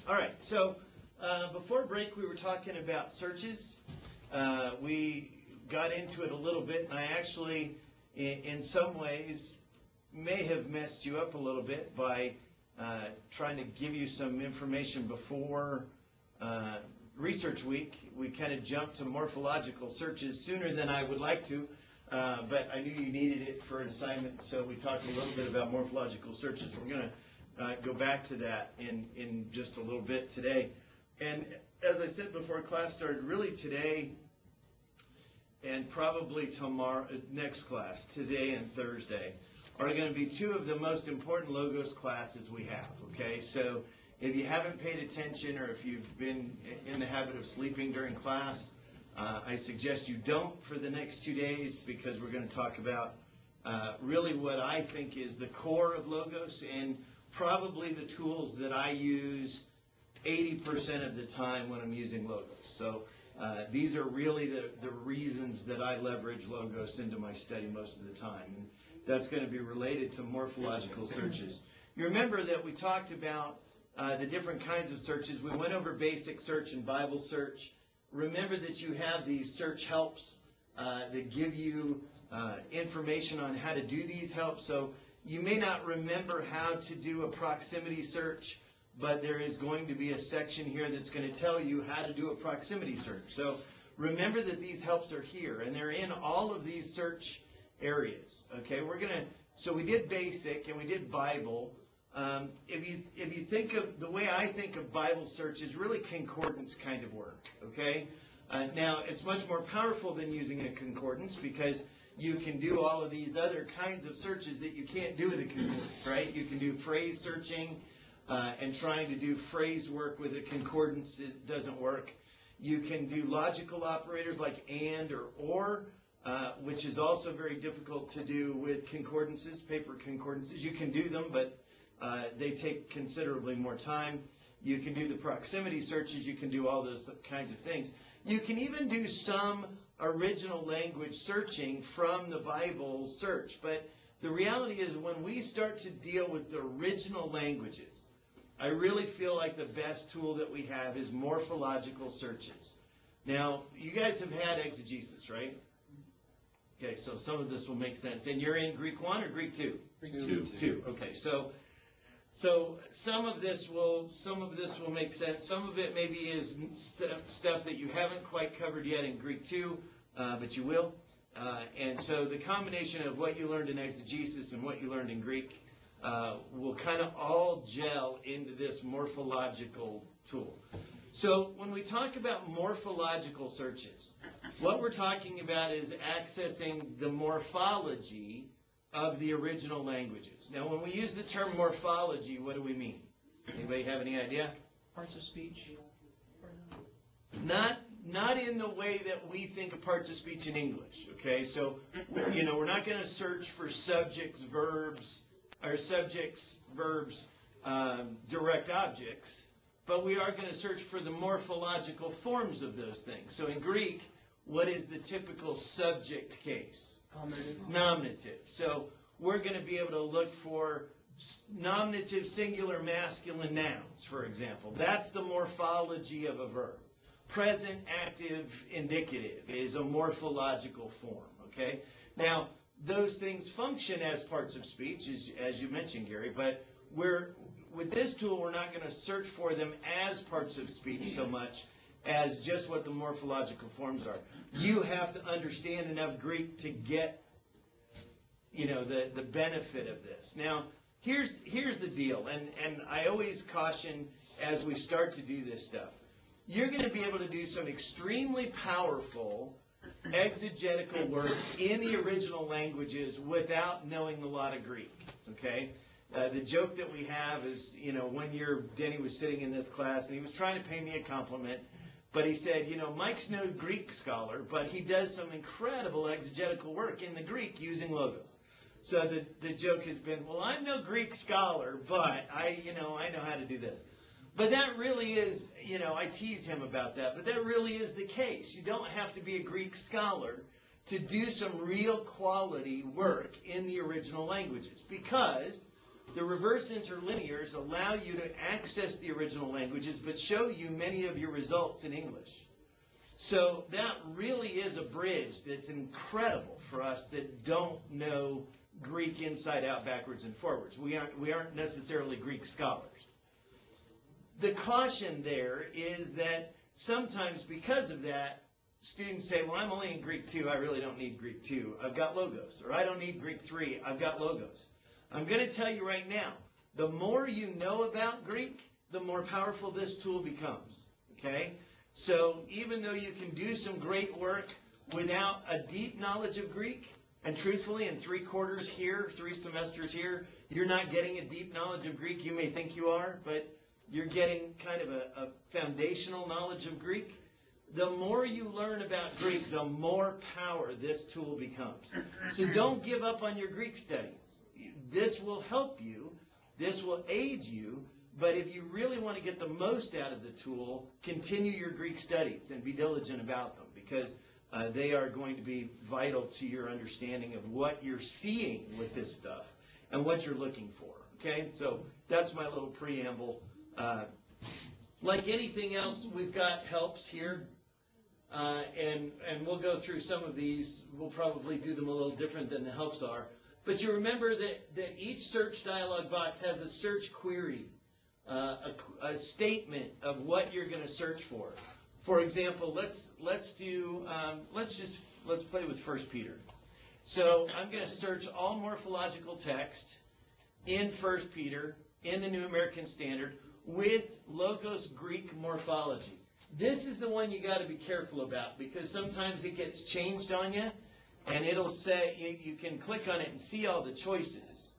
All right, so before break we were talking about searches. We got into it a little bit, and I actually, in some ways, may have messed you up a little bit by trying to give you some information before Research Week. We kind of jumped to morphological searches sooner than I would like to, but I knew you needed it for an assignment, so we talked a little bit about morphological searches. We're going to go back to that in just a little bit today. And as I said before class started, really today and probably tomorrow, next class, today and Thursday, are going to be two of the most important Logos classes we have, okay? So if you haven't paid attention or if you've been in the habit of sleeping during class, I suggest you don't for the next 2 days, because we're going to talk about really what I think is the core of Logos and probably the tools that I use 80% of the time when I'm using Logos. So these are really the reasons that I leverage Logos into my study most of the time. And that's going to be related to morphological searches. You remember that we talked about the different kinds of searches. We went over basic search and Bible search. Remember that you have these search helps that give you information on how to do these helps. So you may not remember how to do a proximity search, but there is going to be a section here that's going to tell you how to do a proximity search. So remember that these helps are here, and they're in all of these search areas. Okay, so we did basic and we did Bible. If you think of the way I think of Bible search is really concordance kind of work. Okay, now it's much more powerful than using a concordance, because you can do all of these other kinds of searches that you can't do with a concordance, right? You can do phrase searching, and trying to do phrase work with a concordance doesn't work. You can do logical operators like and or, which is also very difficult to do with concordances, paper concordances. You can do them, but they take considerably more time. You can do the proximity searches. You can do all those kinds of things. You can even do some original language searching from the Bible search. But the reality is, when we start to deal with the original languages, I really feel like the best tool that we have is morphological searches. Now, you guys have had exegesis, right? Okay, so some of this will make sense. And you're in Greek 1 or Greek 2? Greek 2. 2. Okay, so some of this will make sense. Some of it maybe is stuff that you haven't quite covered yet in Greek 2, but you will. And so the combination of what you learned in exegesis and what you learned in Greek will kind of all gel into this morphological tool. So when we talk about morphological searches, what we're talking about is accessing the morphology of the original languages. Now, when we use the term morphology, what do we mean? Anybody have any idea? Parts of speech. Not in the way that we think of parts of speech in English, okay? So, we're not going to search for subjects, verbs, direct objects, but we are going to search for the morphological forms of those things. So in Greek, what is the typical subject case? Nominative. So we're going to be able to look for nominative singular masculine nouns, for example. That's the morphology of a verb. Present active indicative is a morphological form, okay? Now, those things function as parts of speech, as you mentioned, Gary, but with this tool, we're not going to search for them as parts of speech so much as just what the morphological forms are. You have to understand enough Greek to get, the benefit of this. Now, here's the deal, and I always caution as we start to do this stuff. You're going to be able to do some extremely powerful exegetical work in the original languages without knowing a lot of Greek, okay? The joke that we have is, one year Denny was sitting in this class and he was trying to pay me a compliment, but he said, Mike's no Greek scholar, but he does some incredible exegetical work in the Greek using Logos. So the joke has been, well, I'm no Greek scholar, but I know how to do this. But that really is, I tease him about that, but that really is the case. You don't have to be a Greek scholar to do some real quality work in the original languages, because The reverse interlinears allow you to access the original languages, but show you many of your results in English. So that really is a bridge that's incredible for us that don't know Greek inside out, backwards, and forwards. We aren't necessarily Greek scholars. The caution there is that sometimes because of that, students say, well, I'm only in Greek 2, I really don't need Greek 2. I've got Logos. Or I don't need Greek 3, I've got Logos. I'm going to tell you right now, the more you know about Greek, the more powerful this tool becomes. Okay? So even though you can do some great work without a deep knowledge of Greek, and truthfully, in 3 quarters here, 3 semesters here, you're not getting a deep knowledge of Greek. You may think you are, but you're getting kind of a foundational knowledge of Greek. The more you learn about Greek, the more power this tool becomes. So don't give up on your Greek studies. This will help you. This will aid you. But if you really want to get the most out of the tool, continue your Greek studies and be diligent about them, because they are going to be vital to your understanding of what you're seeing with this stuff and what you're looking for. Okay? So that's my little preamble. Like anything else, we've got helps here. And we'll go through some of these. We'll probably do them a little different than the helps are. But you remember that each search dialog box has a search query, a statement of what you're going to search for. For example, let's play with 1 Peter. So I'm going to search all morphological text in 1 Peter in the New American Standard with Logos Greek morphology. This is the one you got to be careful about, because sometimes it gets changed on you, and it'll say, you can click on it and see all the choices,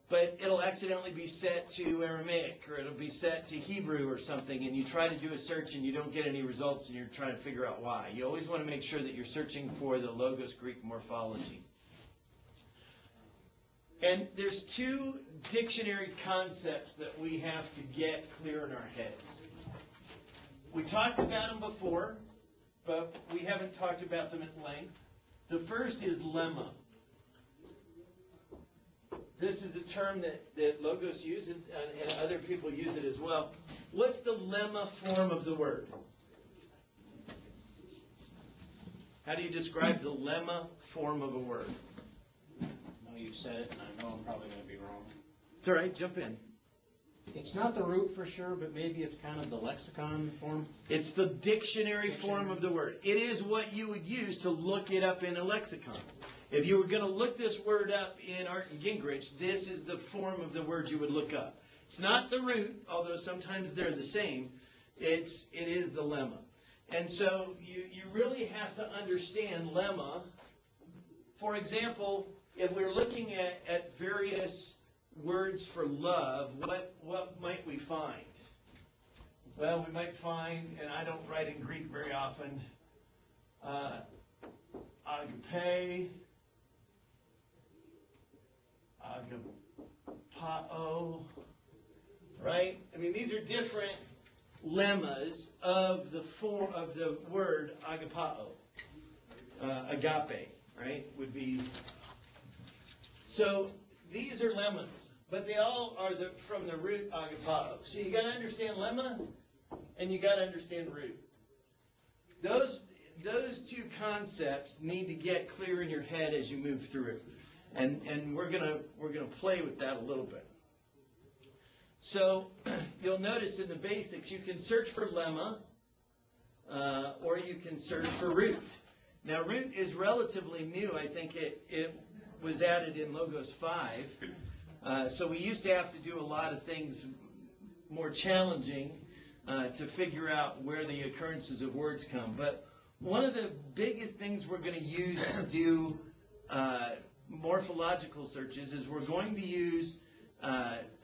but it'll accidentally be set to Aramaic, or it'll be set to Hebrew or something, and you try to do a search and you don't get any results, and you're trying to figure out why. You always want to make sure that you're searching for the Logos Greek morphology. And there's 2 dictionary concepts that we have to get clear in our heads. We talked about them before, but we haven't talked about them at length. The first is lemma. This is a term that Logos uses, and other people use it as well. What's the lemma form of the word? How do you describe the lemma form of a word? Well, you said it, and I know I'm probably going to be wrong. It's all right, jump in. It's not the root for sure, but maybe it's kind of the lexicon form. It's the dictionary form of the word. It is what you would use to look it up in a lexicon. If you were going to look this word up in Art and Gingrich, this is the form of the word you would look up. It's not the root, although sometimes they're the same. It is the lemma. And so you really have to understand lemma. For example, if we're looking at various words for love, what might we find? Well, we might find, and I don't write in Greek very often, agape, agapao, right? I mean, these are different lemmas of the form of the word agapao. Agape, right, would be. So these are lemmas, but they all are from the root agapao. So you got to understand lemma, and you got to understand root. Those 2 concepts need to get clear in your head as you move through it, and we're gonna play with that a little bit. So you'll notice in the basics you can search for lemma, or you can search for root. Now root is relatively new. I think it was added in Logos 5. So we used to have to do a lot of things more challenging to figure out where the occurrences of words come. But one of the biggest things we're going to use to do morphological searches is we're going to use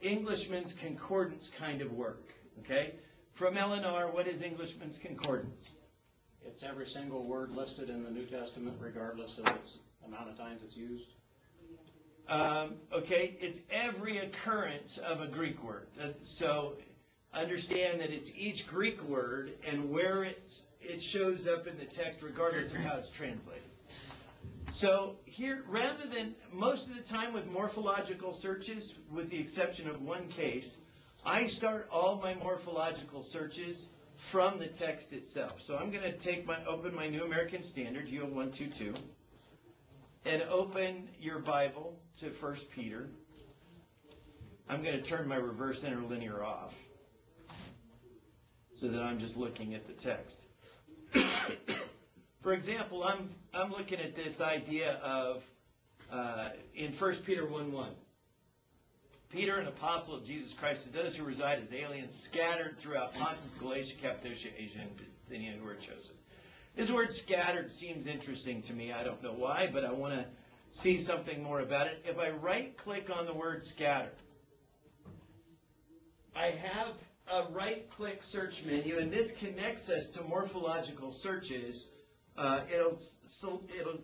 Englishman's Concordance kind of work. Okay? From Eleanor, what is Englishman's Concordance? It's every single word listed in the New Testament, regardless of its amount of times it's used. Okay, it's every occurrence of a Greek word. So understand that it's each Greek word and where it shows up in the text, regardless of how it's translated. So here, rather than most of the time with morphological searches, with the exception of one case, I start all my morphological searches from the text itself. So I'm going to open my New American Standard, UL 122, and open your Bible to 1 Peter. I'm going to turn my reverse interlinear off so that I'm just looking at the text. For example, I'm looking at this idea of in 1 Peter 1:1. Peter, an apostle of Jesus Christ, to those who reside as aliens scattered throughout Pontus, Galatia, Cappadocia, Asia, and Bithynia, who are chosen. This word scattered seems interesting to me. I don't know why, but I want to see something more about it. If I right-click on the word scatter, I have a right-click search menu, and this connects us to morphological searches. It'll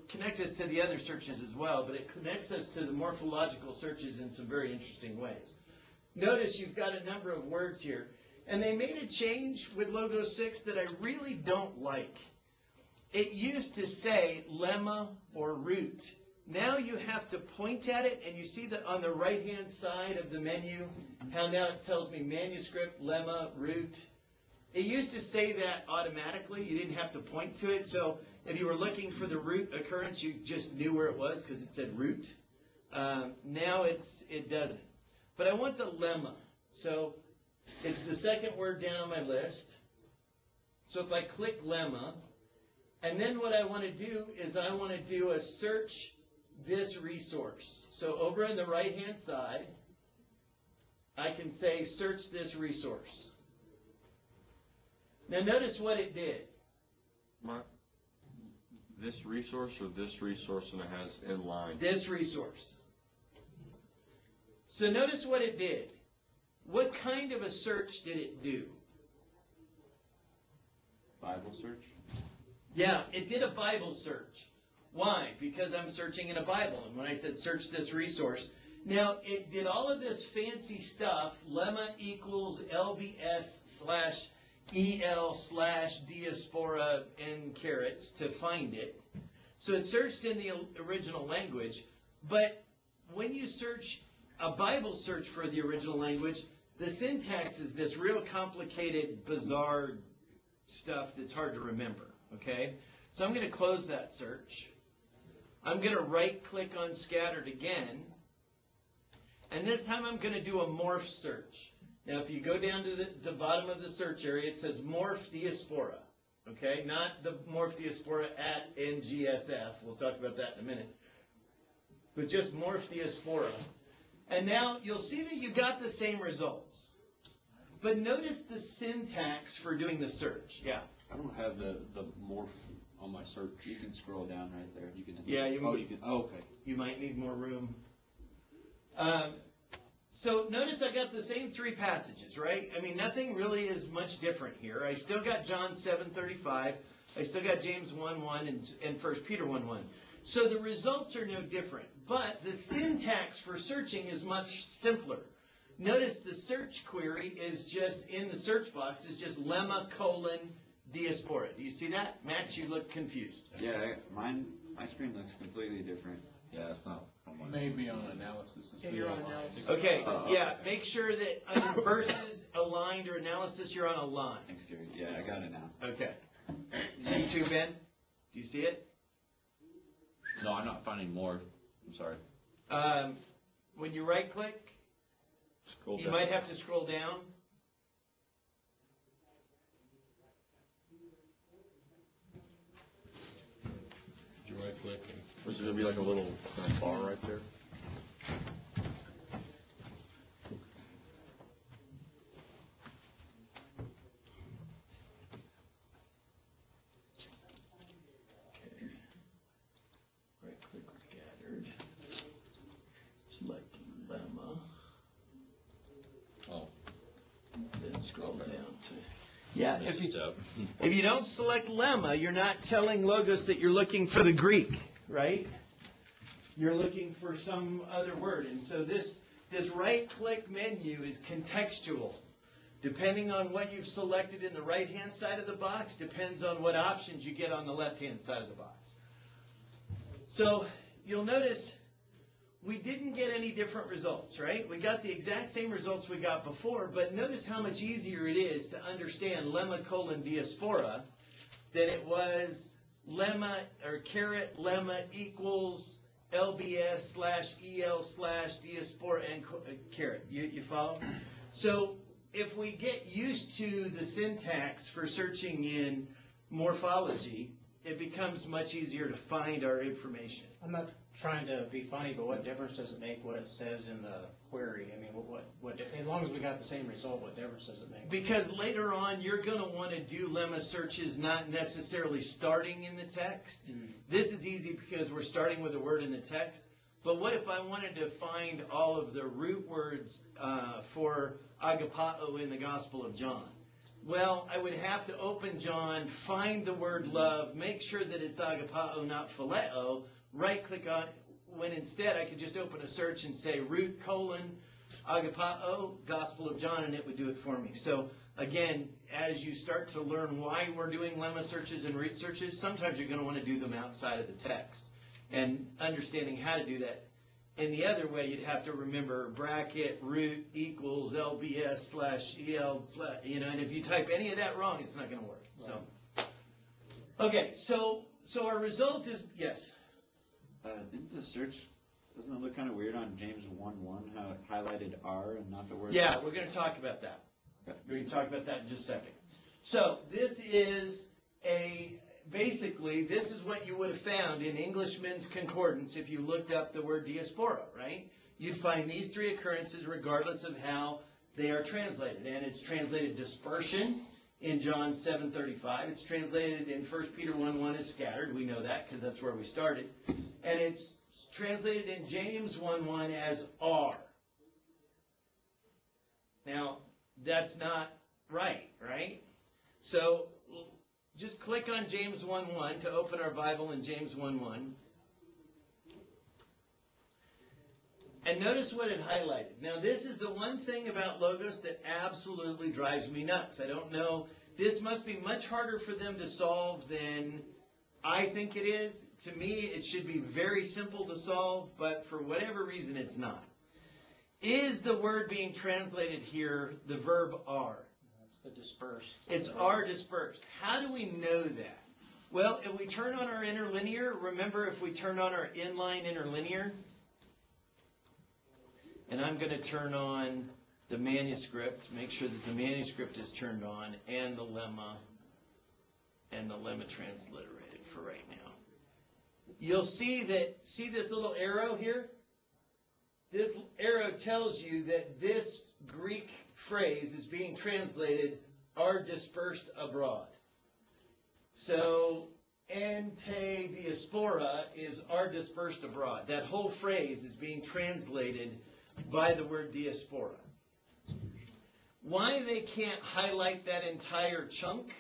connect us to the other searches as well, but it connects us to the morphological searches in some very interesting ways. Notice you've got a number of words here, and they made a change with Logos6 that I really don't like. It used to say lemma or root. Now you have to point at it, and you see that on the right-hand side of the menu, how now it tells me manuscript, lemma, root. It used to say that automatically. You didn't have to point to it. So if you were looking for the root occurrence, you just knew where it was because it said root. Now it doesn't. But I want the lemma. So it's the second word down on my list. So if I click lemma, and then what I want to do is I want to do a search this resource. So over on the right-hand side, I can say search this resource. Now notice what it did. This resource or this resource, and it has in line? This resource. So notice what it did. What kind of a search did it do? Bible search? Yeah, it did a Bible search. Why? Because I'm searching in a Bible. And when I said search this resource, now it did all of this fancy stuff, lemma equals LBS/EL/diaspora n carets to find it. So it searched in the original language, but when you search a Bible search for the original language, the syntax is this real complicated, bizarre stuff that's hard to remember, okay? So I'm going to close that search. I'm going to right-click on scattered again, and this time I'm going to do a morph search. Now, if you go down to the bottom of the search area, it says morph diaspora, okay? Not the morph diaspora at NGSF. We'll talk about that in a minute. But just morph diaspora. And now you'll see that you got the same results. But notice the syntax for doing the search. Yeah? I don't have the morph on my search. You can scroll down right there. You can. Yeah, you can. Oh, okay. You might need more room. So notice I got the same three passages, right? I mean, nothing really is much different here. I still got John 7:35. I still got James 1:1 and 1 Peter 1:1. So the results are no different. But the syntax for searching is much simpler. Notice the search query is just, in the search box, is just lemma : diaspora. Do you see that? Max, you look confused. Yeah, my screen looks completely different. Yeah, it's not. Maybe on analysis. Yeah, you're on analysis. Okay, yeah, make sure that under verses, aligned, or analysis, you're on a line. Thanks, Gary. Yeah, I got it now. Okay. You too, Ben? Do you see it? No, I'm not finding more. I'm sorry. When you right-click, Scroll you down. might have to scroll down. Did you right click? Or is it going to be like a little kind of bar right there? Okay. Right-click scattered. Select lemma. Oh. Then scroll down to... Yeah, if you, Step. if you don't select lemma, you're not telling Logos that you're looking for the Greek, right? You're looking for some other word. And so this right-click menu is contextual. Depending on what you've selected in the right-hand side of the box, depends on what options you get on the left-hand side of the box. So you'll notice we didn't get any different results, right? We got the exact same results we got before, but notice how much easier it is to understand lemma colon diaspora than it was lemma or caret lemma equals LBS / EL / diaspora and caret. You follow? So if we get used to the syntax for searching in morphology, it becomes much easier to find our information. I'm not trying to be funny, but what difference does it make what it says in the query? I mean, as long as we got the same result, what difference does it make? Because later on, you're going to want to do lemma searches not necessarily starting in the text. Mm-hmm. This is easy because we're starting with a word in the text. But what if I wanted to find all of the root words for agapao in the Gospel of John? Well, I would have to open John, find the word love, make sure that it's agapao, not phileo, right-click on it, when instead I could just open a search and say root colon agapao, Gospel of John, and it would do it for me. So again, as you start to learn why we're doing lemma searches and root searches, sometimes you're going to want to do them outside of the text. And understanding how to do that. In the other way, you'd have to remember bracket root equals LBS / EL / and if you type any of that wrong, it's not going to work. So, okay, so our result is, yes? Didn't the search, doesn't it look kind of weird on James 1:1, how it highlighted R and not the word? Yeah, we're going to talk about that. Okay. We're going to talk about that in just a second. So this is basically, this is what you would have found in Englishman's Concordance if you looked up the word diaspora, right? You'd find these three occurrences regardless of how they are translated. And it's translated dispersion in John 7:35. It's translated in 1 Peter 1:1 as scattered. We know that because that's where we started. And it's translated in James 1:1 as R. Now, that's not right? So just click on James 1:1 to open our Bible in James 1:1. And notice what it highlighted. Now, this is the one thing about Logos that absolutely drives me nuts. I don't know. This must be much harder for them to solve than I think it is. To me, it should be very simple to solve, but for whatever reason, it's not. Is the word being translated here the verb are? It's the dispersed. It's are dispersed. How do we know that? Well, if we turn on our interlinear, remember if we turn on our inline interlinear, and I'm going to turn on the manuscript, make sure that the manuscript is turned on, and the lemma transliterated for right now. You'll see this little arrow here? This arrow tells you that this Greek phrase is being translated, are dispersed abroad. So, ente diaspora is are dispersed abroad. That whole phrase is being translated by the word diaspora. Why they can't highlight that entire chunk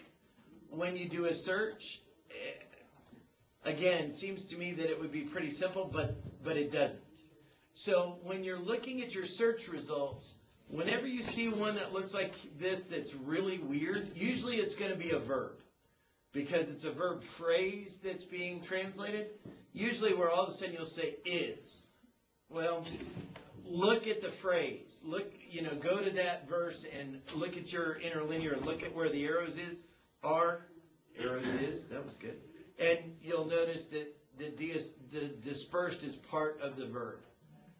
when you do a search, again, seems to me that it would be pretty simple, but it doesn't. So when you're looking at your search results, whenever you see one that looks like this that's really weird, usually it's going to be a verb because it's a verb phrase that's being translated. Usually where all of a sudden you'll say is. Well, look at the phrase. Go to that verse and look at your interlinear and look at where the arrows is. Are arrows is. That was good. And you'll notice that the dispersed is part of the verb.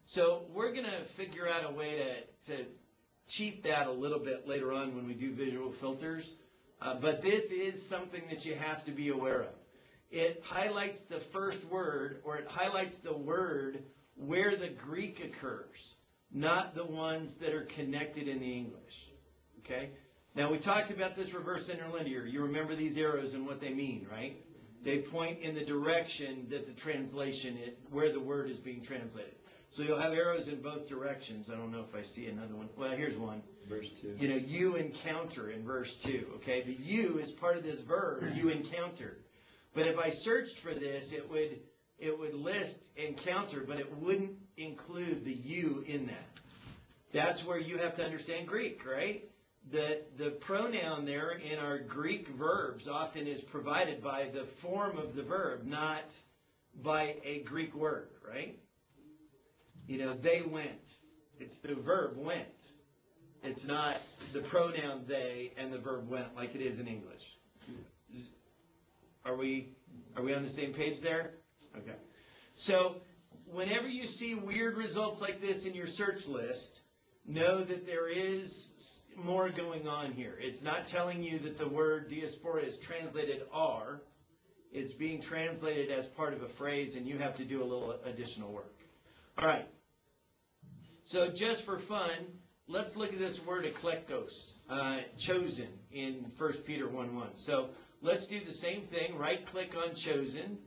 So we're going to figure out a way to cheat that a little bit later on when we do visual filters. But this is something that you have to be aware of. It highlights the first word, or it highlights the word where the Greek occurs, not the ones that are connected in the English. Okay? Now, we talked about this reverse interlinear. You remember these arrows and what they mean, right? They point in the direction that the translation, where the word is being translated. So you'll have arrows in both directions. I don't know if I see another one. Well, here's one. Verse 2. You encounter in verse 2. Okay? The you is part of this verb, you encounter. But if I searched for this, it would list encounter, but it wouldn't include the you in that. That's where you have to understand Greek, right? The pronoun there in our Greek verbs often is provided by the form of the verb, not by a Greek word, right? They went. It's the verb went. It's not the pronoun they and the verb went like it is in English. Are we on the same page there? Okay. So whenever you see weird results like this in your search list, know that there is more going on here. It's not telling you that the word diaspora is translated are. It's being translated as part of a phrase, and you have to do a little additional work. All right. So just for fun, let's look at this word eklektos, chosen in 1 Peter 1:1. So let's do the same thing. Right-click on chosen.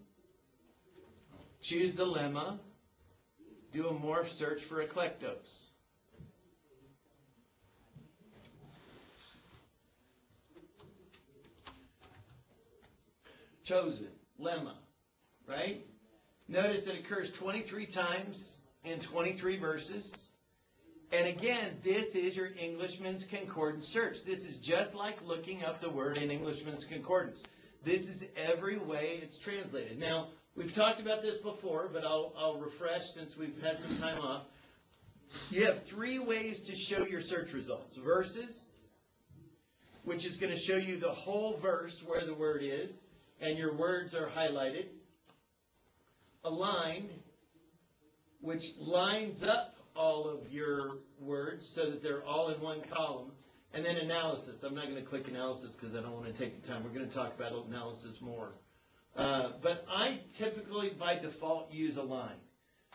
Choose the lemma. Do a morph search for eklektos. Chosen, lemma, right? Notice it occurs 23 times in 23 verses. And again, this is your Englishman's Concordance search. This is just like looking up the word in Englishman's Concordance. This is every way it's translated. Now, we've talked about this before, but I'll refresh since we've had some time off. You have 3 ways to show your search results. Verses, which is going to show you the whole verse where the word is, and your words are highlighted. Aligned, which lines up all of your words so that they're all in one column. And then analysis. I'm not going to click analysis because I don't want to take the time. We're going to talk about analysis more. But I typically, by default, use align.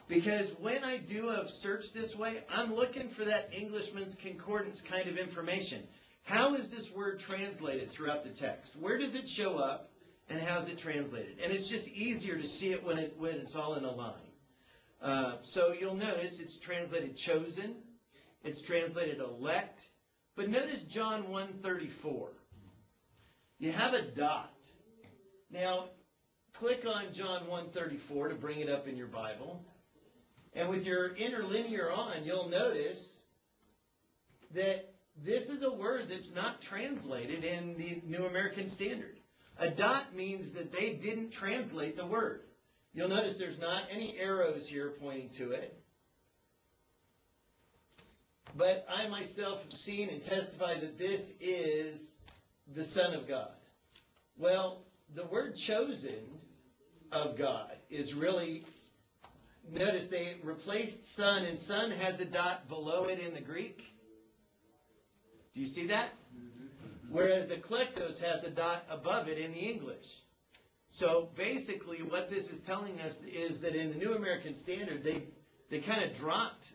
Because when I do a search this way, I'm looking for that Englishman's Concordance kind of information. How is this word translated throughout the text? Where does it show up? And how's it translated? And it's just easier to see it when it's all in a line. So you'll notice it's translated chosen. It's translated elect. But notice John 1:34. You have a dot. Now, click on John 1:34 to bring it up in your Bible. And with your interlinear on, you'll notice that this is a word that's not translated in the New American Standard. A dot means that they didn't translate the word. You'll notice there's not any arrows here pointing to it. But I myself have seen and testified that this is the Son of God. Well, the word chosen of God is really, notice they replaced son, and son has a dot below it in the Greek. Do you see that? Whereas eklektos has a dot above it in the English. So basically what this is telling us is that in the New American Standard, they kind of dropped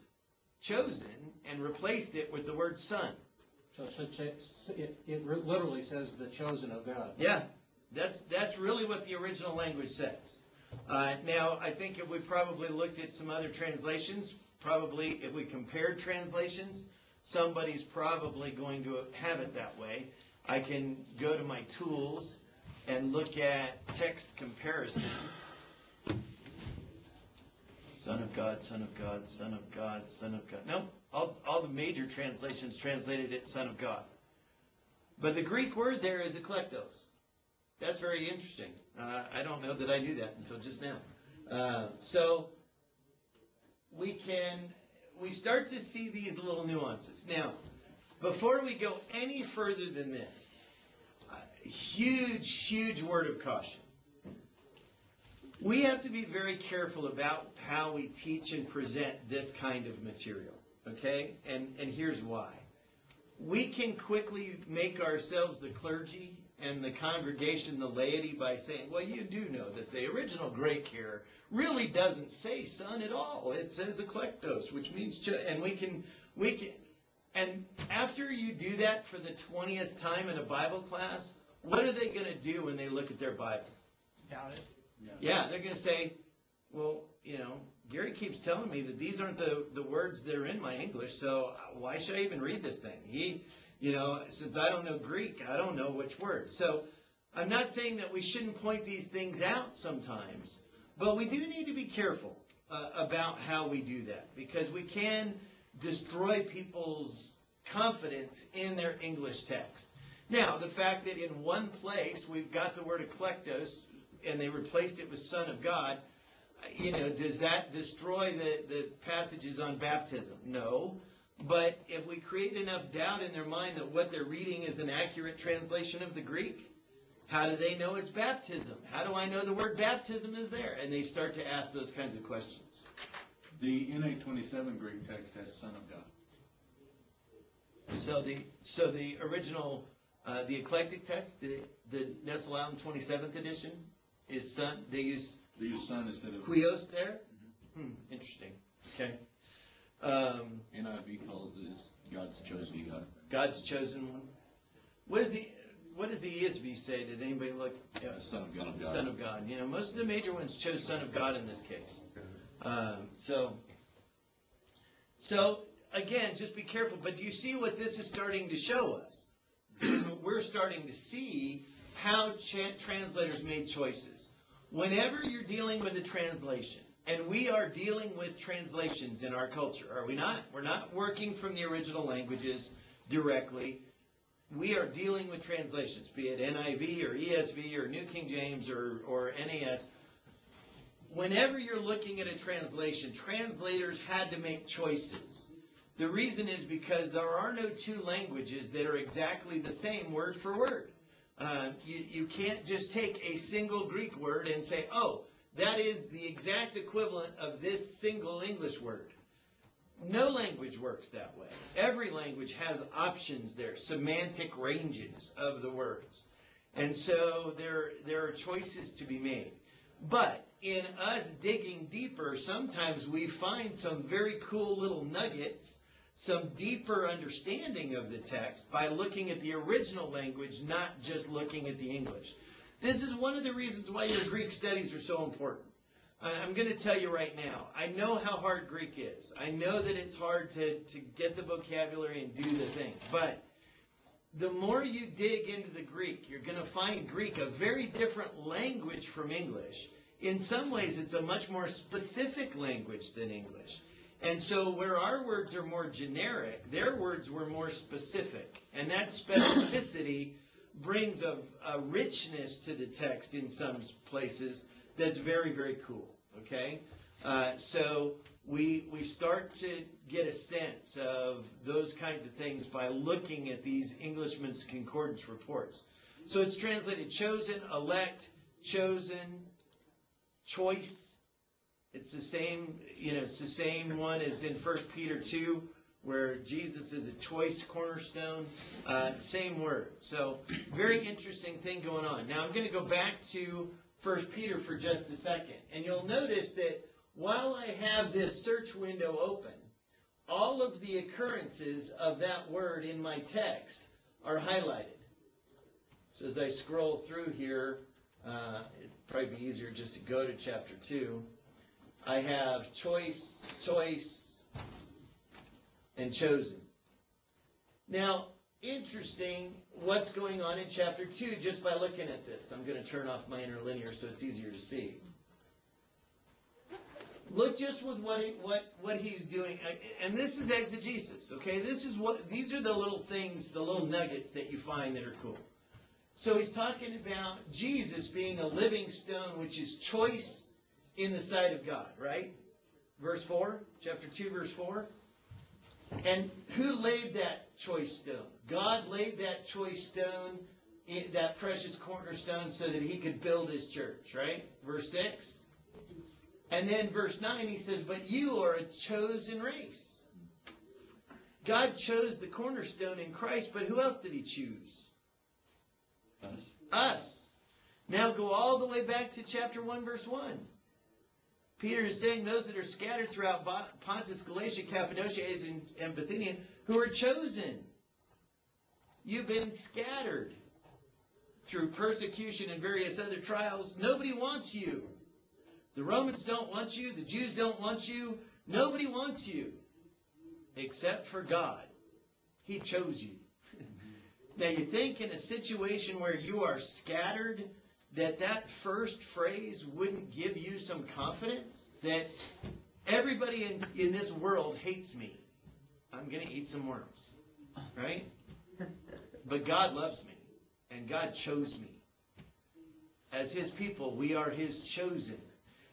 chosen and replaced it with the word son. So it literally says the chosen of God. Yeah, that's really what the original language says. Now, I think if we probably looked at some other translations, probably if we compared translations, somebody's probably going to have it that way. I can go to my tools and look at text comparison. Son of God, Son of God, Son of God, Son of God. No, all the major translations translated it Son of God. But the Greek word there is eklektos. That's very interesting. I don't know that I knew that until just now. So we start to see these little nuances. Now, before we go any further than this, huge word of caution. We have to be very careful about how we teach and present this kind of material, okay? And here's why. We can quickly make ourselves the clergy and the congregation the laity by saying, well, you do know that the original Greek here really doesn't say son at all. It says eklektos, which means and we can, and after you do that for the 20th time in a Bible class, what are they going to do when they look at their Bible? Doubt it. Yeah, they're going to say, well, Gary keeps telling me that these aren't the words that are in my English, so why should I even read this thing? Since I don't know Greek, I don't know which words. So I'm not saying that we shouldn't point these things out sometimes, but we do need to be careful about how we do that, because we can destroy people's confidence in their English text. Now, the fact that in one place we've got the word eklektos, and they replaced it with Son of God, Does that destroy the passages on baptism? No. But if we create enough doubt in their mind that what they're reading is an accurate translation of the Greek, how do they know it's baptism? How do I know the word baptism is there? And they start to ask those kinds of questions. The N827 Greek text has Son of God. So the original, the eclectic text, the Nestle Allen 27th edition, is son. They use son instead of huios there. Interesting. Okay. NIV calls this God's chosen begotten. God's chosen one. What does the ESV say? Did anybody look? Yeah, Son of God. Son of God. Most of the major ones chose Son of God in this case. So again, just be careful. But do you see what this is starting to show us? We're starting to see how translators made choices. Whenever you're dealing with a translation, and we are dealing with translations in our culture, are we not? We're not working from the original languages directly. We are dealing with translations, be it NIV or ESV or New King James or NAS. Whenever you're looking at a translation, translators had to make choices. The reason is because there are no two languages that are exactly the same word for word. You can't just take a single Greek word and say, oh, that is the exact equivalent of this single English word. No language works that way. Every language has options there, semantic ranges of the words. And so there are choices to be made. But in us digging deeper, sometimes we find some very cool little nuggets, some deeper understanding of the text by looking at the original language, not just looking at the English. This is one of the reasons why your Greek studies are so important. I'm going to tell you right now, I know how hard Greek is. I know that it's hard to get the vocabulary and do the thing. But the more you dig into the Greek, you're going to find Greek a very different language from English. In some ways, it's a much more specific language than English. And so where our words are more generic, their words were more specific. And that specificity brings a richness to the text in some places that's very, very cool, okay? So we start to get a sense of those kinds of things by looking at these Englishman's Concordance reports. So it's translated chosen, elect, chosen, choice. It's the same, it's the same one as in 1 Peter 2, where Jesus is a choice cornerstone. Same word. So very interesting thing going on. Now I'm going to go back to 1 Peter for just a second. And you'll notice that while I have this search window open, all of the occurrences of that word in my text are highlighted. So as I scroll through here, it'd probably be easier just to go to chapter 2. I have choice, and chosen. Now, interesting what's going on in chapter 2 just by looking at this. I'm going to turn off my interlinear so it's easier to see. Look just with what he's doing, and this is exegesis, okay? These are the little things, the little nuggets that you find that are cool. So he's talking about Jesus being a living stone, which is choice in the sight of God, right? Verse 4, chapter 2, verse 4. And who laid that choice stone? God laid that choice stone, that precious cornerstone, so that he could build his church, right? Verse 6. And then verse 9, he says, but you are a chosen race. God chose the cornerstone in Christ, but who else did he choose? Us. Now go all the way back to chapter 1, verse 1. Peter is saying those that are scattered throughout Pontus, Galatia, Cappadocia, Asia, and Bithynia, who are chosen. You've been scattered through persecution and various other trials. Nobody wants you. The Romans don't want you. The Jews don't want you. Nobody wants you except for God. He chose you. Now you think in a situation where you are scattered, that first phrase wouldn't give you some confidence that everybody in this world hates me. I'm going to eat some worms, right? But God loves me, and God chose me. As his people, we are his chosen.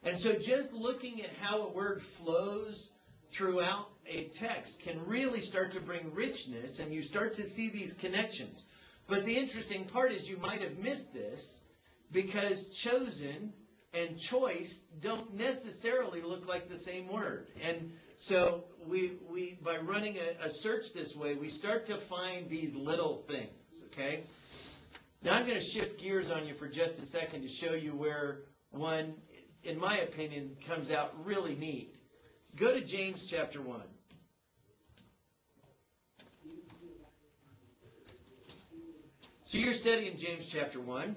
And so just looking at how a word flows throughout a text can really start to bring richness, and you start to see these connections. But the interesting part is you might have missed this because chosen and choice don't necessarily look like the same word. And so we by running a search this way, we start to find these little things, okay? Now I'm going to shift gears on you for just a second to show you where one, in my opinion, comes out really neat. Go to James chapter 1. So you're studying James chapter 1,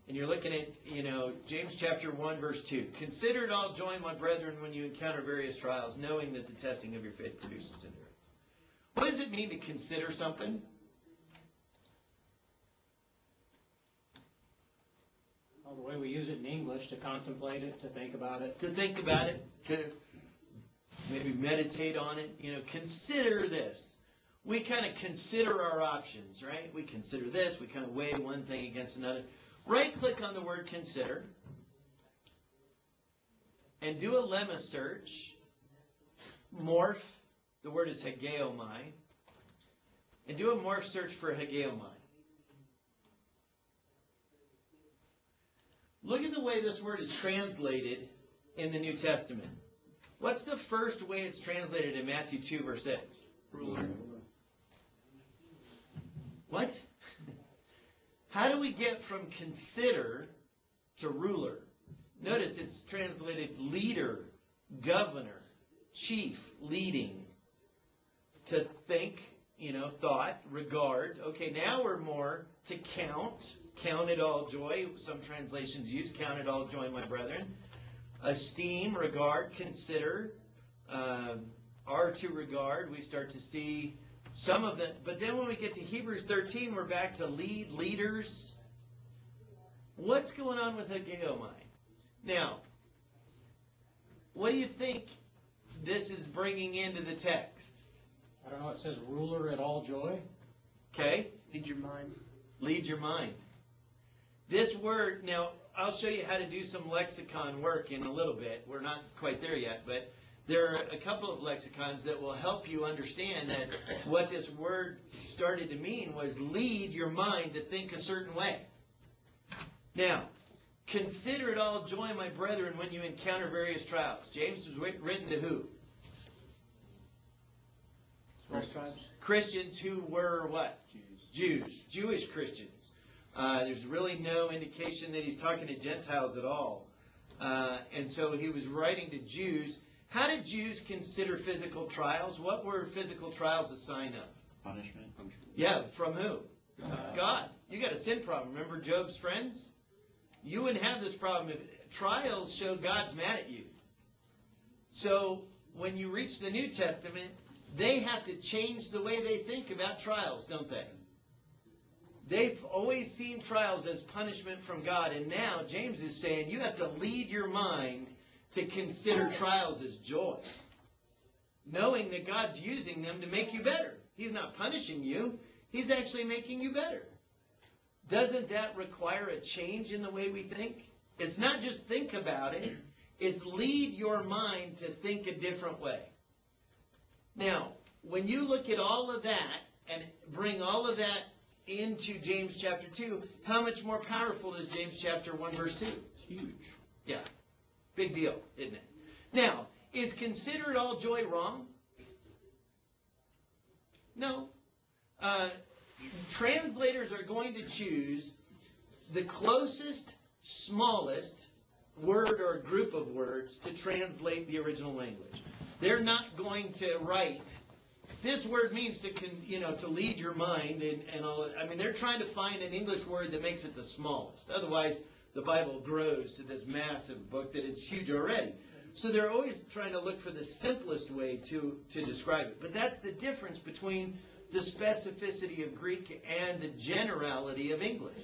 and you're looking at, James chapter 1, verse 2. Consider it all joy, my brethren, when you encounter various trials, knowing that the testing of your faith produces endurance. What does it mean to consider something? Well, the way we use it in English, to contemplate it, to think about it. To think about it, to maybe meditate on it. Consider this. We kind of consider our options, right? We consider this. We kind of weigh one thing against another. Right-click on the word consider and do a lemma search. Morph. The word is hageomai. And do a morph search for hageomai. Look at the way this word is translated in the New Testament. What's the first way it's translated in Matthew 2, verse 6? Ruler. What? How do we get from consider to ruler? Notice it's translated leader, governor, chief, leading. To think, thought, regard. Okay, now we're more to count. Count it all joy. Some translations use count it all joy, my brethren. Esteem, regard, consider. Are to regard. We start to see some of them. But then when we get to Hebrews 13, we're back to lead, leaders. What's going on with hageomai? Now, what do you think this is bringing into the text? I don't know, it says ruler at all joy. Okay? Lead your mind. Lead your mind. This word, now, I'll show you how to do some lexicon work in a little bit. We're not quite there yet, but there are a couple of lexicons that will help you understand that what this word started to mean was lead your mind to think a certain way. Now, consider it all joy, my brethren, when you encounter various trials. James was written to who? Christians who were what? Jews. Jewish Christians. There's really no indication that he's talking to Gentiles at all. And so he was writing to Jews. How did Jews consider physical trials? What were physical trials a sign of? Punishment. Yeah, from who? God. You got a sin problem. Remember Job's friends? You wouldn't have this problem if trials show God's mad at you. So when you reach the New Testament, they have to change the way they think about trials, don't they? They've always seen trials as punishment from God, and now James is saying you have to lead your mind to consider trials as joy, knowing that God's using them to make you better. He's not punishing you. He's actually making you better. Doesn't that require a change in the way we think? It's not just think about it. It's lead your mind to think a different way. Now, when you look at all of that and bring all of that into James chapter 2, how much more powerful is James chapter 1, verse 2? Huge. Yeah. Big deal, isn't it? Now, is consider it all joy wrong? No. Translators are going to choose the closest, smallest word or group of words to translate the original language. They're not going to write, this word means to lead your mind and all. I mean, they're trying to find an English word that makes it the smallest. Otherwise, the Bible grows to this massive book that it's huge already. So they're always trying to look for the simplest way to describe it. But that's the difference between the specificity of Greek and the generality of English.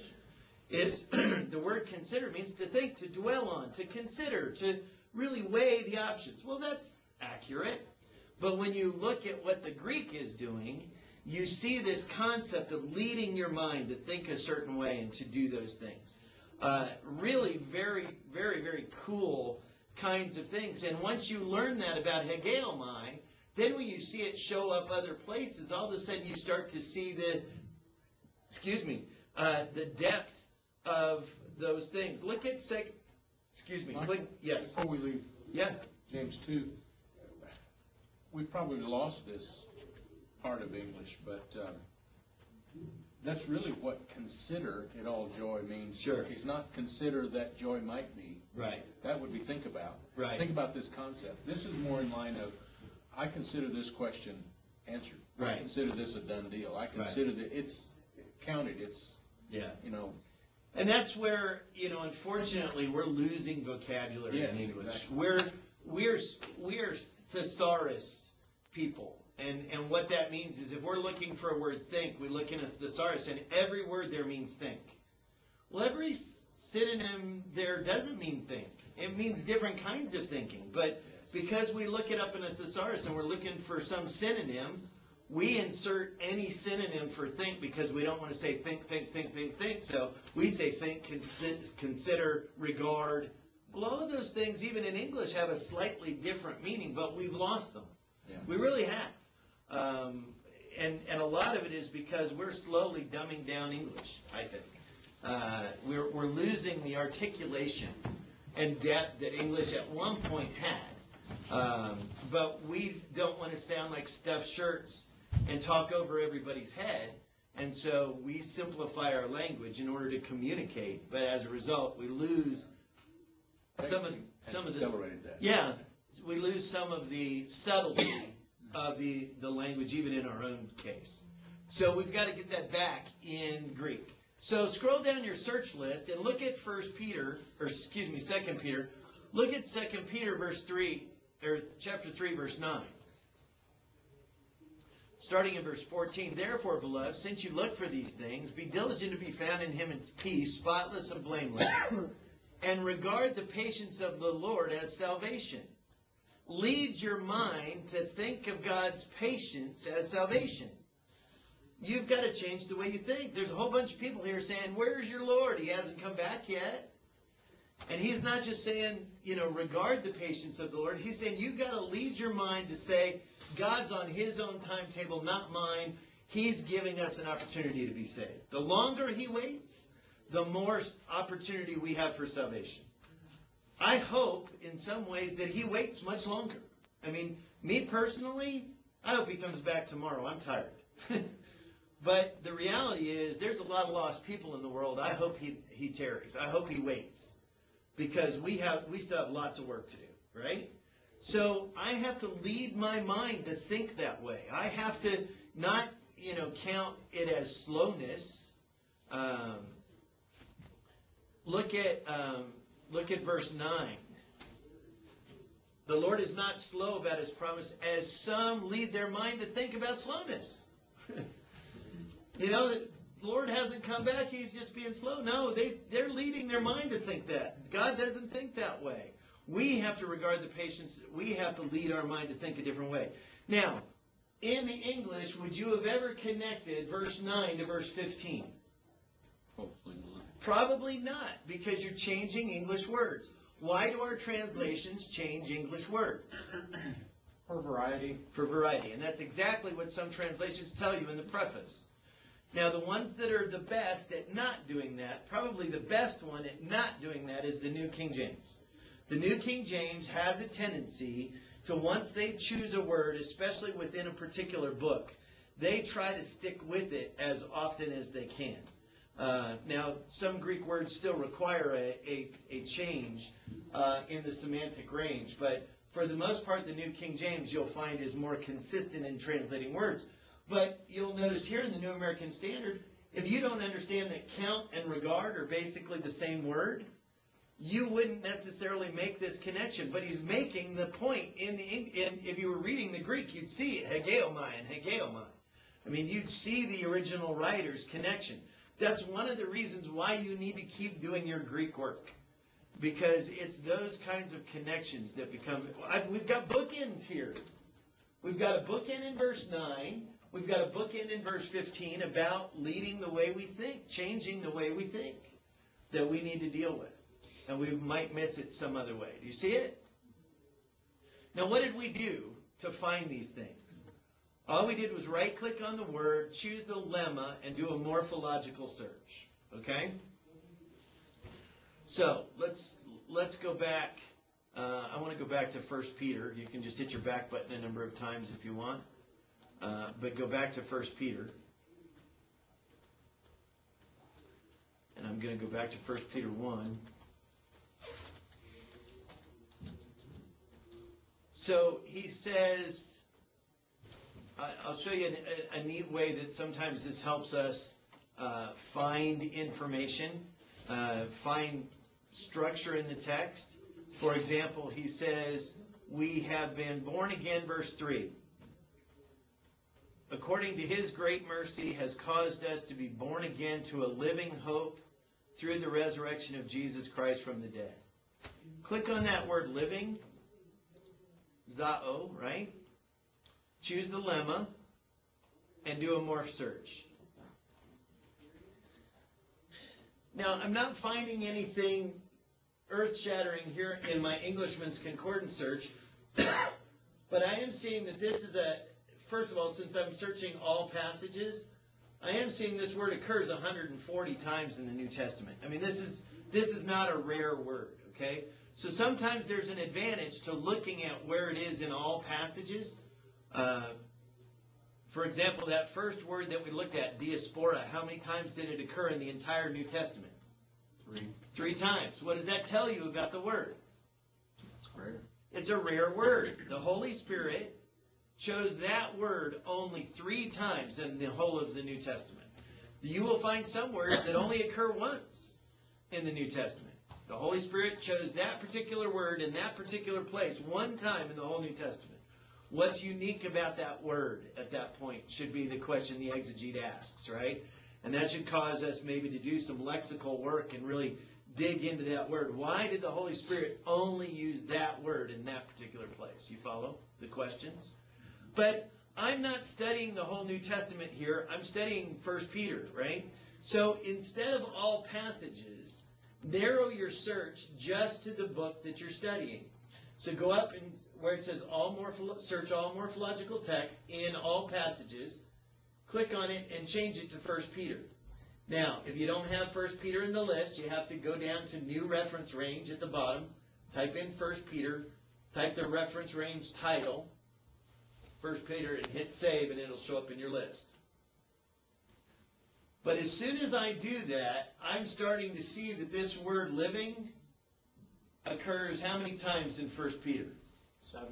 It's the word consider means to think, to dwell on, to consider, to really weigh the options. Well, that's accurate. But when you look at what the Greek is doing, you see this concept of leading your mind to think a certain way and to do those things. Really very, very, very cool kinds of things. And once you learn that about hegeomai, then when you see it show up other places, all of a sudden you start to see the depth of those things. Look at yes. Before we leave Yeah. James 2, we probably lost this part of English, but that's really what consider it all joy means. Sure. It's not consider that joy might be. Right. That would be think about. Right. Think about this concept. This is more in line of, I consider this question answered. Right. I consider this a done deal. I consider that it's counted. It's, Yeah. you know. And that's where, unfortunately, we're losing vocabulary Yes, in English. exactly. We're thesaurus people. And what that means is if we're looking for a word think, we look in a thesaurus, and every word there means think. Well, every synonym there doesn't mean think. It means different kinds of thinking. But because we look it up in a thesaurus and we're looking for some synonym, we insert any synonym for think because we don't want to say think. So we say think, consider, regard. Well, all of those things, even in English, have a slightly different meaning, but we've lost them. Yeah. We really have. And a lot of it is because we're slowly dumbing down English, I think. We're losing the articulation and depth that English at one point had. But we don't want to sound like stuffed shirts and talk over everybody's head. And so we simplify our language in order to communicate. But as a result, we lose some of the Accelerated that. yeah, we lose some of the subtlety of the language, even in our own case. So we've got to get that back in Greek. So scroll down your search list and look at 2 Peter. Look at 2 Peter verse 3, or chapter 3, verse 9. Starting in verse 14, therefore, beloved, since you look for these things, be diligent to be found in him in peace, spotless and blameless, and regard the patience of the Lord as salvation. Lead your mind to think of God's patience as salvation. You've got to change the way you think. There's a whole bunch of people here saying, where's your Lord? He hasn't come back yet. And he's not just saying, regard the patience of the Lord. He's saying you've got to lead your mind to say, God's on his own timetable, not mine. He's giving us an opportunity to be saved. The longer he waits, the more opportunity we have for salvation. I hope in some ways that he waits much longer. I mean, me personally, I hope he comes back tomorrow. I'm tired. But the reality is there's a lot of lost people in the world. I hope he tarries. I hope he waits. Because we still have lots of work to do, right? So I have to lead my mind to think that way. I have to not, count it as slowness. Look at verse 9. The Lord is not slow about his promise, as some lead their mind to think about slowness. The Lord hasn't come back, he's just being slow. No, they're leading their mind to think that. God doesn't think that way. We have to regard the patience. We have to lead our mind to think a different way. Now, in the English, would you have ever connected verse 9 to verse 15? Hopefully not. Probably not, because you're changing English words. Why do our translations change English words? For variety. For variety. And that's exactly what some translations tell you in the preface. Now, the ones that are the best at not doing that, probably the best one at not doing that is the New King James. The New King James has a tendency to, once they choose a word, especially within a particular book, they try to stick with it as often as they can. Now, some Greek words still require a change in the semantic range, but for the most part, the New King James you'll find is more consistent in translating words. But you'll notice here in the New American Standard, if you don't understand that count and regard are basically the same word, you wouldn't necessarily make this connection. But he's making the point. If you were reading the Greek, you'd see hegeomai and hegeomai. I mean, you'd see the original writer's connection. That's one of the reasons why you need to keep doing your Greek work. Because it's those kinds of connections that become... We've got bookends here. We've got a bookend in verse 9. We've got a bookend in verse 15 about leading the way we think, changing the way we think, that we need to deal with. And we might miss it some other way. Do you see it? Now, what did we do to find these things? All we did was right-click on the word, choose the lemma, and do a morphological search. Okay? So, let's go back. I want to go back to 1 Peter. You can just hit your back button a number of times if you want. But go back to 1 Peter. And I'm going to go back to 1 Peter 1. So he says, I'll show you a neat way that sometimes this helps us find information, find structure in the text. For example, he says, we have been born again, verse 3. According to his great mercy has caused us to be born again to a living hope through the resurrection of Jesus Christ from the dead. Click on that word living, zao, right? Choose the lemma and do a morph search. Now, I'm not finding anything earth-shattering here in my Englishman's Concordance search, but I am seeing that this is first of all, since I'm searching all passages, I am seeing this word occurs 140 times in the New Testament. I mean, this is not a rare word, okay? So sometimes there's an advantage to looking at where it is in all passages. For example, that first word that we looked at, diaspora, how many times did it occur in the entire New Testament? 3 times. What does that tell you about the word? It's rare. It's a rare word. The Holy Spirit chose that word only 3 times in the whole of the New Testament. You will find some words that only occur once in the New Testament. The Holy Spirit chose that particular word in that particular place 1 time in the whole New Testament. What's unique about that word at that point should be the question the exegete asks, right? And that should cause us maybe to do some lexical work and really dig into that word. Why did the Holy Spirit only use that word in that particular place? You follow the questions? But I'm not studying the whole New Testament here. I'm studying 1 Peter, right? So instead of all passages, narrow your search just to the book that you're studying. So go up and where it says search all morphological text in all passages, click on it and change it to 1 Peter. Now, if you don't have 1 Peter in the list, you have to go down to new reference range at the bottom, type in 1 Peter, type the reference range title, 1 Peter, and hit save, and it'll show up in your list. But as soon as I do that, I'm starting to see that this word living occurs how many times in 1 Peter? 7.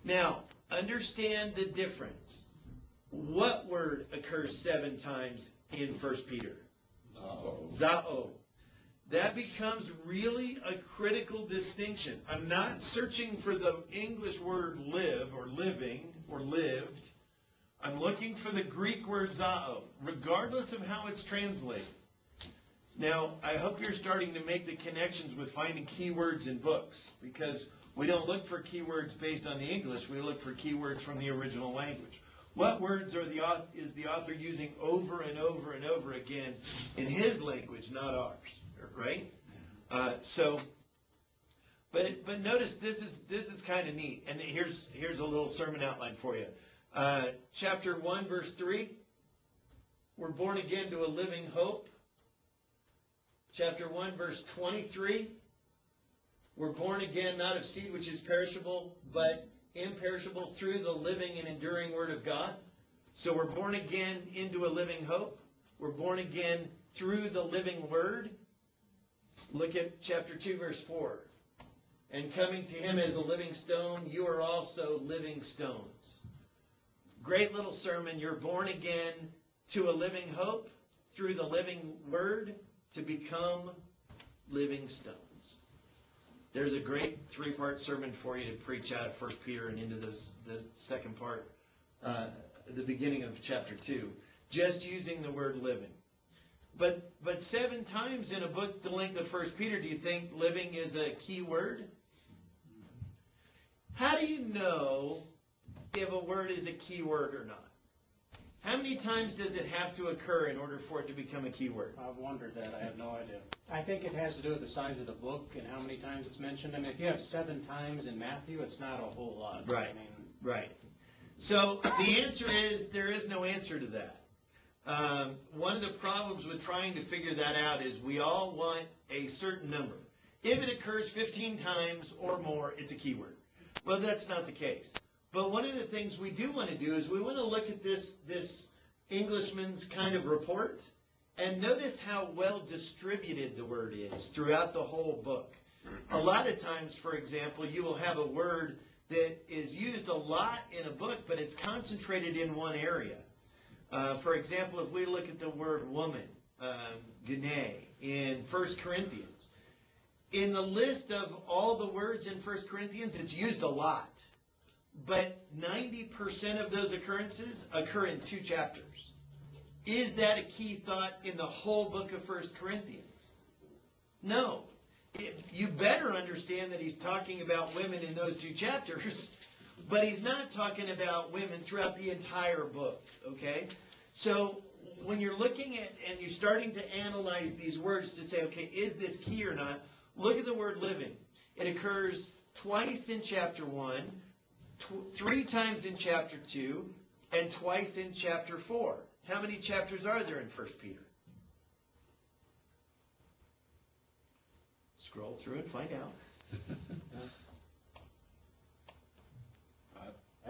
Now, understand the difference. What word occurs 7 times in 1 Peter? Zao. That becomes really a critical distinction. I'm not searching for the English word live or living or lived. I'm looking for the Greek word zao, regardless of how it's translated. Now, I hope you're starting to make the connections with finding keywords in books, because we don't look for keywords based on the English. We look for keywords from the original language. What words is the author using over and over and over again in his language, not ours, right? But notice this is kind of neat, and here's a little sermon outline for you. Chapter 1, verse 3. We're born again to a living hope. Chapter 1, verse 23. We're born again not of seed which is perishable, but imperishable through the living and enduring Word of God. So we're born again into a living hope. We're born again through the living Word. Look at chapter 2, verse 4. And coming to him as a living stone, you are also living stones. Great little sermon. You're born again to a living hope through the living Word to become living stones. There's a great 3-part sermon for you to preach out of 1 Peter and into the second part, the beginning of chapter 2, just using the word living. But 7 times in a book the length of 1 Peter, do you think living is a key word? How do you know if a word is a key word or not? How many times does it have to occur in order for it to become a keyword? I've wondered that, I have no idea. I think it has to do with the size of the book and how many times it's mentioned. I mean, if you have 7 times in Matthew, it's not a whole lot. Right. I mean, Right. So the answer is there is no answer to that. One of the problems with trying to figure that out is we all want a certain number. If it occurs 15 times or more, it's a keyword. Well, that's not the case. But one of the things we do want to do is we want to look at this Englishman's kind of report and notice how well distributed the word is throughout the whole book. A lot of times, for example, you will have a word that is used a lot in a book, but it's concentrated in one area. For example, if we look at the word woman, gene, in 1 Corinthians, in the list of all the words in 1 Corinthians, it's used a lot. But 90% of those occurrences occur in 2 chapters. Is that a key thought in the whole book of 1 Corinthians? No. You better understand that he's talking about women in those 2 chapters, but he's not talking about women throughout the entire book, okay? So when you're looking at and you're starting to analyze these words to say, okay, is this key or not, look at the word living. It occurs twice in chapter 1, 3 times in chapter 2, and twice in chapter 4. How many chapters are there in 1 Peter? Scroll through and find out.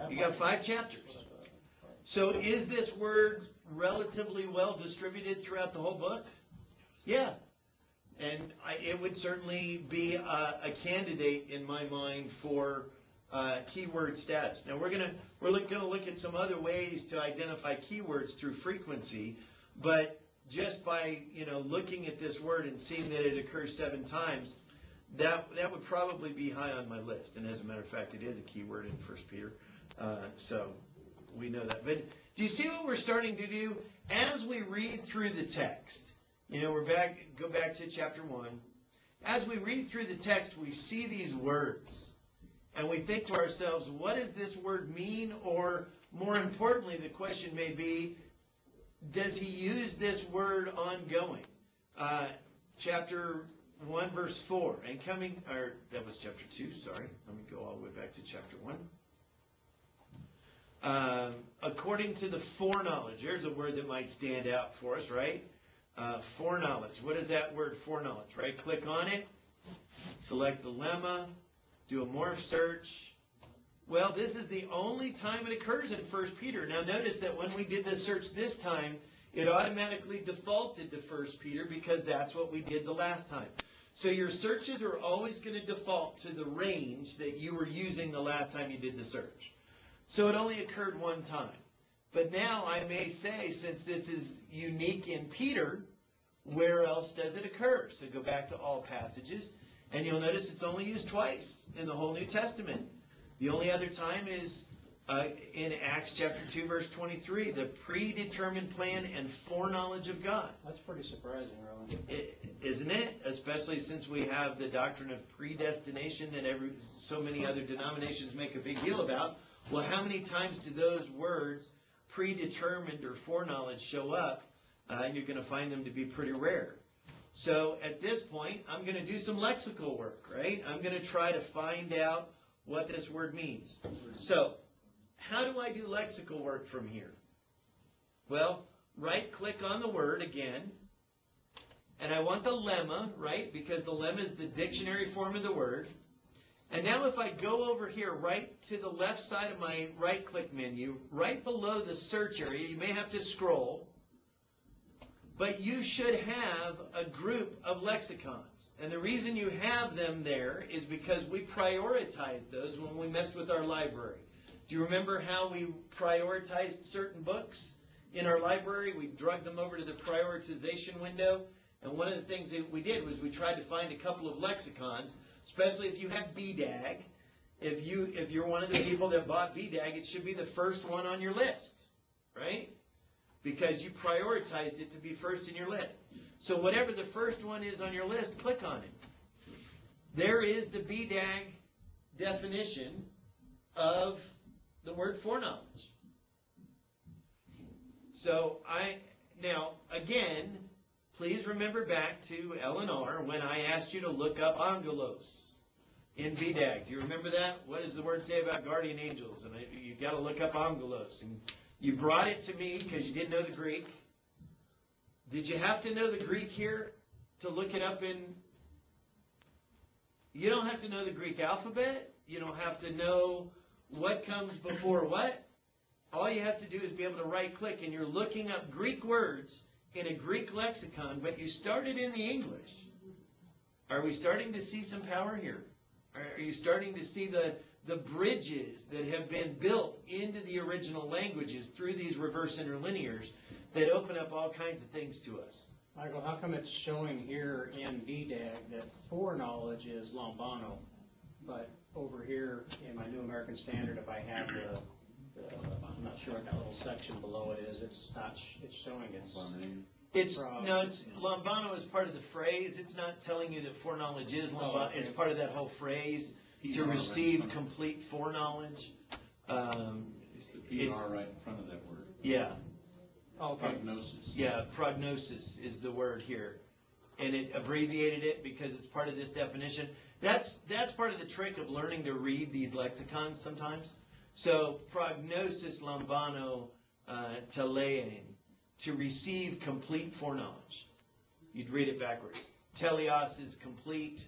You got 5 chapters. So is this word relatively well distributed throughout the whole book? Yeah. And it would certainly be a candidate in my mind for keyword stats. Now we're going to look at some other ways to identify keywords through frequency, but just by looking at this word and seeing that it occurs 7 times, that would probably be high on my list. And as a matter of fact, it is a keyword in 1 Peter, so we know that. But do you see what we're starting to do as we read through the text? Go back to chapter 1. As we read through the text, we see these words. And we think to ourselves, what does this word mean? Or more importantly, the question may be, does he use this word ongoing? Chapter 1, verse 4. That was chapter 2, sorry. Let me go all the way back to chapter 1. According to the foreknowledge. There's a word that might stand out for us, right? Foreknowledge. What is that word, foreknowledge? Right? Click on it. Select the lemma. Do a morph search. Well, this is the only time it occurs in 1 Peter. Now notice that when we did the search this time, it automatically defaulted to 1 Peter because that's what we did the last time. So your searches are always going to default to the range that you were using the last time you did the search. So it only occurred 1 time. But now I may say, since this is unique in Peter, where else does it occur? So go back to all passages. And you'll notice it's only used twice in the whole New Testament. The only other time is in Acts chapter 2, verse 23, the predetermined plan and foreknowledge of God. That's pretty surprising, really. Isn't it? Especially since we have the doctrine of predestination that so many other denominations make a big deal about. Well, how many times do those words, predetermined or foreknowledge, show up? You're going to find them to be pretty rare. So at this point, I'm going to do some lexical work, right? I'm going to try to find out what this word means. So how do I do lexical work from here? Well, right-click on the word again, and I want the lemma, right? Because the lemma is the dictionary form of the word. And now if I go over here right to the left side of my right-click menu, right below the search area, you may have to scroll, but you should have a group of lexicons. And the reason you have them there is because we prioritize those when we messed with our library. Do you remember how we prioritized certain books in our library? We drugged them over to the prioritization window. And one of the things that we did was we tried to find a couple of lexicons, especially if you have BDAG. If you're one of the people that bought BDAG, it should be the first one on your list, right? Because you prioritized it to be first in your list. So whatever the first one is on your list, click on it. There is the BDAG definition of the word foreknowledge. So now, again, please remember back to Eleanor when I asked you to look up angelos in VDAG. Do you remember that? What does the word say about guardian angels? And you got to look up angelos. And you brought it to me because you didn't know the Greek. Did you have to know the Greek here to look it up in? You don't have to know the Greek alphabet. You don't have to know what comes before what. All you have to do is be able to right-click, and you're looking up Greek words in a Greek lexicon, but you started in the English. Are we starting to see some power here? Are you starting to see the bridges that have been built into the original languages through these reverse interlinears that open up all kinds of things to us? Michael, how come it's showing here in VDAG that foreknowledge is lambano, but over here in my New American Standard, if I have I'm not sure what that little section below it is, it's not, it's showing it's lambano is part of the phrase. It's not telling you that foreknowledge is lambano. Oh, okay. It's part of that whole phrase, to receive complete foreknowledge. It's the PR right in front of that word. Yeah. Okay. Prognosis. Yeah, prognosis is the word here. And it abbreviated it because it's part of this definition. That's part of the trick of learning to read these lexicons sometimes. So, prognosis lambano telein, to receive complete foreknowledge. You'd read it backwards. Teleos is complete.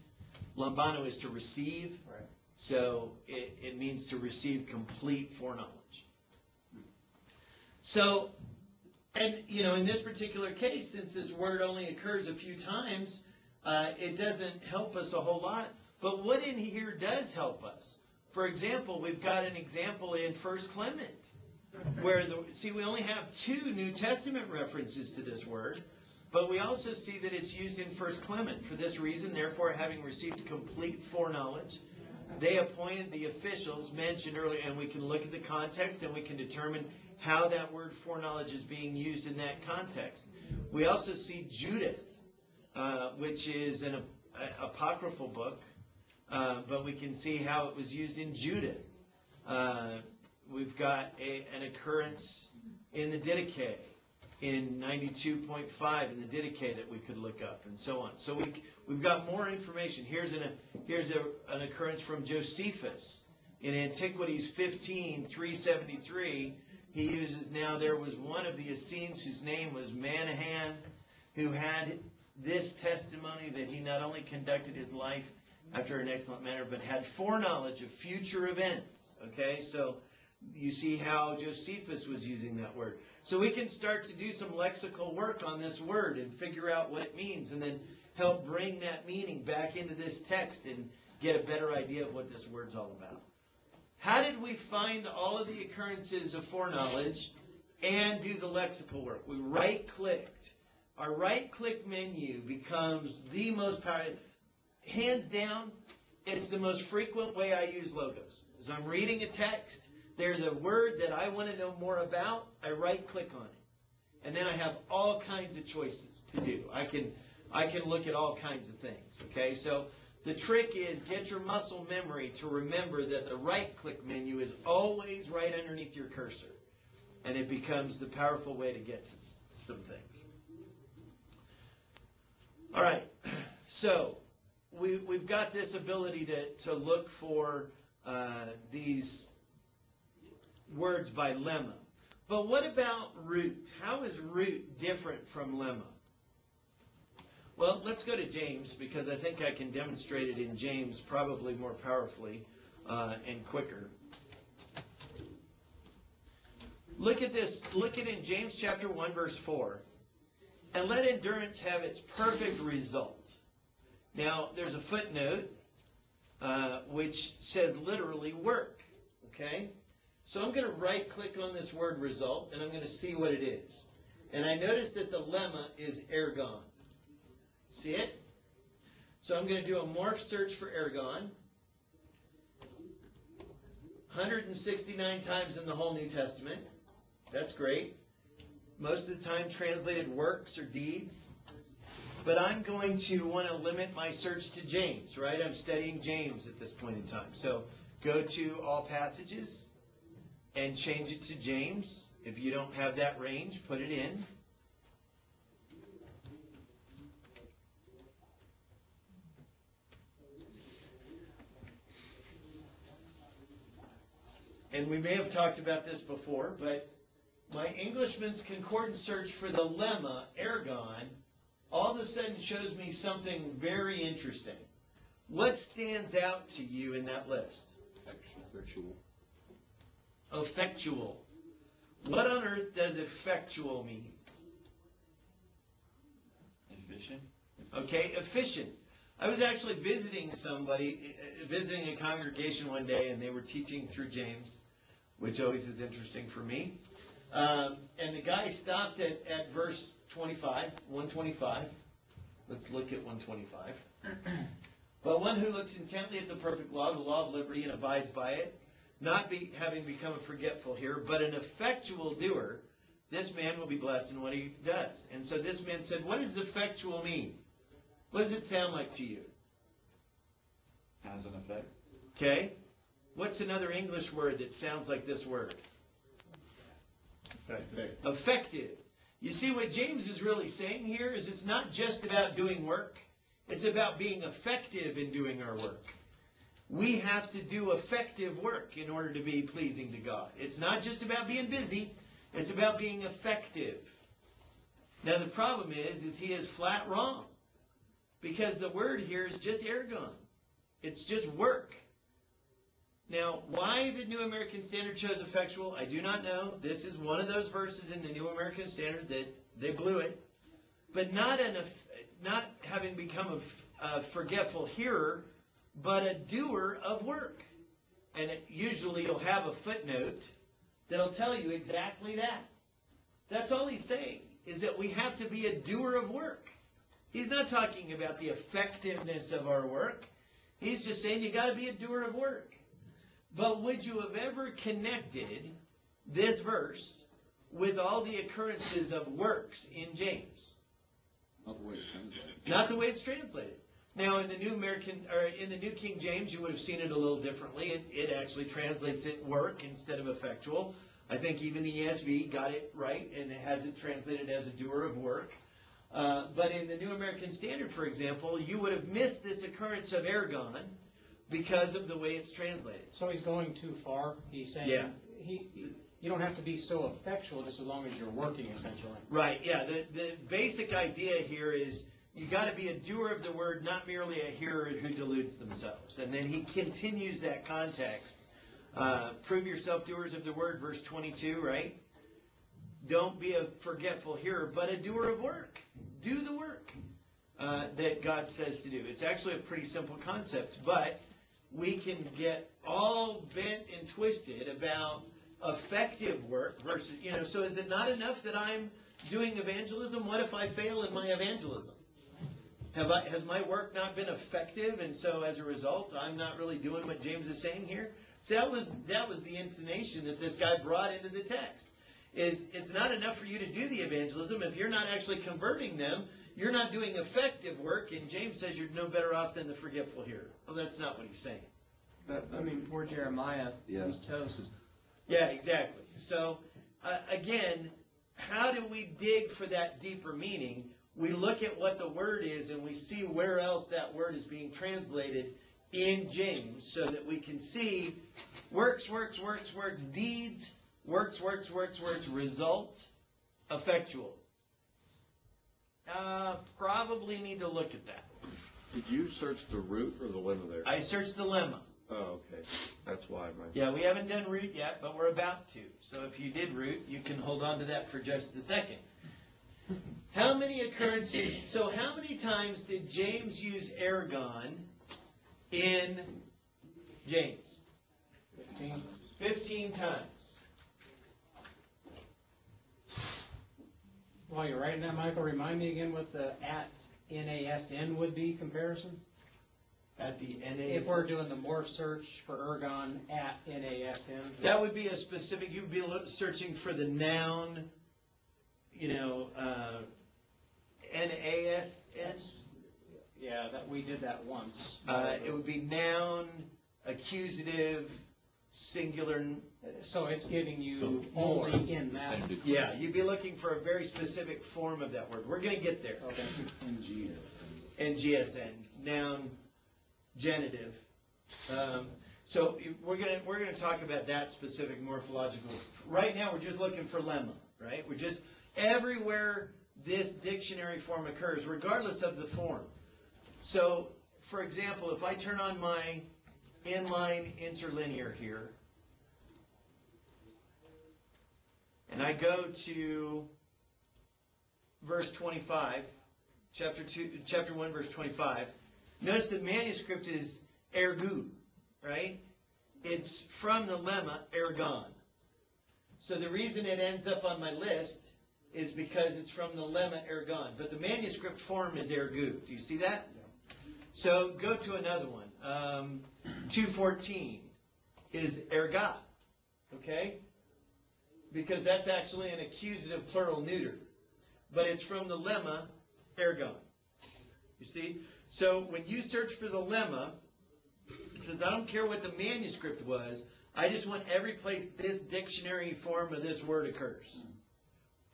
Lambano is to receive. Right. So, it means to receive complete foreknowledge. So, and, in this particular case, since this word only occurs a few times, it doesn't help us a whole lot. But what in here does help us? For example, we've got an example in 1 Clement, where, we only have 2 New Testament references to this word, but we also see that it's used in 1 Clement. For this reason, therefore, having received complete foreknowledge, they appointed the officials mentioned earlier, and we can look at the context and we can determine how that word foreknowledge is being used in that context. We also see Judith, which is an apocryphal book, but we can see how it was used in Judith. We've got an occurrence in the Didache, in 92.5 in the Didache that we could look up, and so on. So we've got more information. Here's an occurrence from Josephus in Antiquities 15:373. He uses, now there was one of the Essenes whose name was Manahan, who had this testimony that he not only conducted his life after an excellent manner, but had foreknowledge of future events. Okay, so you see how Josephus was using that word. So we can start to do some lexical work on this word and figure out what it means, and then help bring that meaning back into this text and get a better idea of what this word's all about. How did we find all of the occurrences of foreknowledge and do the lexical work? We right-clicked. Our right-click menu becomes the most powerful. Hands down, it's the most frequent way I use Logos. As I'm reading a text, there's a word that I want to know more about, I right-click on it. And then I have all kinds of choices to do. I can look at all kinds of things, okay? So the trick is get your muscle memory to remember that the right-click menu is always right underneath your cursor. And it becomes the powerful way to get to some things. All right, so we've got this ability to look for these words by lemma. But what about root? How is root different from lemma? Well, let's go to James, because I think I can demonstrate it in James probably more powerfully and quicker. Look at this. Look at in James chapter 1, verse 4. And let endurance have its perfect result. Now, there's a footnote which says literally work. Okay? So I'm going to right-click on this word result, and I'm going to see what it is. And I notice that the lemma is ergon. See it? So I'm going to do a morph search for ergon. 169 times in the whole New Testament. That's great. Most of the time translated works or deeds. But I'm going to want to limit my search to James, right? I'm studying James at this point in time. So go to all passages and change it to James. If you don't have that range, put it in. And we may have talked about this before, but my Englishman's Concordance search for the lemma, ergon, all of a sudden shows me something very interesting. What stands out to you in that list? Effectual. Effectual. What on earth does effectual mean? Efficient? Okay, efficient. I was actually visiting a congregation one day, and they were teaching through James, which always is interesting for me. And the guy stopped at verse 25, 125. Let's look at 125. But one who looks intently at the perfect law, the law of liberty, and abides by it, having become a forgetful hearer, but an effectual doer, this man will be blessed in what he does. And so this man said, what does effectual mean? What does it sound like to you? Has an effect. Okay. What's another English word that sounds like this word? Effective. Effective. You see, what James is really saying here is it's not just about doing work. It's about being effective in doing our work. We have to do effective work in order to be pleasing to God. It's not just about being busy. It's about being effective. Now, the problem is he is flat wrong. Because the word here is just ergon. It's just work. Now, why the New American Standard chose effectual, I do not know. This is one of those verses in the New American Standard that they blew it. But not having become a forgetful hearer, but a doer of work. And usually you'll have a footnote that'll tell you exactly that. That's all he's saying, is that we have to be a doer of work. He's not talking about the effectiveness of our work. He's just saying you got to be a doer of work. But would you have ever connected this verse with all the occurrences of works in James? Not the way it's translated. Not the way it's translated. Now, in the New King James, you would have seen it a little differently. It actually translates it work instead of effectual. I think even the ESV got it right and it has it translated as a doer of work. But in the New American Standard, for example, you would have missed this occurrence of ergon because of the way it's translated. So he's going too far. He's saying you don't have to be so effectual just as long as you're working, essentially. Right, yeah. The basic idea here is you got to be a doer of the word, not merely a hearer who deludes themselves. And then he continues that context. Prove yourself doers of the word, verse 22, right? Don't be a forgetful hearer, but a doer of work. Do the work that God says to do. It's actually a pretty simple concept, but we can get all bent and twisted about effective work versus, so is it not enough that I'm doing evangelism? What if I fail in my evangelism? Has my work not been effective, and so as a result, I'm not really doing what James is saying here? So that was the intonation that this guy brought into the text. It's not enough for you to do the evangelism. If you're not actually converting them, you're not doing effective work, and James says you're no better off than the forgetful hearer. Well, that's not what he's saying. But, I mean, poor Jeremiah, he's toast. Yeah, exactly. So, again, how do we dig for that deeper meaning? We look at what the word is, and we see where else that word is being translated in James, so that we can see works, deeds, works, result, effectual. Probably need to look at that. Did you search the root or the lemma there? I searched the lemma. Oh, okay. That's why. Yeah, we haven't done root yet, but we're about to. So if you did root, you can hold on to that for just a second. How many occurrences, so how many times did James use ergon in James? 15 times. While you're writing that, Michael, remind me again what the at NASN would be comparison? At the NASN? If we're doing the morph search for ergon at NASN. That would be a specific, you'd be searching for the noun, NASN. Yeah, we did that once. It would be noun, accusative, singular. So it's giving you So, only in that. Same difference. Yeah, you'd be looking for a very specific form of that word. We're going to get there. Okay. NGSN, noun, genitive. So we're gonna talk about that specific morphological. Right now, we're just looking for lemma, right? We're just everywhere this dictionary form occurs, regardless of the form. So, for example, if I turn on my inline interlinear here, and I go to verse 25, chapter 1, verse 25, notice the manuscript is ergu, right? It's from the lemma ergon. So the reason it ends up on my list is because it's from the lemma ergon. But the manuscript form is ergu. Do you see that? So go to another one. 214 is erga, okay? Because that's actually an accusative plural neuter. But it's from the lemma ergon. You see? So when you search for the lemma, it says, I don't care what the manuscript was, I just want every place this dictionary form of this word occurs.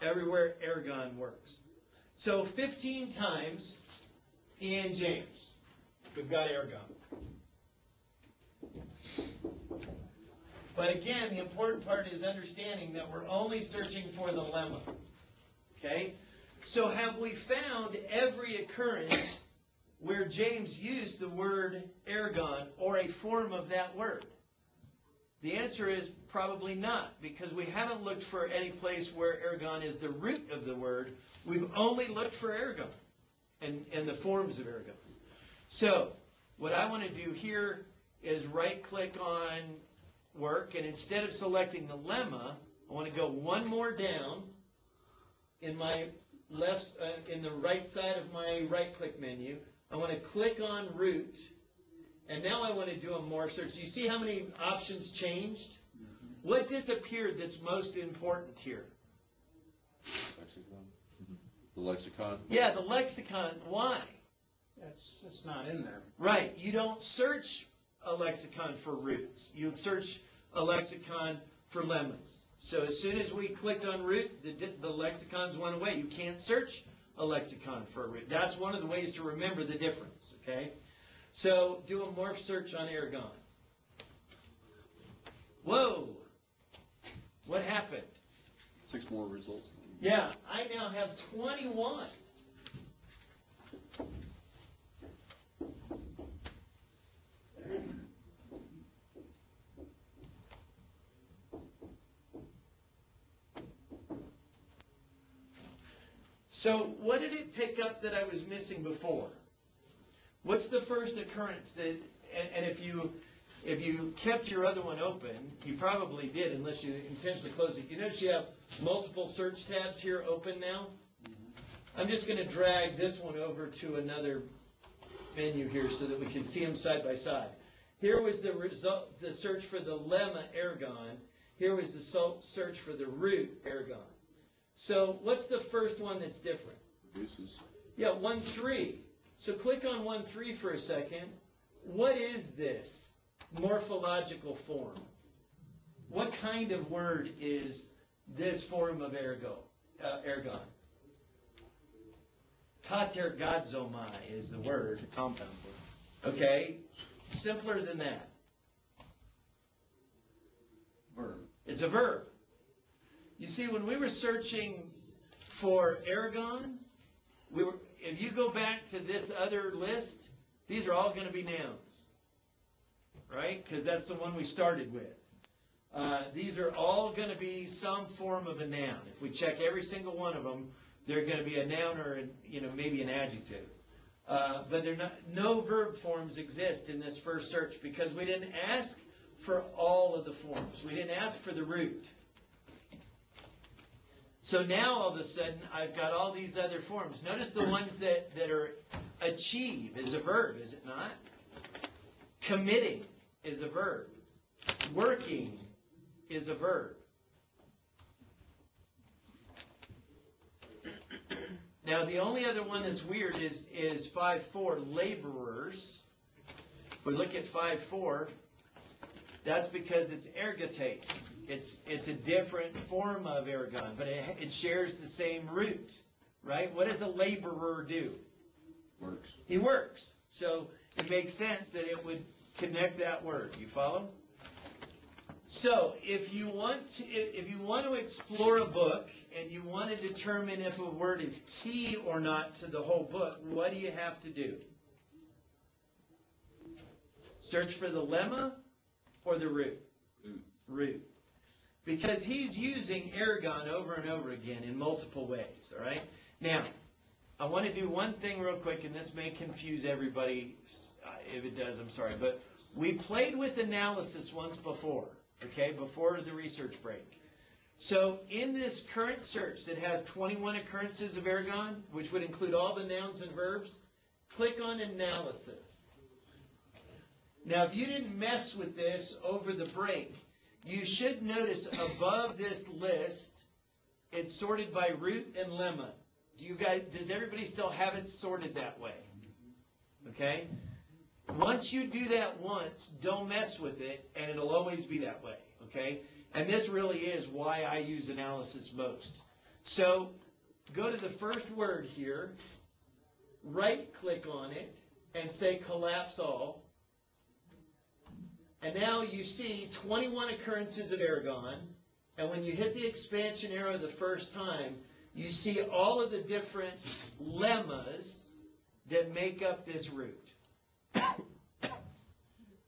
Everywhere ergon works. So 15 times in James, we've got ergon. But again, the important part is understanding that we're only searching for the lemma. Okay? So have we found every occurrence where James used the word ergon or a form of that word? The answer is probably not, because we haven't looked for any place where ergon is the root of the word. We've only looked for ergon and the forms of ergon. So what I want to do here is right-click on work, and instead of selecting the lemma, I want to go one more down in my in the right side of my right-click menu. I want to click on root, and now I want to do a morph search. You see how many options changed? What disappeared that's most important here? Lexicon. The lexicon. Yeah, the lexicon. Why? It's not in there. Right. You don't search a lexicon for roots. You search a lexicon for lemmas. So as soon as we clicked on root, the lexicons went away. You can't search a lexicon for a root. That's one of the ways to remember the difference, okay? So do a morph search on ergon. Whoa! What happened? 6 more results. Yeah, I now have 21. So what did it pick up that I was missing before? What's the first occurrence that, and if you kept your other one open, you probably did unless you intentionally closed it. You notice you have multiple search tabs here open now? I'm just going to drag this one over to another menu here so that we can see them side by side. Here was the result, the search for the lemma ergon. Here was the search for the root ergon. So what's the first one that's different? Reduces. Yeah, 1-3. So click on 1-3 for a second. What is this morphological form? What kind of word is this form of ergon? Katergadzomai is the word. It's a compound word. Okay, simpler than that. Verb. It's a verb. You see, when we were searching for ergon, if you go back to this other list, these are all going to be nouns, right? Because that's the one we started with. These are all going to be some form of a noun. If we check every single one of them, they're going to be a noun or maybe an adjective. But they're not. No verb forms exist in this first search because we didn't ask for all of the forms. We didn't ask for the root. So now all of a sudden I've got all these other forms. Notice the ones that are achieve is a verb, is it not? Committing is a verb. Working is a verb. Now the only other one that's weird is 5.4, laborers. If we look at 5.4, That's because it's ergotes. It's a different form of ergon, but it shares the same root, right? What does a laborer do? Works. He works. So it makes sense that it would connect that word. You follow? So if you want to explore a book and you want to determine if a word is key or not to the whole book, what do you have to do? Search for the lemma or the root? Root. Because he's using ergon over and over again in multiple ways, all right? Now, I want to do one thing real quick, and this may confuse everybody. If it does, I'm sorry. But we played with analysis once before, okay, before the research break. So in this current search that has 21 occurrences of ergon, which would include all the nouns and verbs, click on analysis. Now, if you didn't mess with this over the break, you should notice above this list, it's sorted by root and lemma. Does everybody still have it sorted that way? Okay? Once you do that once, don't mess with it, and it'll always be that way. Okay? And this really is why I use analysis most. So, go to the first word here, right-click on it, and say collapse all. And now you see 21 occurrences of ergon, and when you hit the expansion arrow the first time, you see all of the different lemmas that make up this root.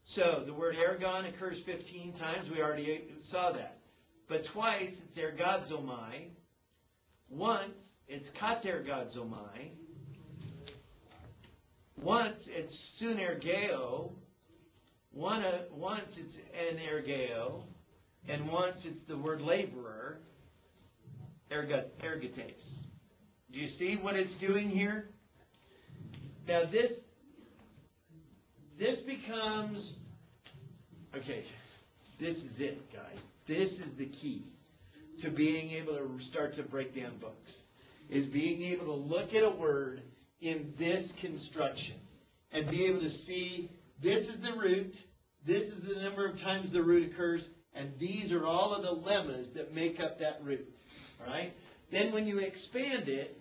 So the word ergon occurs 15 times. We already saw that. But twice it's ergodzomai. Once it's katergodzomai. Once it's sunergeo. Once it's energeo. And once it's the word laborer, ergotes. Do you see what it's doing here? Now this becomes, okay, this is it, guys. This is the key to being able to start to break down books, is being able to look at a word in this construction and be able to see this is the root, this is the number of times the root occurs, and these are all of the lemmas that make up that root. All right? Then when you expand it,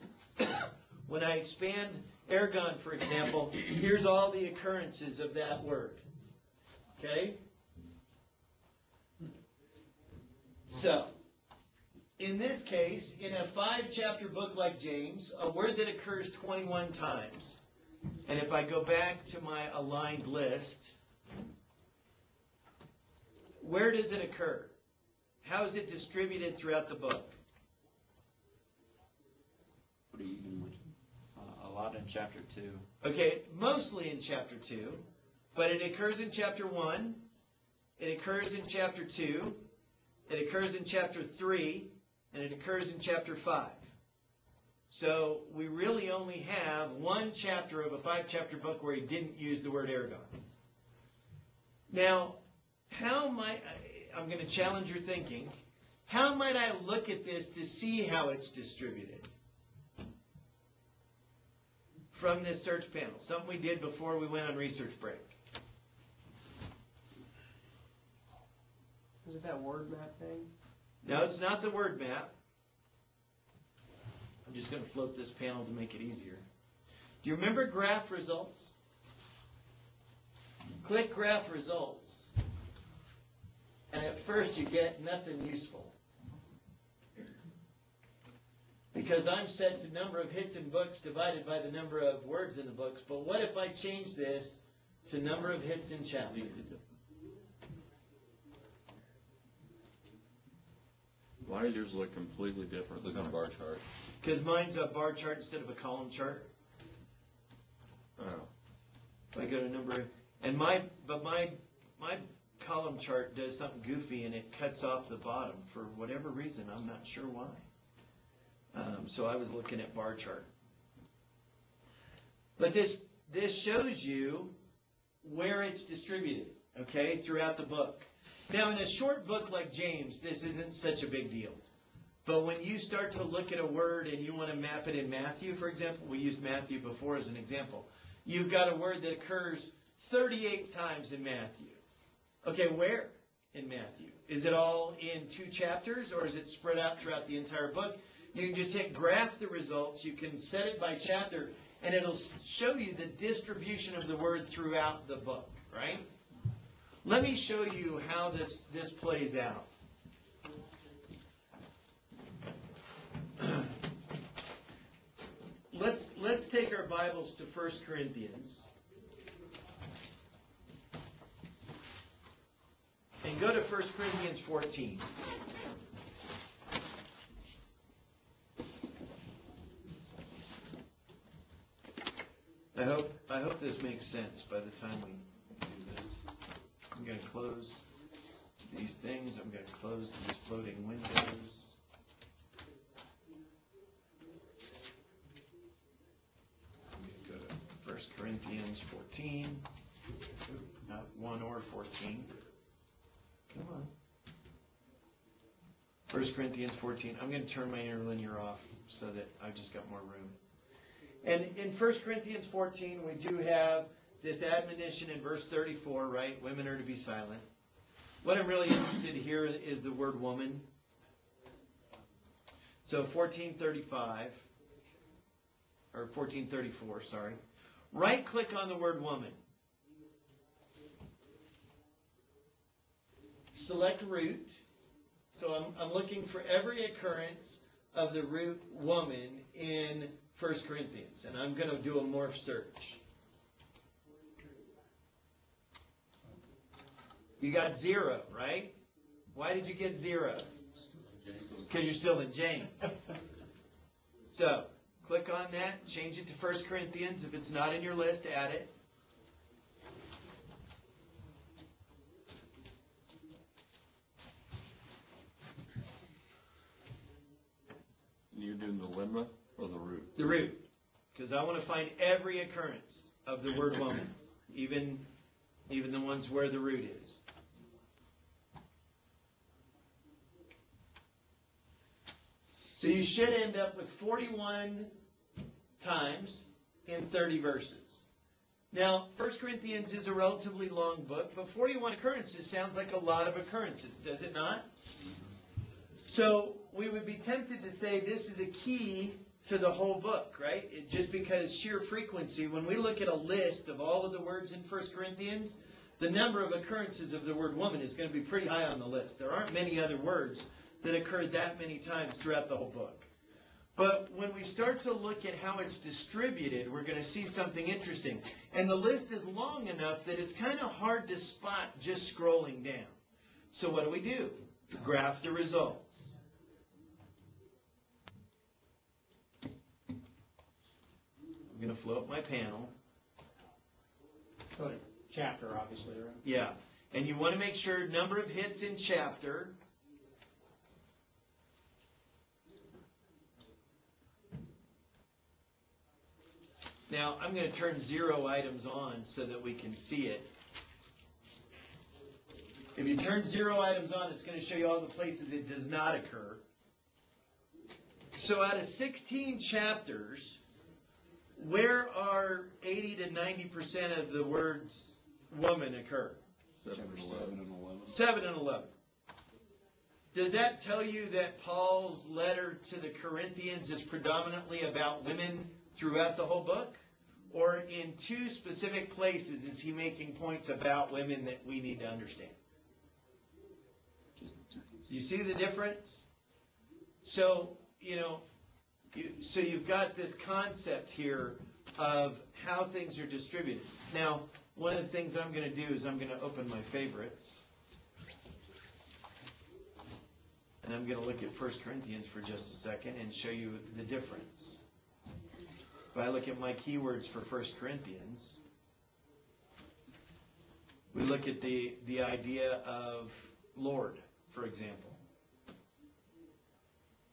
when I expand ergon, for example, here's all the occurrences of that word. Okay? So, in this case, in a 5-chapter book like James, a word that occurs 21 times, and if I go back to my aligned list, where does it occur? How is it distributed throughout the book? Pretty evenly. A lot in chapter 2. Okay, mostly in chapter 2, but it occurs in chapter 1, it occurs in chapter 2, it occurs in chapter 3, and it occurs in chapter 5. So we really only have one chapter of a 5-chapter book where he didn't use the word ergon. Now, I'm going to challenge your thinking. How might I look at this to see how it's distributed? From this search panel, something we did before we went on research break. Is it that word map thing? No, it's not the word map. I'm just going to float this panel to make it easier. Do you remember graph results? Click graph results. And at first you get nothing useful. Because I'm set to number of hits in books divided by the number of words in the books. But what if I change this to number of hits in chapter? Why does yours look completely different? Look on a bar chart. Because mine's a bar chart instead of a column chart. Oh. If I go to number, and my column chart does something goofy and it cuts off the bottom for whatever reason. I'm not sure why. So I was looking at bar chart. But this shows you where it's distributed, okay, throughout the book. Now, in a short book like James, this isn't such a big deal. But when you start to look at a word and you want to map it in Matthew, for example, we used Matthew before as an example. You've got a word that occurs 38 times in Matthew. Okay, where? in Matthew? Is it all in 2 chapters, or is it spread out throughout the entire book? You can just graph the results. You can set it by chapter, and it'll show you the distribution of the word throughout the book, right? Let me show you how this plays out. Let's take our Bibles to 1 Corinthians. And go to 1 Corinthians 14. I hope this makes sense by the time we do this. I'm going to close these things. I'm going to close these floating windows. I'm going to go to 1 Corinthians 14. Not 1 or 14. Come on. 1 Corinthians 14. I'm going to turn my interlinear off so that I've just got more room. And in 1 Corinthians 14, we do have this admonition in verse 34, right? Women are to be silent. What I'm really interested here is the word woman. So 1435, or 1434, sorry. Right-click on the word woman. Select root. So I'm looking for every occurrence of the root woman in 1 Corinthians, and I'm going to do a morph search. You got 0, right? Why did you get 0? Because you're still in James. So, click on that, change it to 1 Corinthians. If it's not in your list, add it. You're doing the lemma or the root? The root. Because I want to find every occurrence of the word woman, even the ones where the root is. So you should end up with 41 times in 30 verses. Now, 1 Corinthians is a relatively long book, but 41 occurrences sounds like a lot of occurrences, does it not? So we would be tempted to say this is a key to the whole book, right? Just because sheer frequency, when we look at a list of all of the words in 1 Corinthians, the number of occurrences of the word woman is going to be pretty high on the list. There aren't many other words that occur that many times throughout the whole book. But when we start to look at how it's distributed, we're going to see something interesting. And the list is long enough that it's kind of hard to spot just scrolling down. So what do? Graph the results. I'm going to float my panel. Go to chapter, obviously, right? Yeah. And you want to make sure number of hits in chapter. Now, I'm going to turn 0 items on so that we can see it. If you turn 0 items on, it's going to show you all the places it does not occur. So out of 16 chapters, where are 80 to 90% of the words woman occur? 7 and 11. 7 and 11. Does that tell you that Paul's letter to the Corinthians is predominantly about women throughout the whole book? Or in 2 specific places is he making points about women that we need to understand? You see the difference? So, you've got this concept here of how things are distributed. Now, one of the things I'm going to do is I'm going to open my favorites. And I'm going to look at 1 Corinthians for just a second and show you the difference. If I look at my keywords for 1 Corinthians, we look at the idea of Lord, for example.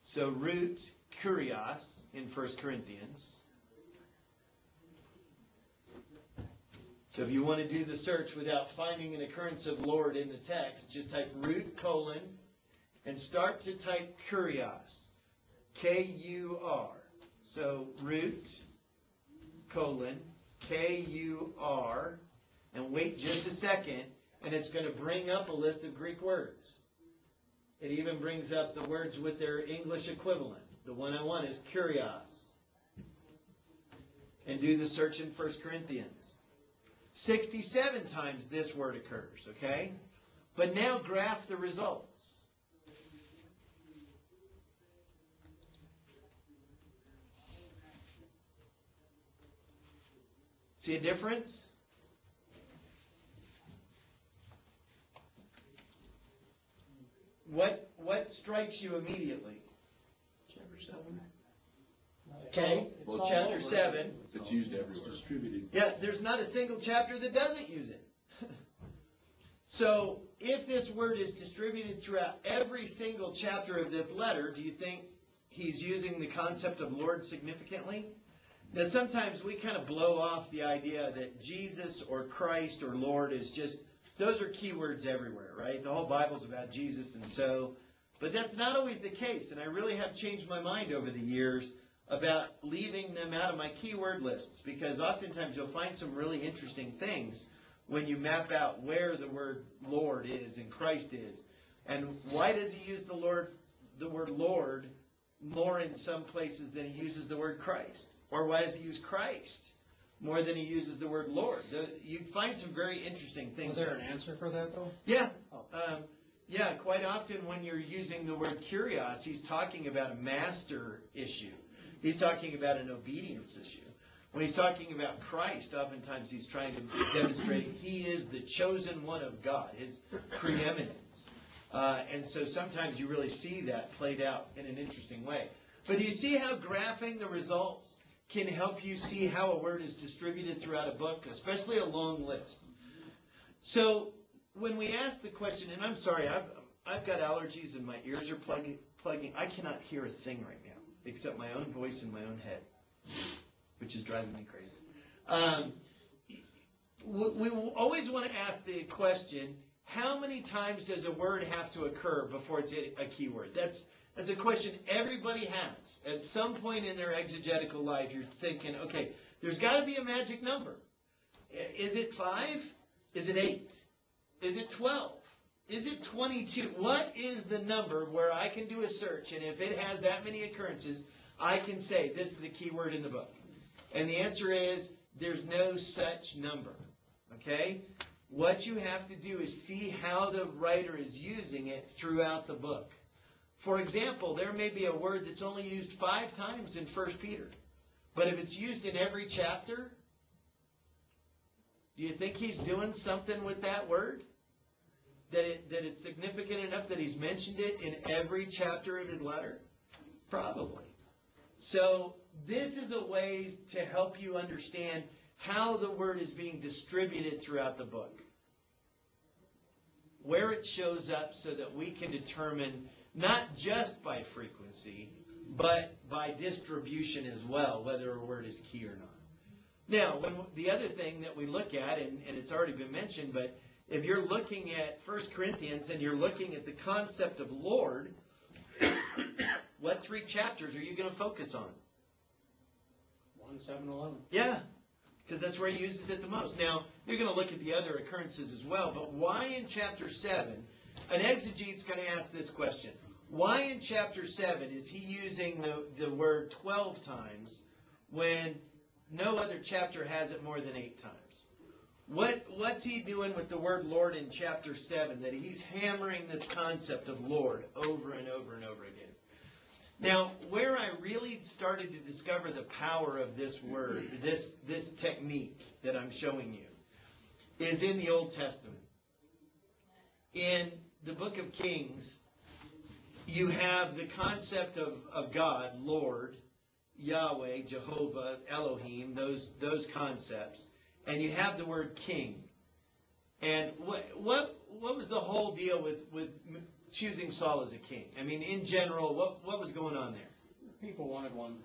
So root, kurios, in 1 Corinthians. So if you want to do the search without finding an occurrence of Lord in the text, just type root, colon, and start to type kurios, K-U-R. So root, colon, K-U-R, and wait just a second, And it's going to bring up a list of Greek words. It even brings up the words with their English equivalent. The one I want is kurios. And do the search in 1 Corinthians. 67 times this word occurs, okay? But now graph the results. See a difference? What strikes you immediately? Chapter 7. Okay, It's chapter all 7. It's used everywhere. Distributed. Yeah, there's not a single chapter that doesn't use it. So, if this word is distributed throughout every single chapter of this letter, do you think he's using the concept of Lord significantly? Now, sometimes we kind of blow off the idea that Jesus or Christ or Lord is just, those are keywords everywhere, right? The whole Bible's about Jesus, and so, but that's not always the case, and I really have changed my mind over the years about leaving them out of my keyword lists, because oftentimes you'll find some really interesting things when you map out where the word Lord is and Christ is. And why does he use the word Lord more in some places than he uses the word Christ? Or why does he use Christ more than he uses the word Lord? You find some very interesting things. Was there an answer for that, though? Yeah. Oh. Yeah, quite often when you're using the word kurios, he's talking about a master issue. He's talking about an obedience issue. When he's talking about Christ, oftentimes he's trying to demonstrate he is the chosen one of God, his preeminence. And so sometimes you really see that played out in an interesting way. But do you see how graphing the results can help you see how a word is distributed throughout a book, especially a long list? So when we ask the question, and I'm sorry, I've got allergies and my ears are plugging. I cannot hear a thing right now except my own voice in my own head, which is driving me crazy. We always want to ask the question, how many times does a word have to occur before it's a keyword? That's a question everybody has. At some point in their exegetical life, you're thinking, okay, there's got to be a magic number. Is it 5? Is it 8? Is it 12? Is it 22? What is the number where I can do a search, and if it has that many occurrences, I can say this is a keyword in the book? And the answer is there's no such number. Okay? What you have to do is see how the writer is using it throughout the book. For example, there may be a word that's only used 5 times in 1 Peter. But if it's used in every chapter, do you think he's doing something with that word? That it's significant enough that he's mentioned it in every chapter of his letter? Probably. So this is a way to help you understand how the word is being distributed throughout the book. Where it shows up so that we can determine not just by frequency, but by distribution as well, whether a word is key or not. Now, the other thing that we look at, and it's already been mentioned, but if you're looking at 1 Corinthians and you're looking at the concept of Lord, what 3 chapters are you going to focus on? 1, 7, 11. Yeah, because that's where he uses it the most. Now, you're going to look at the other occurrences as well, but why in chapter 7? An exegete's going to ask this question. Why in chapter 7 is he using the word 12 times when no other chapter has it more than 8 times? What's he doing with the word Lord in chapter 7 that he's hammering this concept of Lord over and over and over again? Now, where I really started to discover the power of this word, this technique that I'm showing you, is in the Old Testament. In the book of Kings, you have the concept of God, Lord, Yahweh, Jehovah, Elohim, those concepts. And you have the word king. And what was the whole deal with choosing Saul as a king? I mean, in general, what was going on there? People wanted one.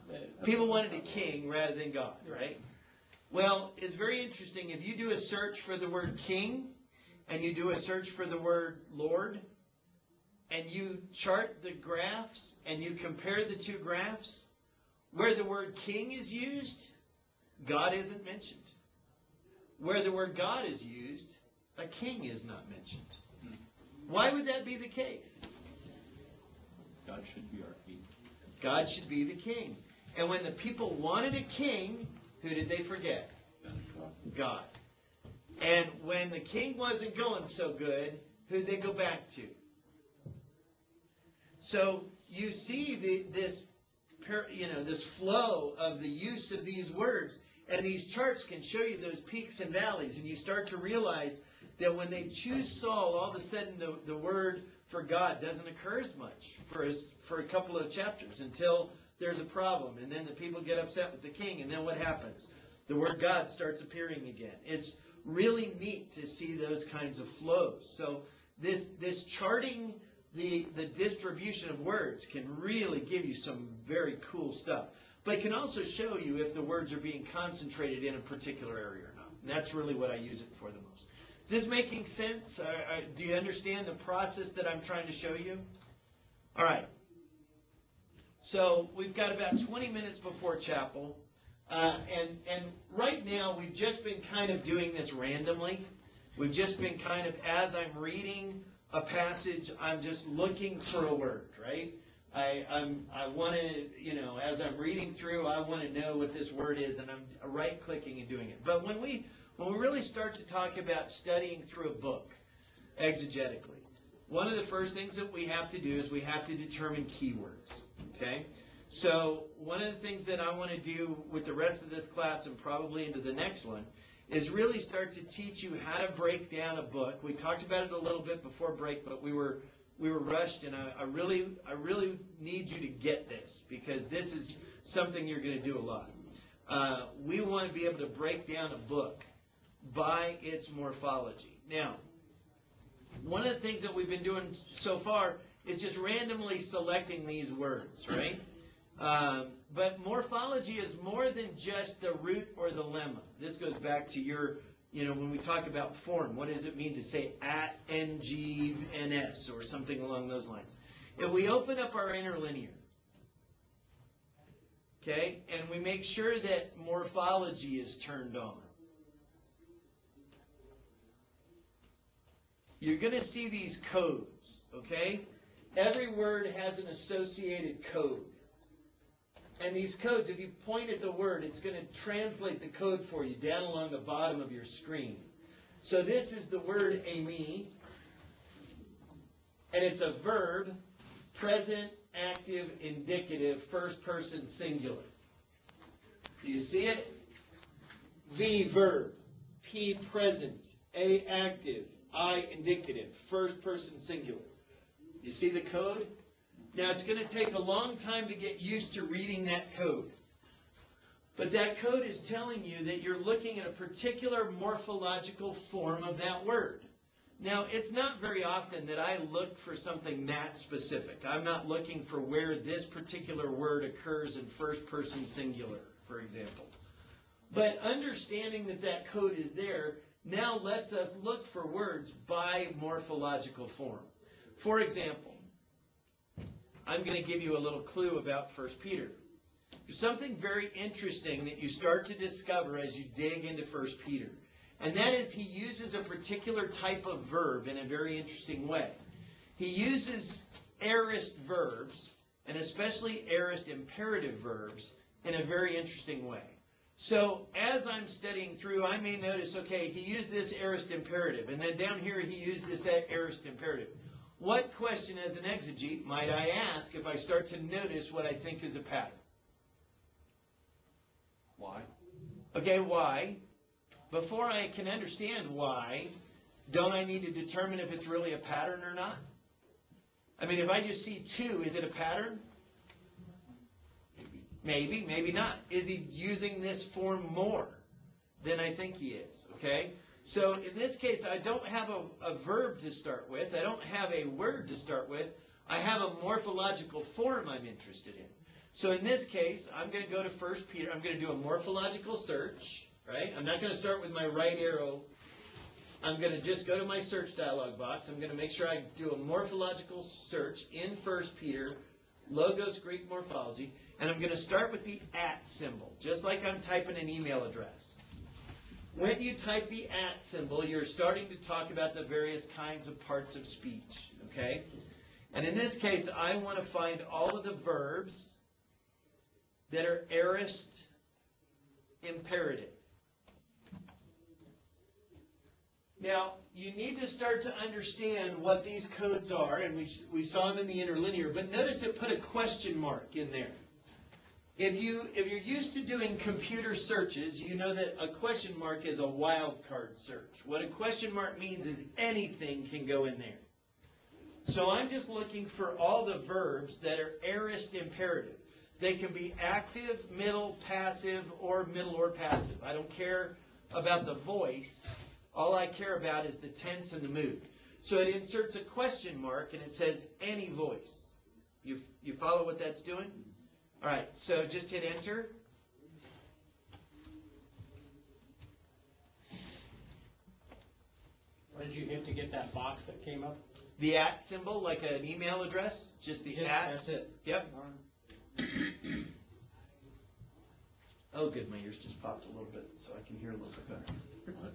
People wanted a king rather than God, right? Well, it's very interesting. If you do a search for the word king and you do a search for the word Lord and you chart the graphs and you compare the 2 graphs, where the word king is used, God isn't mentioned. Where the word God is used, a king is not mentioned. Why would that be the case? God should be our king. God should be the king. And when the people wanted a king, who did they forget? God. And when the king wasn't going so good, who did they go back to? So you see this flow of the use of these words, and these charts can show you those peaks and valleys, and you start to realize that when they choose Saul, all of a sudden the word for God doesn't occur as much for a couple of chapters until there's a problem, and then the people get upset with the king, and then what happens? The word God starts appearing again. It's really neat to see those kinds of flows. So this charting the distribution of words can really give you some very cool stuff. But it can also show you if the words are being concentrated in a particular area or not. And that's really what I use it for the most. Is this making sense? Do you understand the process that I'm trying to show you? All right. So we've got about 20 minutes before chapel. And right now we've just been kind of doing this randomly. We've just been kind of, as I'm reading a passage, I'm just looking for a word, right? I want to, as I'm reading through, I want to know what this word is, and I'm right-clicking and doing it. But when we really start to talk about studying through a book, exegetically, one of the first things that we have to do is we have to determine keywords, okay? So one of the things that I want to do with the rest of this class and probably into the next one is really start to teach you how to break down a book. We talked about it a little bit before break, but we were rushed, and I really need you to get this, because this is something you're going to do a lot. We want to be able to break down a book by its morphology. Now, one of the things that we've been doing so far is just randomly selecting these words, right? But morphology is more than just the root or the lemma. This goes back to your, when we talk about form, what does it mean to say at, ng, ns, or something along those lines? If we open up our interlinear, okay, and we make sure that morphology is turned on, you're going to see these codes, okay? Every word has an associated code. And these codes, if you point at the word, it's going to translate the code for you down along the bottom of your screen. So this is the word ami, and it's a verb, present, active, indicative, first person singular. Do you see it? V, verb. P, present. A, active. I, indicative, first person singular. You see the code? Now, it's going to take a long time to get used to reading that code. But that code is telling you that you're looking at a particular morphological form of that word. Now, it's not very often that I look for something that specific. I'm not looking for where this particular word occurs in first person singular, for example. But understanding that that code is there now lets us look for words by morphological form. For example, I'm going to give you a little clue about 1 Peter. There's something very interesting that you start to discover as you dig into 1 Peter. And that is he uses a particular type of verb in a very interesting way. He uses aorist verbs, and especially aorist imperative verbs, in a very interesting way. So as I'm studying through, I may notice, okay, he used this aorist imperative, and then down here he used this aorist imperative. What question as an exegete might I ask if I start to notice what I think is a pattern? Why? Okay, why? Before I can understand why, don't I need to determine if it's really a pattern or not? I mean, if I just see 2, is it a pattern? Maybe, maybe not. Is he using this form more than I think he is? Okay? So in this case, I don't have a verb to start with. I don't have a word to start with. I have a morphological form I'm interested in. So in this case, I'm going to go to 1 Peter. I'm going to do a morphological search, right? I'm not going to start with my right arrow. I'm going to just go to my search dialog box. I'm going to make sure I do a morphological search in 1 Peter, Logos Greek morphology, and I'm going to start with the @ symbol, just like I'm typing an email address. When you type the @ symbol, you're starting to talk about the various kinds of parts of speech, okay? And in this case, I want to find all of the verbs that are aorist imperative. Now, you need to start to understand what these codes are, and we saw them in the interlinear, but notice it put a question mark in there. If you're used to doing computer searches, you know that a question mark is a wildcard search. What a question mark means is anything can go in there. So I'm just looking for all the verbs that are aorist imperative. They can be active, middle, passive, or middle or passive. I don't care about the voice. All I care about is the tense and the mood. So it inserts a question mark and it says any voice. You follow what that's doing? All right, so just hit enter. What did you hit to get that box that came up? The @ symbol, like an email address, just the @ That's it. Yep. Oh, good, my ears just popped a little bit, so I can hear a little bit better.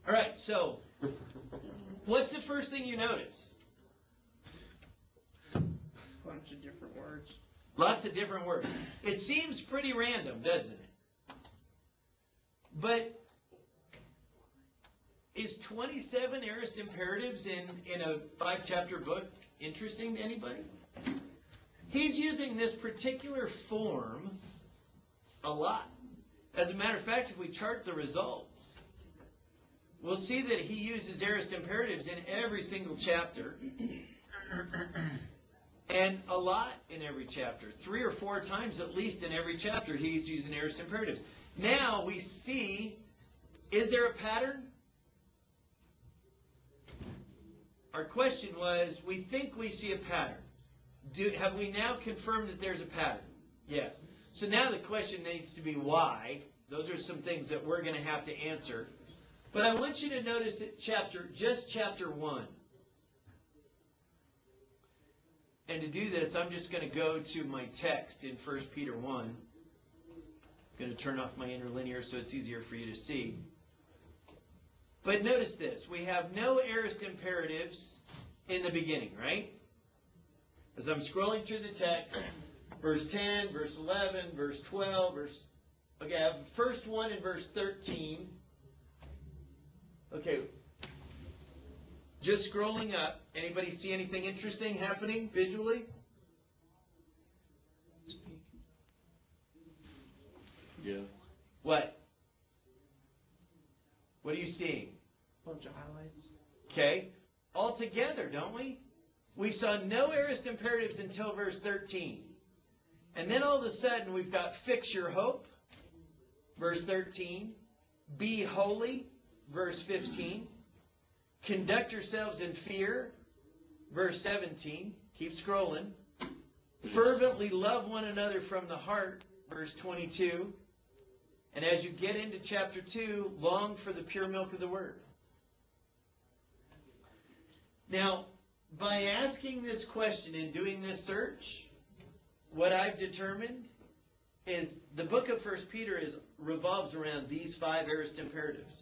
All right, so what's the first thing you notice? Bunch of different words. Lots of different words. It seems pretty random, doesn't it? But is 27 aorist imperatives in a 5-chapter book interesting to anybody? He's using this particular form a lot. As a matter of fact, if we chart the results, we'll see that he uses aorist imperatives in every single chapter. And a lot in every chapter. 3 or 4 times at least in every chapter he's using aorist imperatives. Now we see, is there a pattern? Our question was, we think we see a pattern. Have we now confirmed that there's a pattern? Yes. So now the question needs to be why. Those are some things that we're going to have to answer. But I want you to notice that just chapter 1. And to do this, I'm just going to go to my text in 1 Peter 1. I'm going to turn off my interlinear so it's easier for you to see. But notice this. We have no aorist imperatives in the beginning, right? As I'm scrolling through the text, verse 10, verse 11, verse 12, okay, I have the first one in verse 13. Okay. Just scrolling up. Anybody see anything interesting happening visually? Yeah. What? What are you seeing? Bunch of highlights. Okay. All together, don't we? We saw no aorist imperatives until verse 13. And then all of a sudden we've got fix your hope, verse 13. Be holy, verse 15. Conduct yourselves in fear, verse 17. Keep scrolling. Fervently love one another from the heart, verse 22. And as you get into chapter 2, long for the pure milk of the word. Now, by asking this question and doing this search, what I've determined is the book of 1 Peter revolves around these 5 aorist imperatives.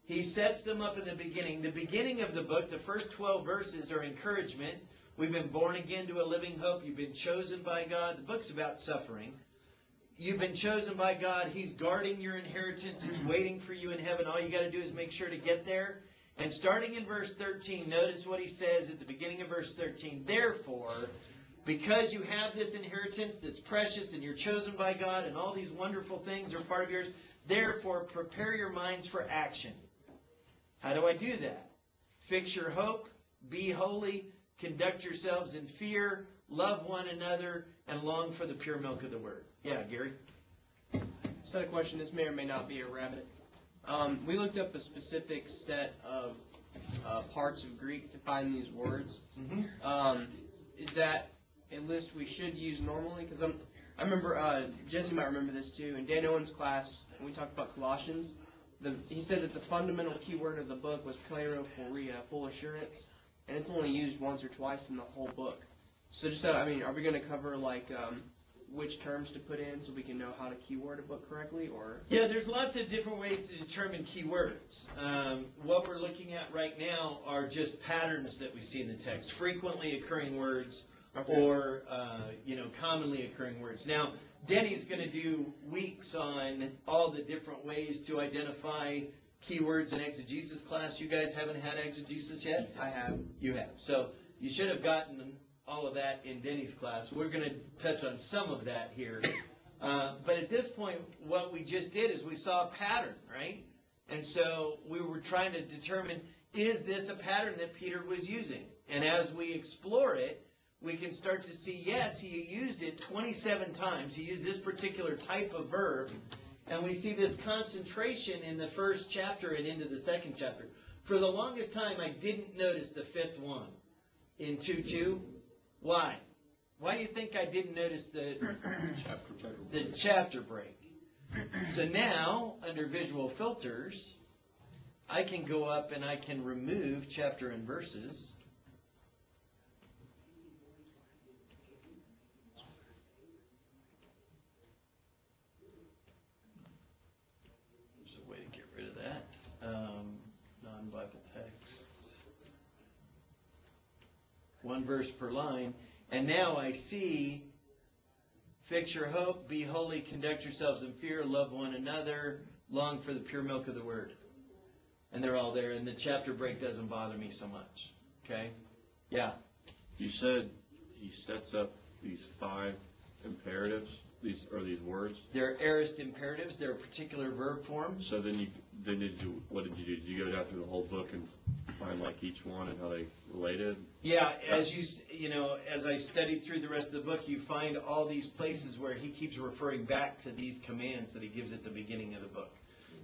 He sets them up in the beginning. The beginning of the book, the first 12 verses are encouragement. We've been born again to a living hope. You've been chosen by God. The book's about suffering. You've been chosen by God. He's guarding your inheritance. He's waiting for you in heaven. All you got to do is make sure to get there. And starting in verse 13, notice what he says at the beginning of verse 13. Therefore, because you have this inheritance that's precious and you're chosen by God and all these wonderful things are part of yours, therefore prepare your minds for action. How do I do that? Fix your hope, be holy, conduct yourselves in fear, love one another, and long for the pure milk of the word. Yeah, Gary? Just had a question. This may or may not be a rabbit. We looked up a specific set of parts of Greek to find these words. Mm-hmm. Is that a list we should use normally? Because I remember, Jesse might remember this too, in Dan Owen's class, when we talked about Colossians, he said that the fundamental key word of the book was plerothoria, full assurance, and it's only used once or twice in the whole book. So just, are we going to cover, like, which terms to put in so we can know how to keyword a book correctly, or? Yeah, there's lots of different ways to determine keywords. What we're looking at right now are just patterns that we see in the text, frequently occurring words, Okay. or commonly occurring words. Now, Denny's going to do weeks on all the different ways to identify keywords in exegesis class. You guys haven't had exegesis yet? I have. You have. So you should have gotten all of that in Denny's class. We're going to touch on some of that here. But at this point, what we just did is we saw a pattern, right? And so we were trying to determine, is this a pattern that Peter was using? And as we explore it, we can start to see, yes, he used it 27 times. He used this particular type of verb. And we see this concentration in the first chapter and into the second chapter. For the longest time, I didn't notice the fifth one in 2:2. Why? Why do you think I didn't notice the chapter break? So now, under visual filters, I can go up and I can remove chapter and verses. There's a way to get rid of that. Non-Bible texts. One verse per line. And now I see, fix your hope, be holy, conduct yourselves in fear, love one another, long for the pure milk of the word. And they're all there, and the chapter break doesn't bother me so much. Okay? Yeah. You said he sets up these 5 imperatives, these words. They're aorist imperatives. They're a particular verb form. So then what did you do? Did you go down through the whole book and find like each one and how they related? Yeah, as as I studied through the rest of the book, you find all these places where he keeps referring back to these commands that he gives at the beginning of the book.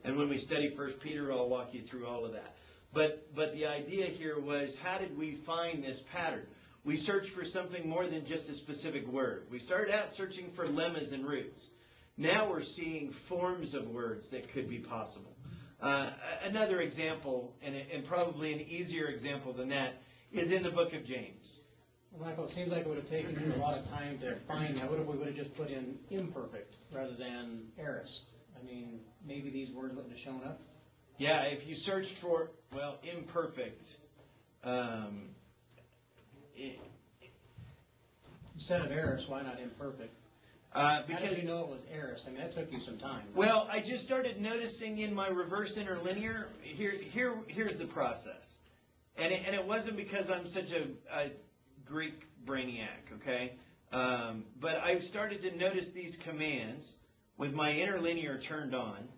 And when we study 1 Peter, I'll walk you through all of that. But the idea here was, how did we find this pattern? We searched for something more than just a specific word. We started out searching for lemmas and roots. Now we're seeing forms of words that could be possible. Another example, and probably an easier example than that, is in the book of James. Well, Michael, it seems like it would have taken you a lot of time to find that. What if we would have just put in imperfect rather than aorist? I mean, maybe these words wouldn't have shown up. Yeah, if you searched for, imperfect, Instead of aorist, why not imperfect? How because did you know it was aorist? I mean, that took you some time. Well, I just started noticing in my reverse interlinear, here's the process. And it wasn't because I'm such a Greek brainiac, okay? But I've started to notice these commands with my interlinear turned on.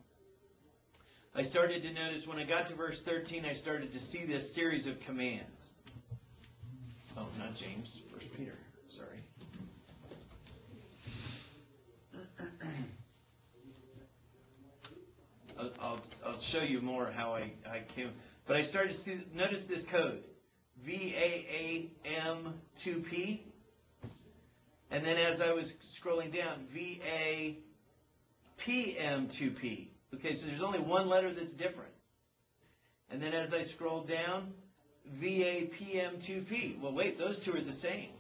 I started to notice when I got to verse 13, I started to see this series of commands. Oh, not James, 1 Peter, sorry. I'll show you more how I came. But I started to notice this code, VAAM2P. And then as I was scrolling down, VAPM2P. Okay, so there's only one letter that's different. And then as I scrolled down, VAPM2P. Well, wait, those two are the same.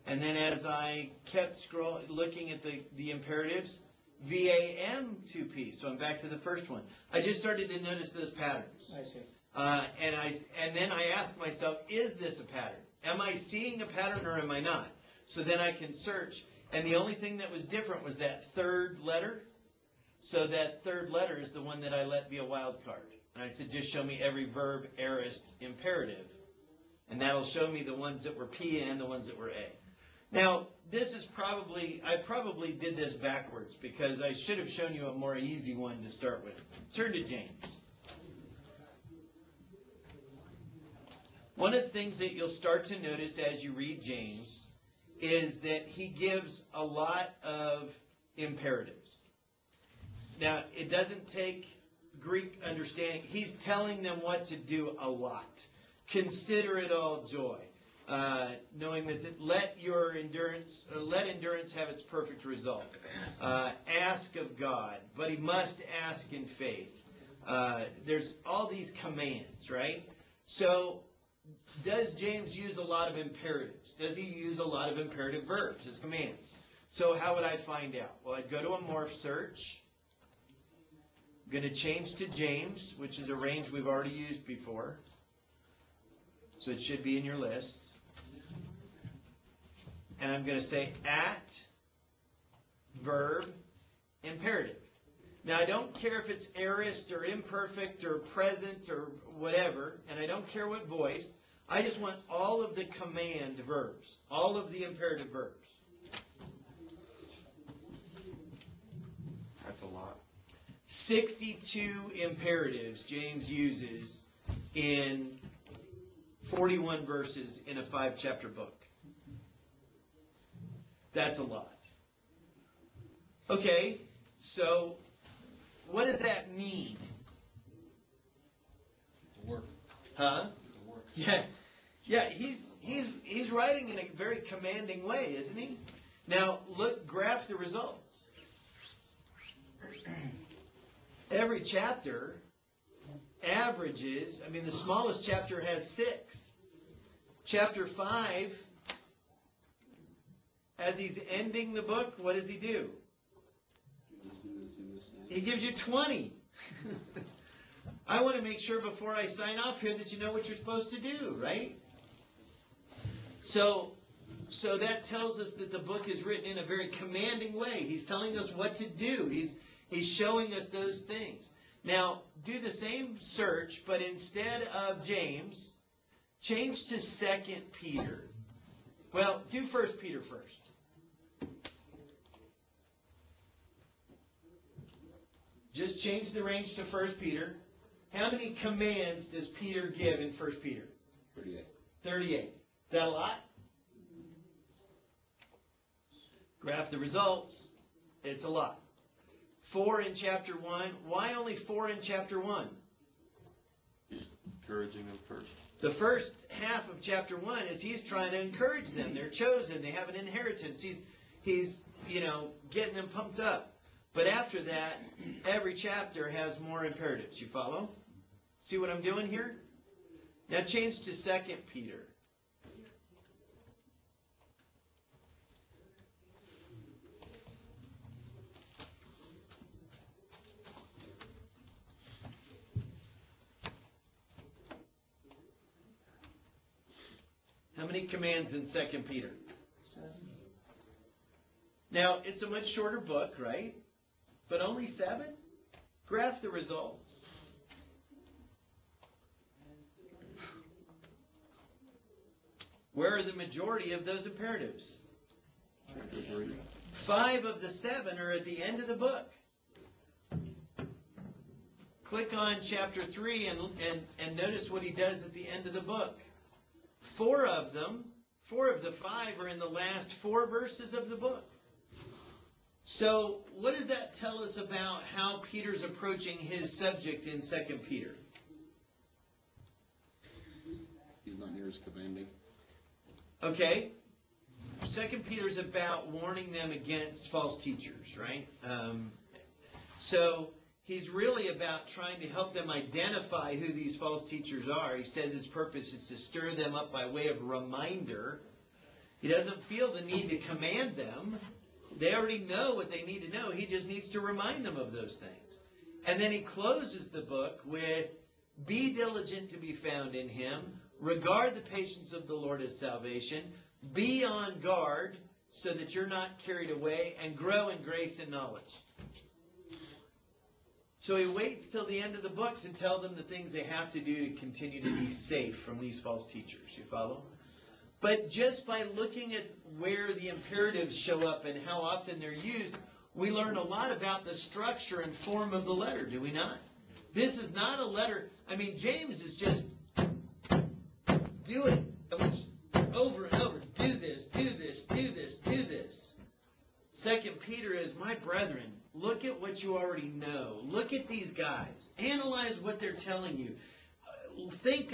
And then as I kept looking at the imperatives, VAM2P. So I'm back to the first one. I just started to notice those patterns. I see. And then I asked myself, is this a pattern? Am I seeing a pattern or am I not? So then I can search. And the only thing that was different was that third letter. So that third letter is the one that I let be a wild card. And I said, just show me every verb, aorist, imperative. And that'll show me the ones that were P and the ones that were A. Now, I probably did this backwards because I should have shown you a more easy one to start with. Turn to James. One of the things that you'll start to notice as you read James is that he gives a lot of imperatives. Now, it doesn't take Greek understanding. He's telling them what to do a lot. Consider it all joy. Knowing that let endurance have its perfect result. Ask of God, but he must ask in faith. There's all these commands, right? So, does James use a lot of imperatives? Does he use a lot of imperative verbs as commands? So how would I find out? Well, I'd go to a morph search. I'm going to change to James, which is a range we've already used before. So it should be in your list. And I'm going to say at, verb, imperative. Now, I don't care if it's aorist or imperfect or present or whatever, and I don't care what voice. I just want all of the command verbs, all of the imperative verbs. That's a lot. 62 imperatives James uses in 41 verses in a 5-chapter book. That's a lot. Okay, so what does that mean? The work. Huh? The work. Yeah, he's writing in a very commanding way, isn't he? Now, graph the results. Every chapter averages, the smallest chapter has 6. Chapter 5, as he's ending the book, what does he do? He gives you 20. I want to make sure before I sign off here that you know what you're supposed to do, right? So that tells us that the book is written in a very commanding way. He's telling us what to do. He's showing us those things. Now, do the same search, but instead of James, change to 2 Peter. Well, do 1 Peter first. Just change the range to 1 Peter. How many commands does Peter give in 1 Peter? 38. 38. Is that a lot? Graph the results. It's a lot. 4 in chapter 1. Why only 4 in chapter 1? He's encouraging them first. The first half of chapter 1 is he's trying to encourage them. They're chosen. They have an inheritance. He's getting them pumped up. But after that, every chapter has more imperatives. You follow? See what I'm doing here? Now change to 2 Peter. How many commands in 2 Peter? 7. Now, it's a much shorter book, right? But only 7? Graph the results. Where are the majority of those imperatives? 5 of the 7 are at the end of the book. Click on chapter 3 and notice what he does at the end of the book. 4 of the 5 are in the last 4 verses of the book. So what does that tell us about how Peter's approaching his subject in 2 Peter? He's not near as commanding. Okay. 2 Peter's about warning them against false teachers, right? So he's really about trying to help them identify who these false teachers are. He says his purpose is to stir them up by way of reminder. He doesn't feel the need to command them. They already know what they need to know. He just needs to remind them of those things. And then he closes the book with, be diligent to be found in him. Regard the patience of the Lord as salvation. Be on guard so that you're not carried away, and grow in grace and knowledge. So he waits till the end of the book to tell them the things they have to do to continue to be safe from these false teachers. You follow? But just by looking at where the imperatives show up and how often they're used, we learn a lot about the structure and form of the letter, do we not? This is not a letter. James is just do it over and over. Do this, do this, do this, do this. 2 Peter is, my brethren, look at what you already know. Look at these guys. Analyze what they're telling you. Think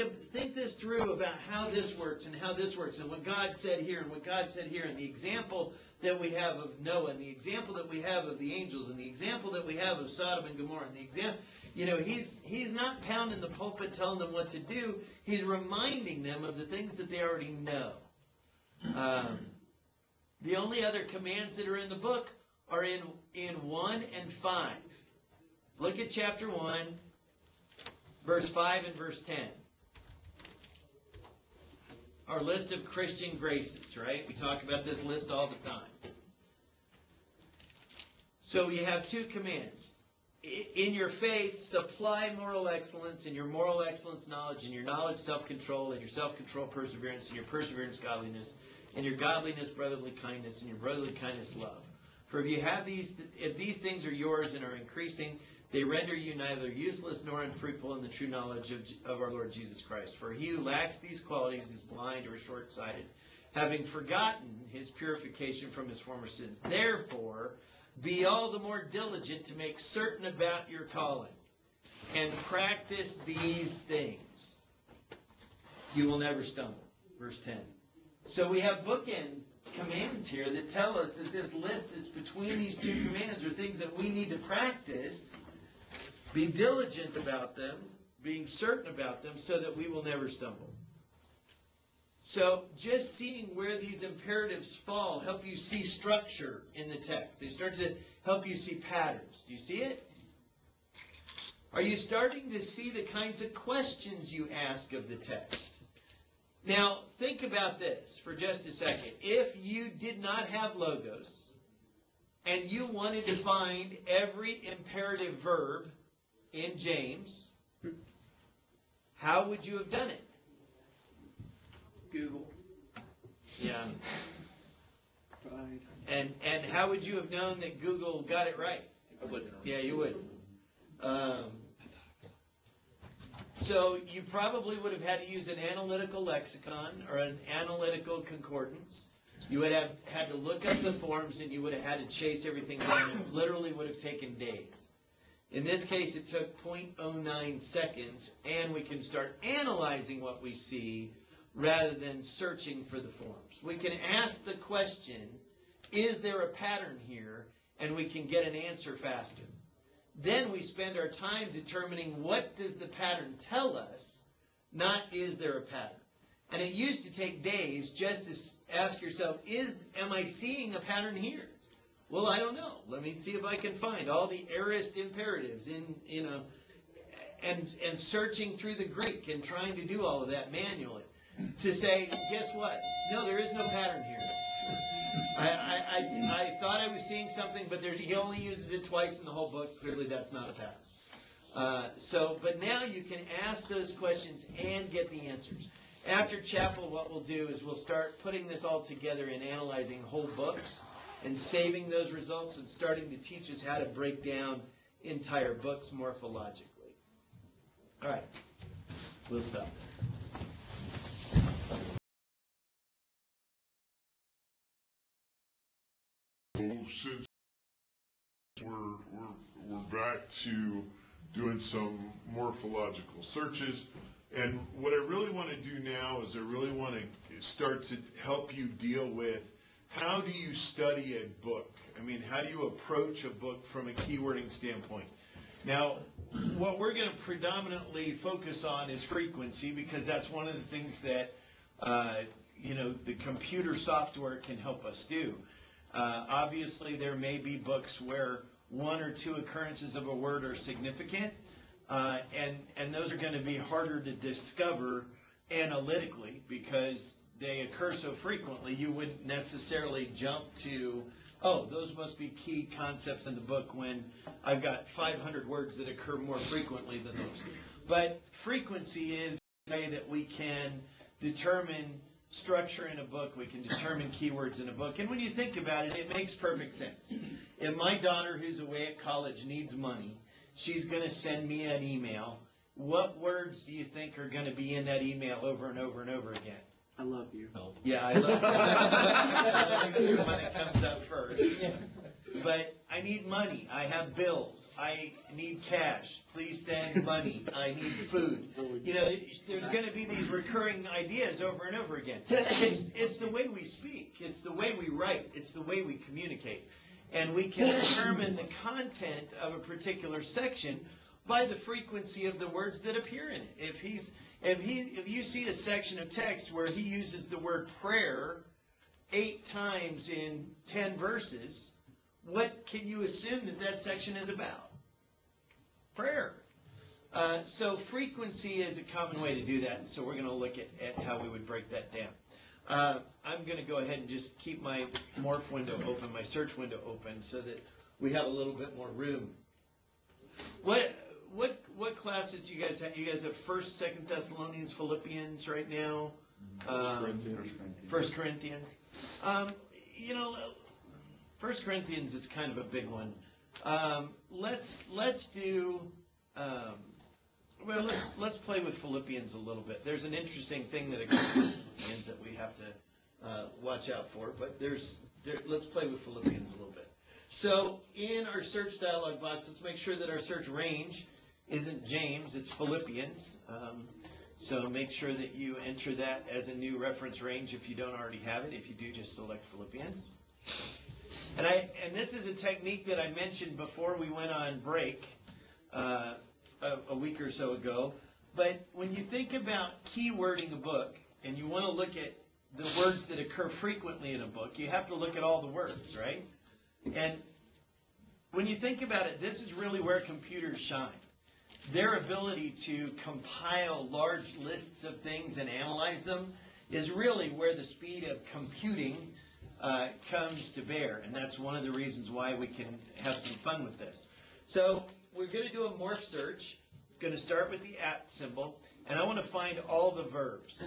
this through about how this works and how this works and what God said here and what God said here and the example that we have of Noah and the example that we have of the angels and the example that we have of Sodom and Gomorrah and the example. He's not pounding the pulpit telling them what to do. He's reminding them of the things that they already know. The only other commands that are in the book are in 1 and 5. Look at chapter 1, verse 5 and verse 10. Our list of Christian graces, right? We talk about this list all the time. So you have two commands. In your faith, supply moral excellence, in your moral excellence, knowledge, in your knowledge, self-control, in your self-control, perseverance, in your perseverance, godliness, in your godliness, brotherly kindness, in your brotherly kindness, love. For if these things are yours and are increasing, they render you neither useless nor unfruitful in the true knowledge of our Lord Jesus Christ. For he who lacks these qualities is blind or short-sighted, having forgotten his purification from his former sins. Therefore, be all the more diligent to make certain about your calling, and practice these things. You will never stumble. Verse 10. So we have bookend commands here that tell us that this list that's between these two commands are things that we need to practice, be diligent about them, being certain about them, so that we will never stumble. So just seeing where these imperatives fall help you see structure in the text. They start to help you see patterns. Do you see it? Are you starting to see the kinds of questions you ask of the text? Now, think about this for just a second. If you did not have Logos and you wanted to find every imperative verb in James, how would you have done it? Google. Yeah. Pride. And how would you have known that Google got it right? I wouldn't. Yeah, you would. So you probably would have had to use an analytical lexicon or an analytical concordance. You would have had to look up the forms, and you would have had to chase everything down. It literally would have taken days. In this case, it took 0.09 seconds, and we can start analyzing what we see rather than searching for the forms. We can ask the question, is there a pattern here? And we can get an answer faster. Then we spend our time determining what does the pattern tell us, not is there a pattern. And it used to take days just to ask yourself, am I seeing a pattern here? Well, I don't know. Let me see if I can find all the aorist imperatives and searching through the Greek and trying to do all of that manually. To say, guess what? No, there is no pattern here. I thought I was seeing something, but he only uses it twice in the whole book. Clearly, that's not a pattern. But now you can ask those questions and get the answers. After chapel, what we'll do is we'll start putting this all together and analyzing whole books and saving those results and starting to teach us how to break down entire books morphologically. All right, we'll stop. Since we're back to doing some morphological searches, and what I really want to do now is I really want to start to help you deal with how do you study a book? I mean, how do you approach a book from a keywording standpoint? Now, what we're going to predominantly focus on is frequency, because that's one of the things that the computer software can help us do. Obviously, there may be books where one or two occurrences of a word are significant, and those are going to be harder to discover analytically because they occur so frequently. You wouldn't necessarily jump to, oh, those must be key concepts in the book when I've got 500 words that occur more frequently than those. But frequency is a way that we can determine structure in a book, we can determine keywords in a book. And when you think about it, it makes perfect sense. If my daughter who's away at college needs money, she's going to send me an email. What words do you think are going to be in that email over and over and over again? I love you. Yeah, I love you when it comes up first. But I need money. I have bills. I need cash. Please send money. I need food. There's going to be these recurring ideas over and over again. It's the way we speak. It's the way we write. It's the way we communicate. And we can determine the content of a particular section by the frequency of the words that appear in it. If you see a section of text where he uses the word prayer 8 times in 10 verses, what can you assume that section is about? Prayer. So frequency is a common way to do that, and so we're going to look at how we would break that down. I'm going to go ahead and just keep my morph window open, my search window open, so that we have a little bit more room. What classes do you guys have? You guys have 1st, 2nd Thessalonians, Philippians right now? 1 Corinthians. 1 Corinthians is kind of a big one. Let's do. Let's play with Philippians a little bit. There's an interesting thing that occurs in Philippians that we have to watch out for. But let's play with Philippians a little bit. So in our search dialog box, let's make sure that our search range isn't James, it's Philippians. So make sure that you enter that as a new reference range if you don't already have it. If you do, just select Philippians. And this is a technique that I mentioned before we went on break a week or so ago. But when you think about keywording a book and you want to look at the words that occur frequently in a book, you have to look at all the words, right? And when you think about it, this is really where computers shine. Their ability to compile large lists of things and analyze them is really where the speed of computing comes to bear. And that's one of the reasons why we can have some fun with this. So we're going to do a morph search. It's going to start with the @ symbol. And I want to find all the verbs.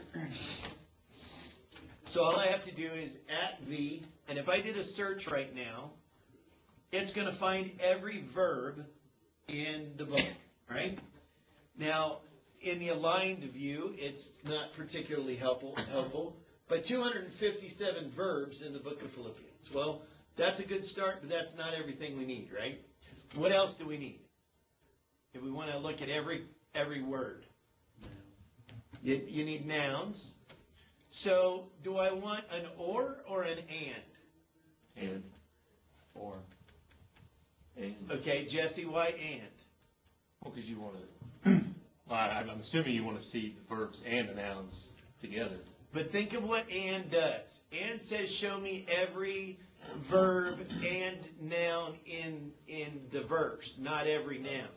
So all I have to do is @v. And if I did a search right now, it's going to find every verb in the book, right? Now, in the aligned view, it's not particularly helpful, but 257 verbs in the book of Philippians. Well, that's a good start, but that's not everything we need, right? What else do we need? If we want to look at every word, you need nouns. So, do I want an or an and? And. Or. And. Okay, Jesse, why and? Well, because you want to, I'm assuming you want to see the verbs and the nouns together. But think of what and does. And says, show me every verb and noun in the verse, not every noun.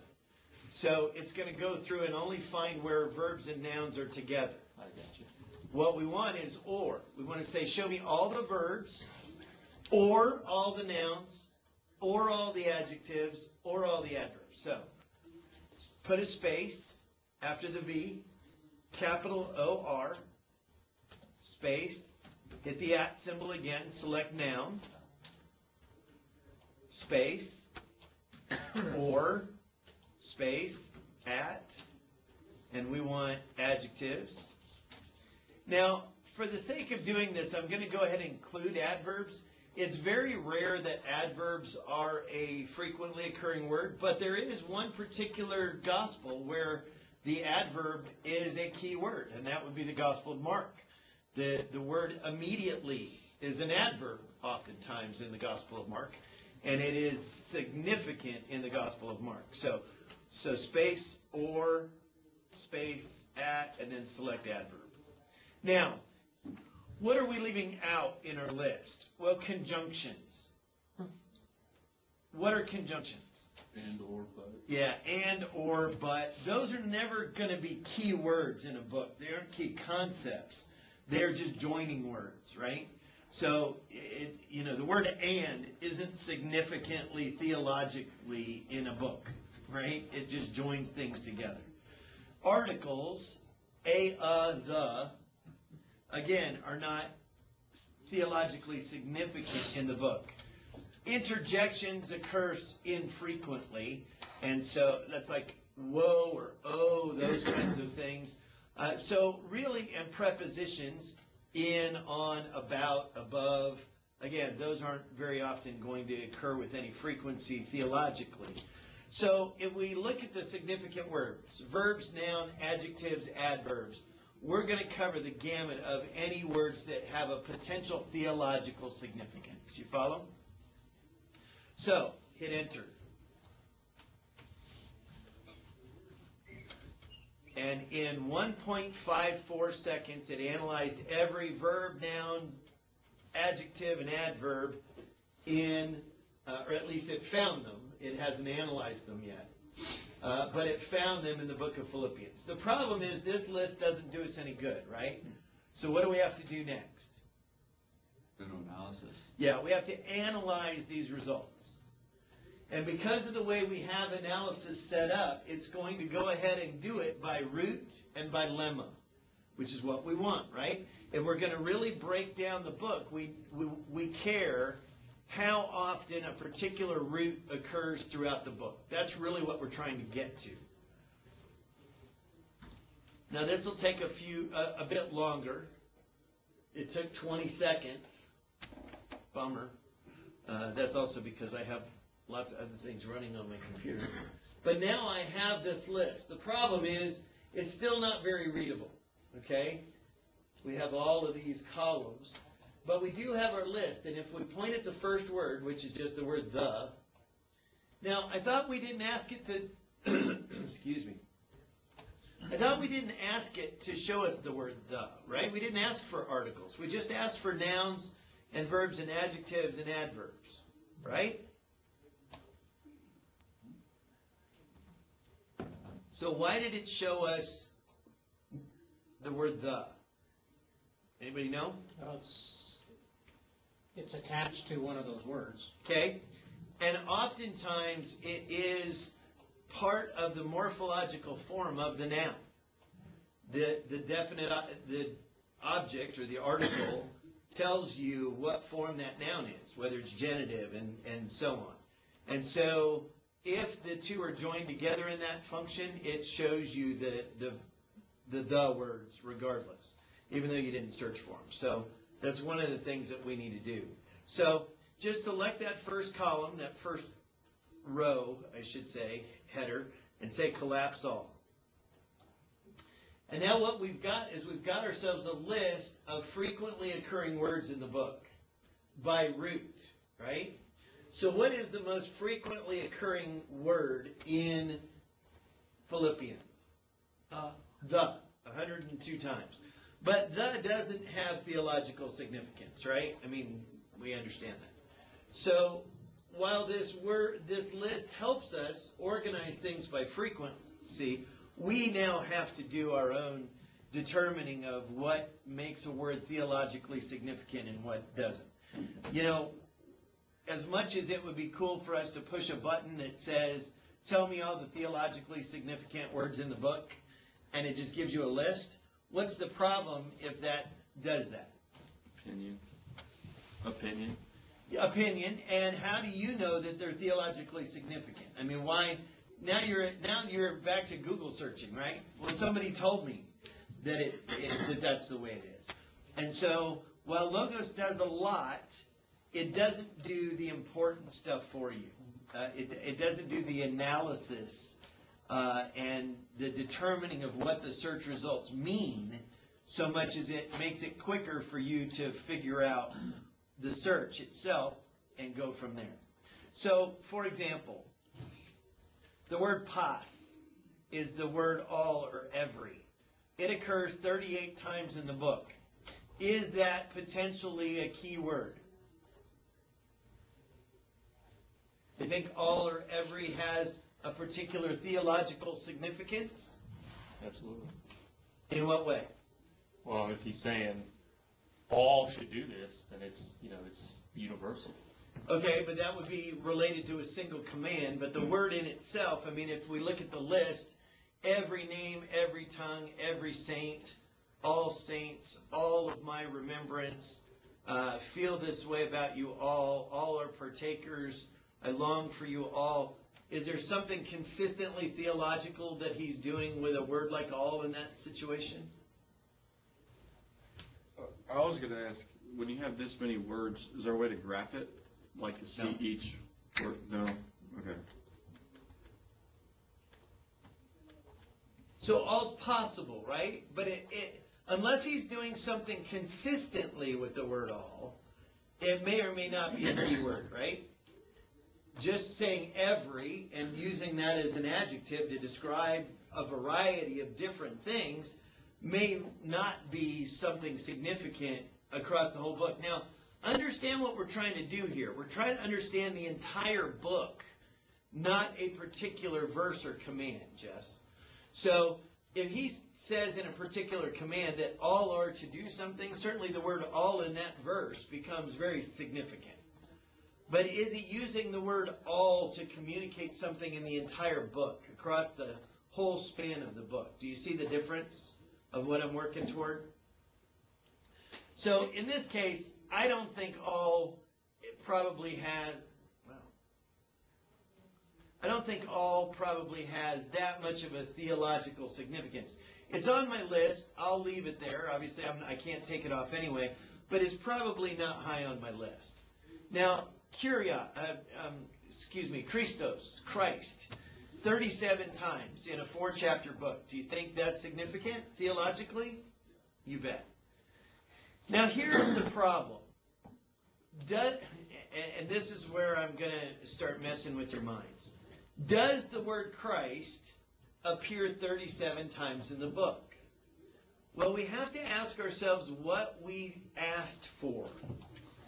So it's going to go through and only find where verbs and nouns are together. I got you. What we want is or. We want to say, show me all the verbs, or all the nouns, or all the adjectives, or all the adverbs. So put a space after the V, capital O-R, space, hit the @ symbol again, select noun, space, or, space, at, and we want adjectives. Now, for the sake of doing this, I'm going to go ahead and include adverbs. It's very rare that adverbs are a frequently occurring word, but there is one particular gospel where the adverb is a key word, and that would be the Gospel of Mark. The word immediately is an adverb oftentimes in the Gospel of Mark, and it is significant in the Gospel of Mark. So space, or, space, at, and then select adverb. Now, what are we leaving out in our list? Well, conjunctions. What are conjunctions? And or but. Yeah, and or but. Those are never going to be key words in a book. They aren't key concepts. They're just joining words, right? So, the word and isn't significantly theologically in a book, right? It just joins things together. Articles, the, again, are not theologically significant in the book. Interjections occur infrequently, and so that's like whoa or oh, those kinds of things. So really, and prepositions, in, on, about, above, again, those aren't very often going to occur with any frequency theologically. So if we look at the significant words, verbs, noun, adjectives, adverbs, we're going to cover the gamut of any words that have a potential theological significance. You follow? So, hit enter. And in 1.54 seconds, it analyzed every verb, noun, adjective and adverb in, or at least it found them. It hasn't analyzed them yet. But it found them in the book of Philippians. The problem is this list doesn't do us any good, right? So what do we have to do next? Go to analysis. Yeah, we have to analyze these results. And because of the way we have analysis set up, it's going to go ahead and do it by root and by lemma, which is what we want, right? If we're going to really break down the book, we care how often a particular root occurs throughout the book. That's really what we're trying to get to. Now this will take a bit longer. It took 20 seconds. Bummer. That's also because I have lots of other things running on my computer. But now I have this list. The problem is it's still not very readable, okay? We have all of these columns, but we do have our list, and if we point at the first word, which is just the word the, now I thought we didn't ask it to, excuse me, I thought we didn't ask it to show us the word the, right? We didn't ask for articles. We just asked for nouns and verbs and adjectives and adverbs, right? So why did it show us the word the? Anybody know? Well, it's attached to one of those words. Okay. And oftentimes it is part of the morphological form of the noun. The object or the article tells you what form that noun is, whether it's genitive and so on. And so if the two are joined together in that function, it shows you the words regardless, even though you didn't search for them. So that's one of the things that we need to do. So just select that first column, that first row, I should say, header, and say collapse all. And now what we've got is we've got ourselves a list of frequently occurring words in the book by root, right? So what is the most frequently occurring word in Philippians? The, 102 times. But the doesn't have theological significance, right? I mean, we understand that. So while this list helps us organize things by frequency, we now have to do our own determining of what makes a word theologically significant and what doesn't. You know, as much as it would be cool for us to push a button that says, tell me all the theologically significant words in the book, and it just gives you a list, what's the problem if that does that? Opinion. Opinion, and how do you know that they're theologically significant? I mean, why? Now you're back to Google searching, right? Well, somebody told me that that's the way it is. And so while Logos does a lot, it doesn't do the important stuff for you. It doesn't do the analysis and the determining of what the search results mean so much as it makes it quicker for you to figure out the search itself and go from there. So, for example, the word pas is the word all or every. It occurs 38 times in the book. Is that potentially a key word? You think all or every has a particular theological significance? Absolutely. In what way? Well, if he's saying all should do this, then it's universal. Okay, but that would be related to a single command. But the word in itself, I mean, if we look at the list, every name, every tongue, every saint, all saints, all of my remembrance, feel this way about you all are partakers, I long for you all. Is there something consistently theological that he's doing with a word like all in that situation? I was going to ask, when you have this many words, is there a way to graph it? Like to see each word? No? Okay. So all's possible, right? But unless he's doing something consistently with the word all, it may or may not be a key word, right? Just saying every and using that as an adjective to describe a variety of different things may not be something significant across the whole book. Now, Understand what we're trying to do here. We're trying to understand the entire book, not a particular verse or command, Jess. So if he says in a particular command that all are to do something, certainly the word all in that verse becomes very significant. But is he using the word all to communicate something in the entire book, across the whole span of the book? Do you see the difference of what I'm working toward? So in this case, I don't think all probably had, well, I don't think all probably has that much of a theological significance. It's on my list. I'll leave it there. Obviously, I can't take it off anyway, but it's probably not high on my list. Now, Christos, Christ, 37 times in a 4-chapter book. Do you think that's significant theologically? You bet. Now, here's the problem. And this is where I'm going to start messing with your minds. Does the word Christ appear 37 times in the book? Well, we have to ask ourselves what we asked for.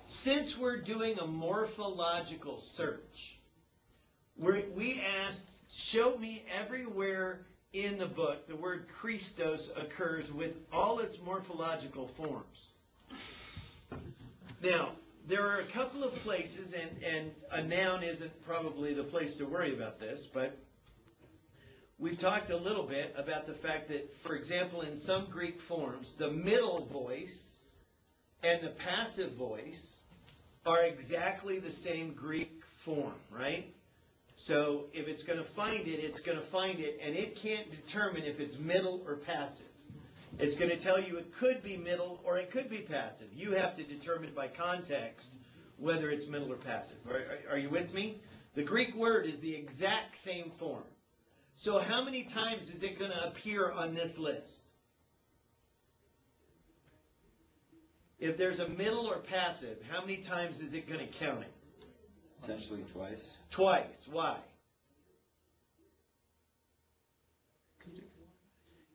Since we're doing a morphological search, we asked, show me everywhere in the book the word Christos occurs with all its morphological forms. Now, there are a couple of places, and a noun isn't probably the place to worry about this, but we've talked a little bit about the fact that, for example, in some Greek forms, the middle voice and the passive voice are exactly the same Greek form, right? So if it's going to find it, it's going to find it, and it can't determine if it's middle or passive. It's going to tell you it could be middle or it could be passive. You have to determine by context whether it's middle or passive. Are you with me? The Greek word is the exact same form. So how many times is it going to appear on this list? If there's a middle or passive, how many times is it going to count it? Essentially twice. Twice. Why?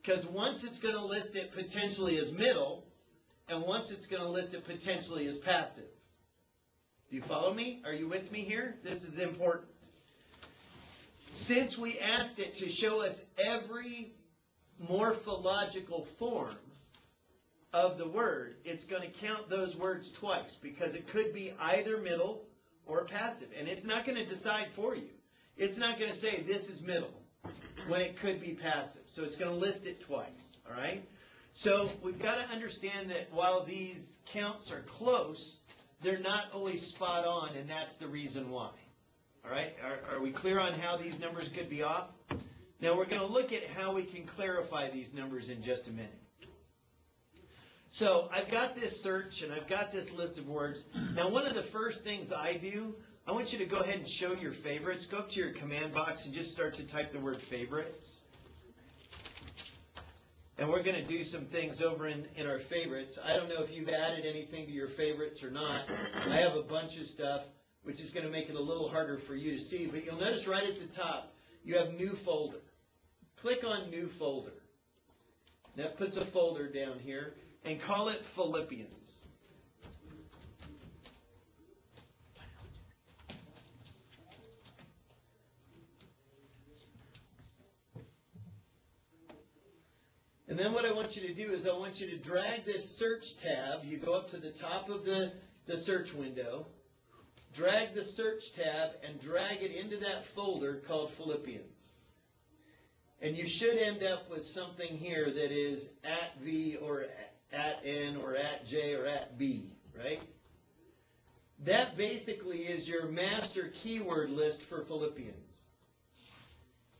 Because once it's going to list it potentially as middle, and once it's going to list it potentially as passive. Do you follow me? Are you with me here? This is important. Since we asked it to show us every morphological form of the word, it's going to count those words twice, because it could be either middle or passive. And it's not going to decide for you. It's not going to say this is middle when it could be passive. So it's going to list it twice, all right? So we've got to understand that while these counts are close, they're not always spot on, and that's the reason why. All right? Are we clear on how these numbers could be off? Now we're going to look at how we can clarify these numbers in just a minute. So I've got this search, and I've got this list of words. Now one of the first things I do, I want you to go ahead and show your favorites. Go up to your command box and just start to type the word favorites. And we're going to do some things over in our favorites. I don't know if you've added anything to your favorites or not. I have a bunch of stuff, which is going to make it a little harder for you to see. But you'll notice right at the top, you have new folder. Click on new folder. That puts a folder down here, and call it Philippians. And then what I want you to do is I want you to drag this search tab. You go up to the top of the search window, drag the search tab, and drag it into that folder called Philippians. And you should end up with something here that is @V or @N or @J or @B, right? That basically is your master keyword list for Philippians.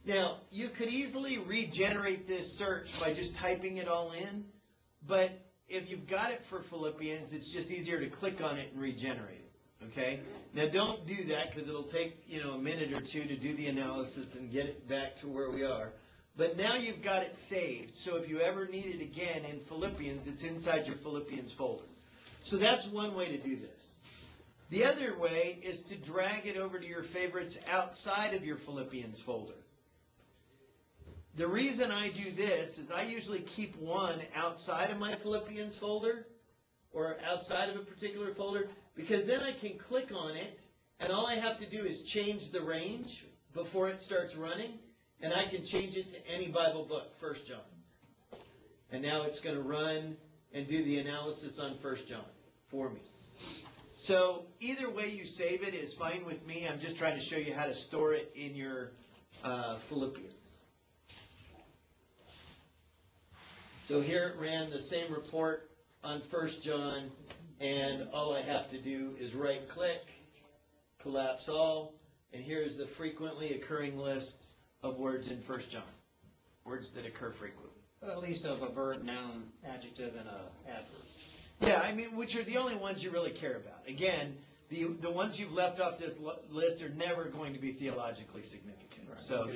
Now, you could easily regenerate this search by just typing it all in, but if you've got it for Philippians, it's just easier to click on it and regenerate it, okay? Now, don't do that, because it'll take, a minute or two to do the analysis and get it back to where we are. But now you've got it saved, so if you ever need it again in Philippians, it's inside your Philippians folder. So that's one way to do this. The other way is to drag it over to your favorites outside of your Philippians folder. The reason I do this is I usually keep one outside of my Philippians folder or outside of a particular folder because then I can click on it, and all I have to do is change the range before it starts running, and I can change it to any Bible book, 1 John. And now it's going to run and do the analysis on 1 John for me. So either way you save it is fine with me. I'm just trying to show you how to store it in your Philippians. So here it ran the same report on 1 John, and all I have to do is right-click, collapse all, and here's the frequently occurring lists of words in 1 John, words that occur frequently. At least of a verb, noun, adjective, and a adverb. Yeah, I mean, which are the only ones you really care about. Again, the ones you've left off this list are never going to be theologically significant. Right. So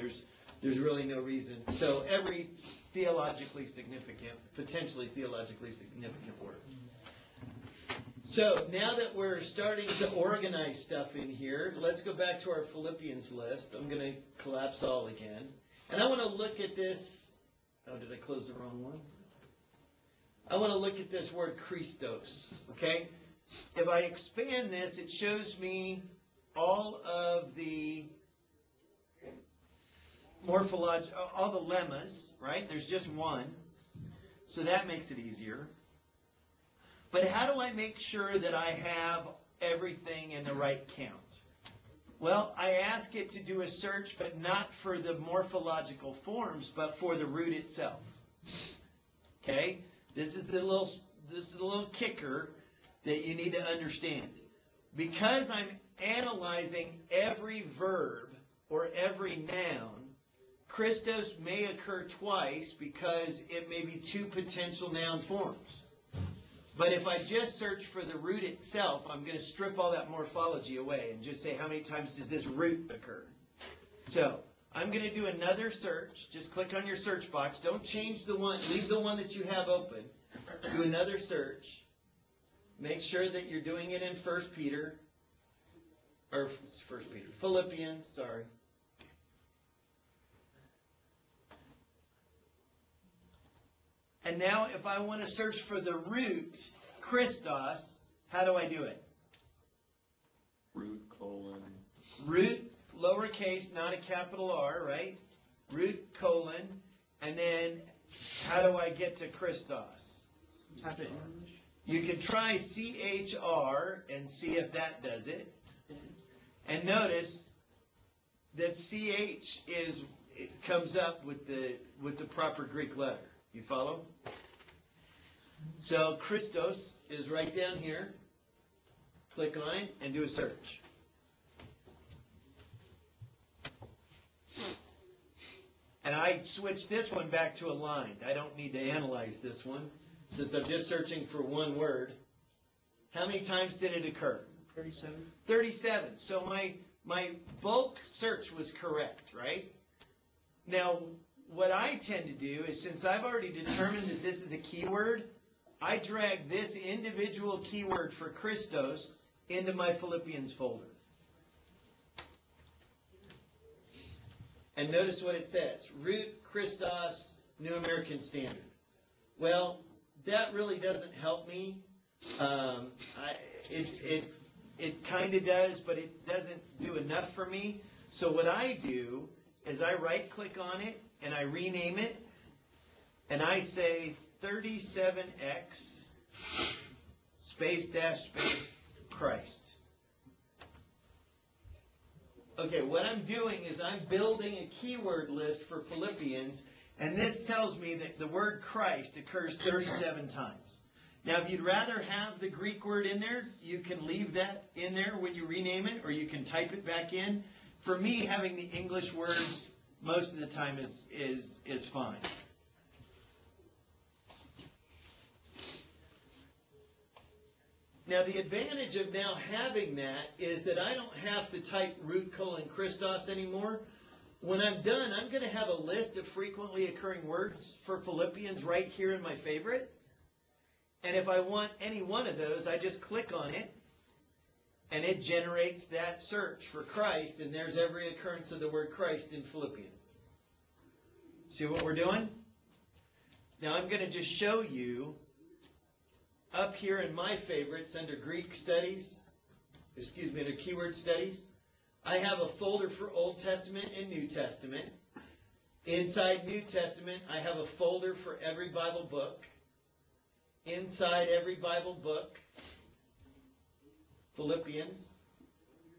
there's really no reason. So every theologically significant, potentially theologically significant word. So now that we're starting to organize stuff in here, let's go back to our Philippians list. I'm going to collapse all again. And I want to look at this. Oh, did I close the wrong one? I want to look at this word Christos, okay? If I expand this, it shows me all of the morphological, all the lemmas, right? There's just one, so that makes it easier. But how do I make sure that I have everything in the right count? Well, I ask it to do a search, but not for the morphological forms, but for the root itself. Okay? This is the little kicker that you need to understand. Because I'm analyzing every verb or every noun, Christos may occur twice because it may be two potential noun forms. But if I just search for the root itself, I'm going to strip all that morphology away and just say how many times does this root occur. So I'm going to do another search. Just click on your search box. Don't change the one. Leave the one that you have open. Do another search. Make sure that you're doing it in Philippians, sorry. And now if I want to search for the root, Christos, how do I do it? Root, colon. Root, lowercase, not a capital R, right? Root, colon, and then how do I get to Christos? Type it in English. You can try CHR and see if that does it. And notice that CH comes up with the proper Greek letter. You follow? So Christos is right down here. Click on it and do a search. And I switched this one back to aligned. I don't need to analyze this one since I'm just searching for one word. How many times did it occur? 37. 37. So my bulk search was correct, right? Now, what I tend to do is, since I've already determined that this is a keyword, I drag this individual keyword for Christos into my Philippians folder. And notice what it says. Root, Christos, New American Standard. Well, that really doesn't help me. It kind of does, but it doesn't do enough for me. So what I do is I right-click on it, and I rename it, and I say 37X space dash space Christ. Okay, what I'm doing is I'm building a keyword list for Philippians, and this tells me that the word Christ occurs 37 times. Now, if you'd rather have the Greek word in there, you can leave that in there when you rename it, or you can type it back in. For me, having the English words most of the time is fine. Now, the advantage of now having that is that I don't have to type root colon Christos anymore. When I'm done, I'm going to have a list of frequently occurring words for Philippians right here in my favorites. And if I want any one of those, I just click on it, and it generates that search for Christ, and there's every occurrence of the word Christ in Philippians. See what we're doing? Now I'm going to just show you up here in my favorites under Greek studies, under keyword studies, I have a folder for Old Testament and New Testament. Inside New Testament, I have a folder for every Bible book. Inside every Bible book, Philippians,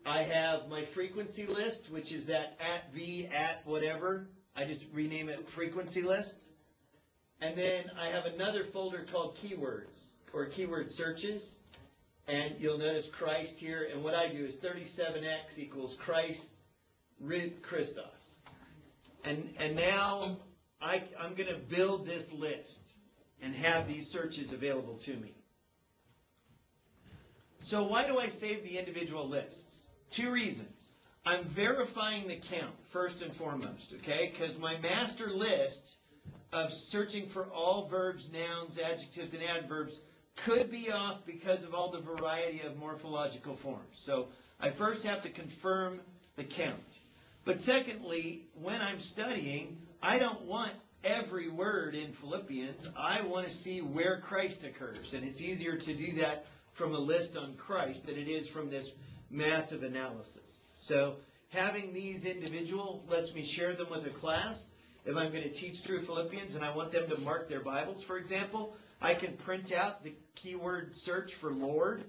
I have my frequency list, which is that @ whatever. I just rename it frequency list. And then I have another folder called keywords or keyword searches. And you'll notice Christ here. And what I do is 37x equals Christ, root Christos. And now I'm going to build this list and have these searches available to me. So why do I save the individual lists? 2 reasons. I'm verifying the count, first and foremost, okay? Because my master list of searching for all verbs, nouns, adjectives, and adverbs could be off because of all the variety of morphological forms. So I first have to confirm the count. But secondly, when I'm studying, I don't want every word in Philippians. I want to see where Christ occurs. And it's easier to do that from a list on Christ than it is from this massive analysis. So having these individual lets me share them with a class. If I'm going to teach through Philippians and I want them to mark their Bibles, for example, I can print out the keyword search for Lord.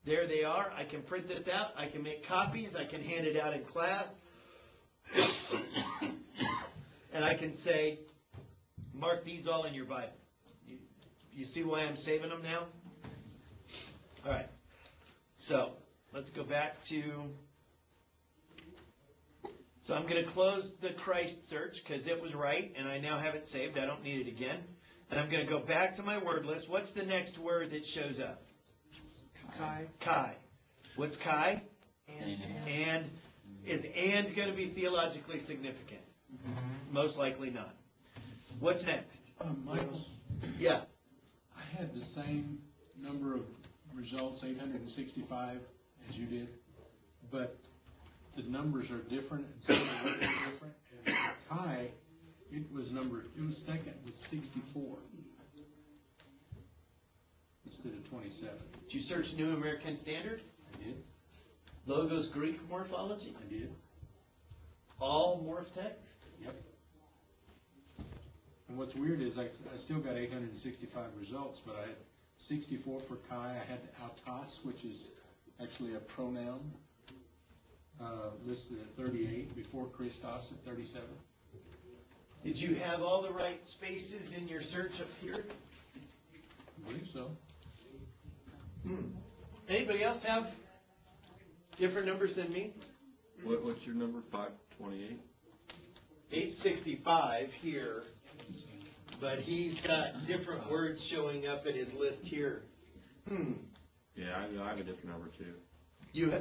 There they are. I can print this out. I can make copies. I can hand it out in class. And I can say, mark these all in your Bible. You see why I'm saving them now? All right. So let's go back to... So I'm going to close the Christ search because it was right, and I now have it saved. I don't need it again. And I'm going to go back to my word list. What's the next word that shows up? Kai. Kai. What's Kai? And. Is and going to be theologically significant? Most likely not. What's next? Michael, Yeah. I had the same number of results, 865, as you did, but the numbers are different, and some of the words are different. And Kai, it was second with 64 instead of 27. Did you search New American Standard? I did. Logos Greek morphology? I did. All morph text? Yep. And what's weird is I still got 865 results, but I had 64 for Kai. I had autos, which is actually a pronoun, listed at 38, before Christos at 37. Did you have all the right spaces in your search up here? I believe so. Anybody else have different numbers than me? What's your number? 528? 865 here, but he's got different words showing up in his list here. Yeah, I have a different number too.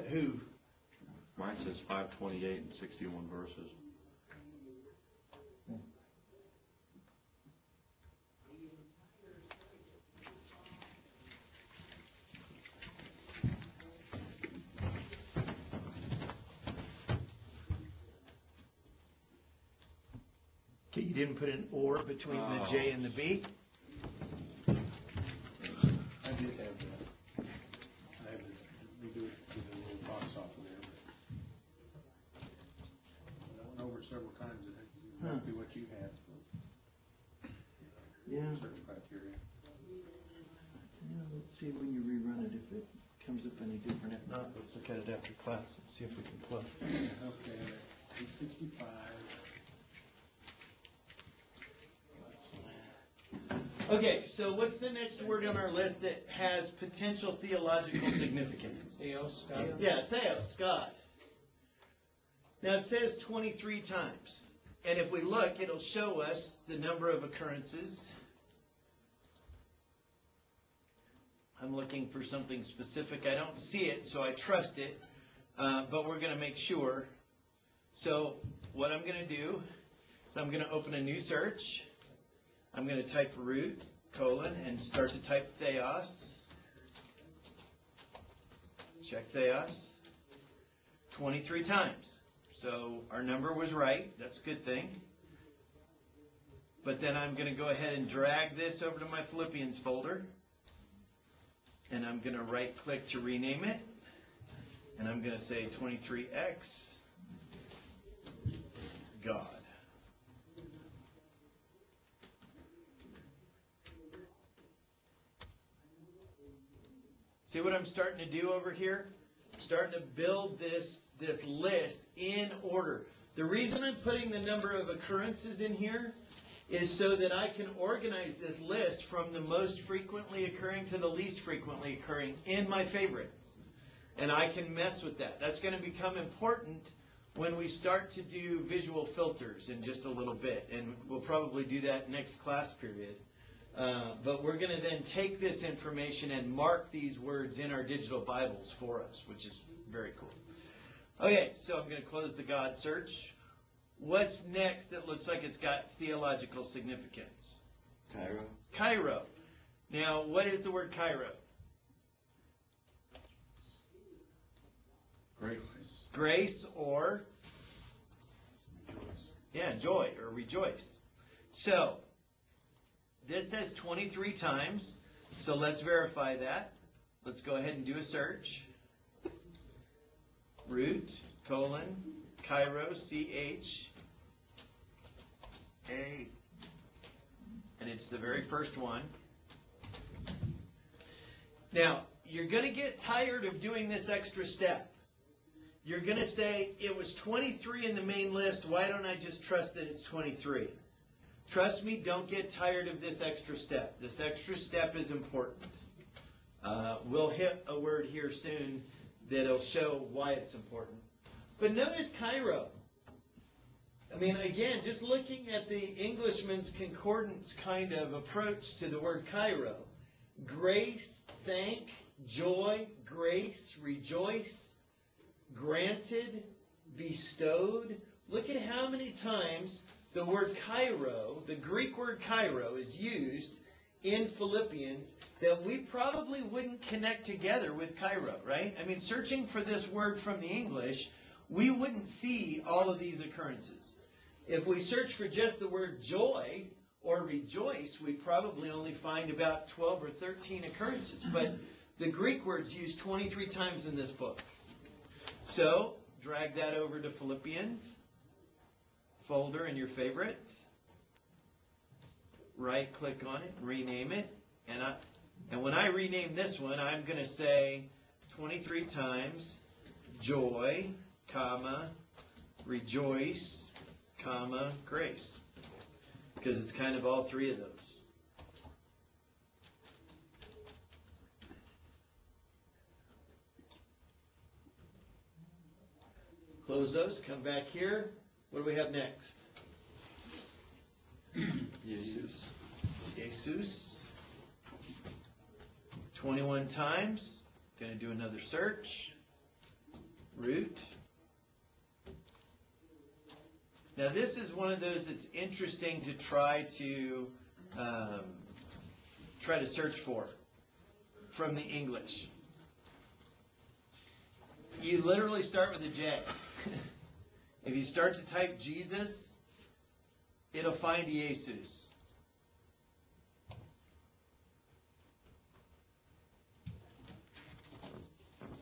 Who? Mine says 528 and 61 verses. Okay, you didn't put an or between the J and the B? I did have that. I had to redo it to get a little box off of there. But I went over it several times, and it's exactly what you had. Yeah. Search criteria. Yeah, let's see when you rerun it if it comes up any different. If not, let's look at it after class and see if we can plug. Okay, 865. Okay, so what's the next word on our list that has potential theological significance? Theos, God. Yeah, theos, God. Now it says 23 times. And if we look, it'll show us the number of occurrences. I'm looking for something specific. I don't see it, so I trust it. But we're going to make sure. So what I'm going to do is I'm going to open a new search. I'm going to type root, colon, and start to type theos. Check theos. 23 times. So our number was right. That's a good thing. But then I'm going to go ahead and drag this over to my Philippians folder. and I'm going to right click to rename it, and I'm going to say 23x God. See what I'm starting to do over here? I'm starting to build this list in order. The reason I'm putting the number of occurrences in here is so that I can organize this list from the most frequently occurring to the least frequently occurring in my favorites. And I can mess with that. That's going to become important when we start to do visual filters in just a little bit. And we'll probably do that next class period. But we're going to then take this information and mark these words in our digital Bibles for us, which is very cool. Okay, so I'm going to close the God search. What's next that looks like it's got theological significance? Cairo. Cairo. Now, what is the word Cairo? Grace. Grace or? Yeah, joy or rejoice. So, this says 23 times, so let's verify that. Let's go ahead and do a search. Root, colon, Cairo, C-H-A, and it's the very first one. Now, you're going to get tired of doing this extra step. You're going to say, it was 23 in the main list, why don't I just trust that it's 23? Trust me, don't get tired of this extra step. This extra step is important. We'll hit a word here soon that'll show why it's important. But notice Cairo. I mean, again, just looking at the Englishman's concordance kind of approach to the word Cairo. Grace, thank, joy, grace, rejoice, granted, bestowed. Look at how many times the word Cairo, the Greek word Cairo, is used in Philippians that we probably wouldn't connect together with Cairo, right? I mean, searching for this word from the English, we wouldn't see all of these occurrences. If we search for just the word joy or rejoice, we probably only find about 12 or 13 occurrences. But the Greek word's used 23 times in this book. So, drag that over to Philippians folder in your favorites. Right click on it, rename it, and when I rename this one, I'm going to say 23 times joy, comma, rejoice, comma, grace, because it's kind of all three of those. Close those, come back here. What do we have next? Jesus. Jesus. 21 times. Going to do another search. Root. Now this is one of those that's interesting to try to search for from the English. You literally start with a J. If you start to type Jesus, it'll find Jesus.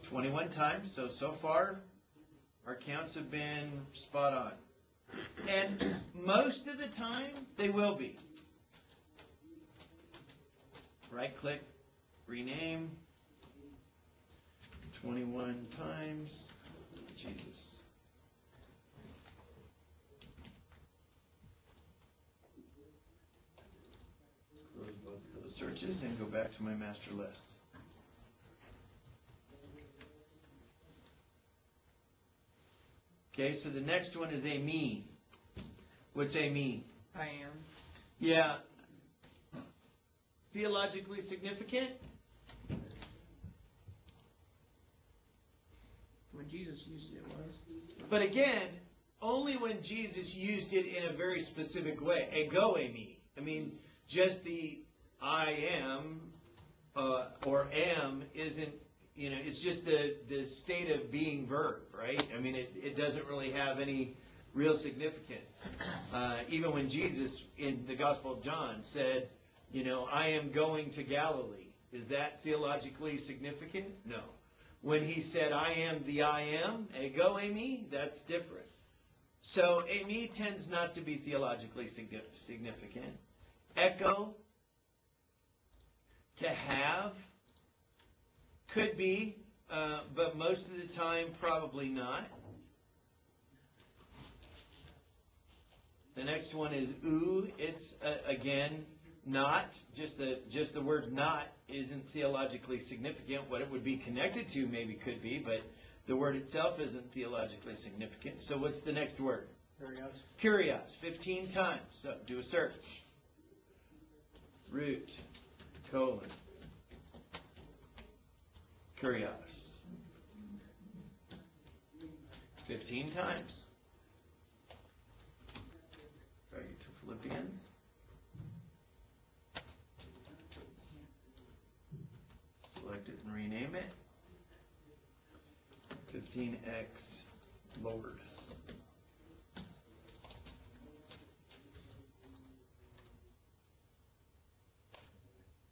21 times, so far our counts have been spot on. And most of the time, they will be. Right click, rename, 21 times, Jesus. Close both of those searches and go back to my master list. Okay, so the next one is a me. What's a me? I am. Yeah. Theologically significant? When Jesus used it, was. But again, only when Jesus used it in a very specific way. Ego eimi. I mean, just the I am or am isn't, you know, it's just the state of being verb, right? I mean, it doesn't really have any real significance. Even when Jesus in the Gospel of John said, you know, I am going to Galilee. is that theologically significant? No. When he said, I am the I am, ego eimi, that's different. So eimi tends not to be theologically significant. Echo, to have, could be, but most of the time probably not. The next one is u. It's again not. Just the word not isn't theologically significant. What it would be connected to maybe could be, but the word itself isn't theologically significant. So what's the next word? Kurios. 15 times. So do a search. Root, colon, kurios. 15 times. Right to Philippians. Select it and rename it. 15x Lord.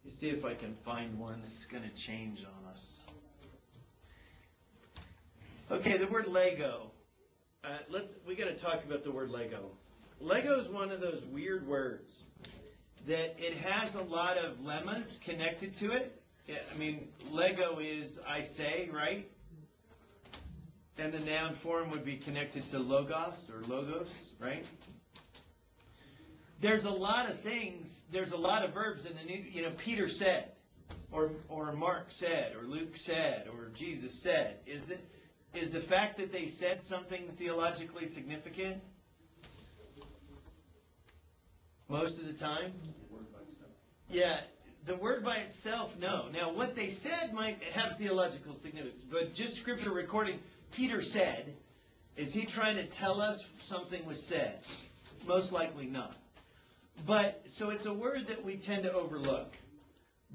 You see if I can find one that's going to change on us. Okay, the word Lego. We got to talk about the word Lego. Lego is one of those weird words that it has a lot of lemmas connected to it. Yeah, I mean, Lego is I say, right? And the noun form would be connected to logos or logos, right? There's a lot of things, there's a lot of verbs in the New, Peter said, or Mark said, or Luke said, or Jesus said. Is the fact that they said something theologically significant? Most of the time? Yeah, the word by itself, no. Now, what they said might have theological significance, but just scripture recording, Peter said, is he trying to tell us something was said? Most likely not. But, so it's a word that we tend to overlook.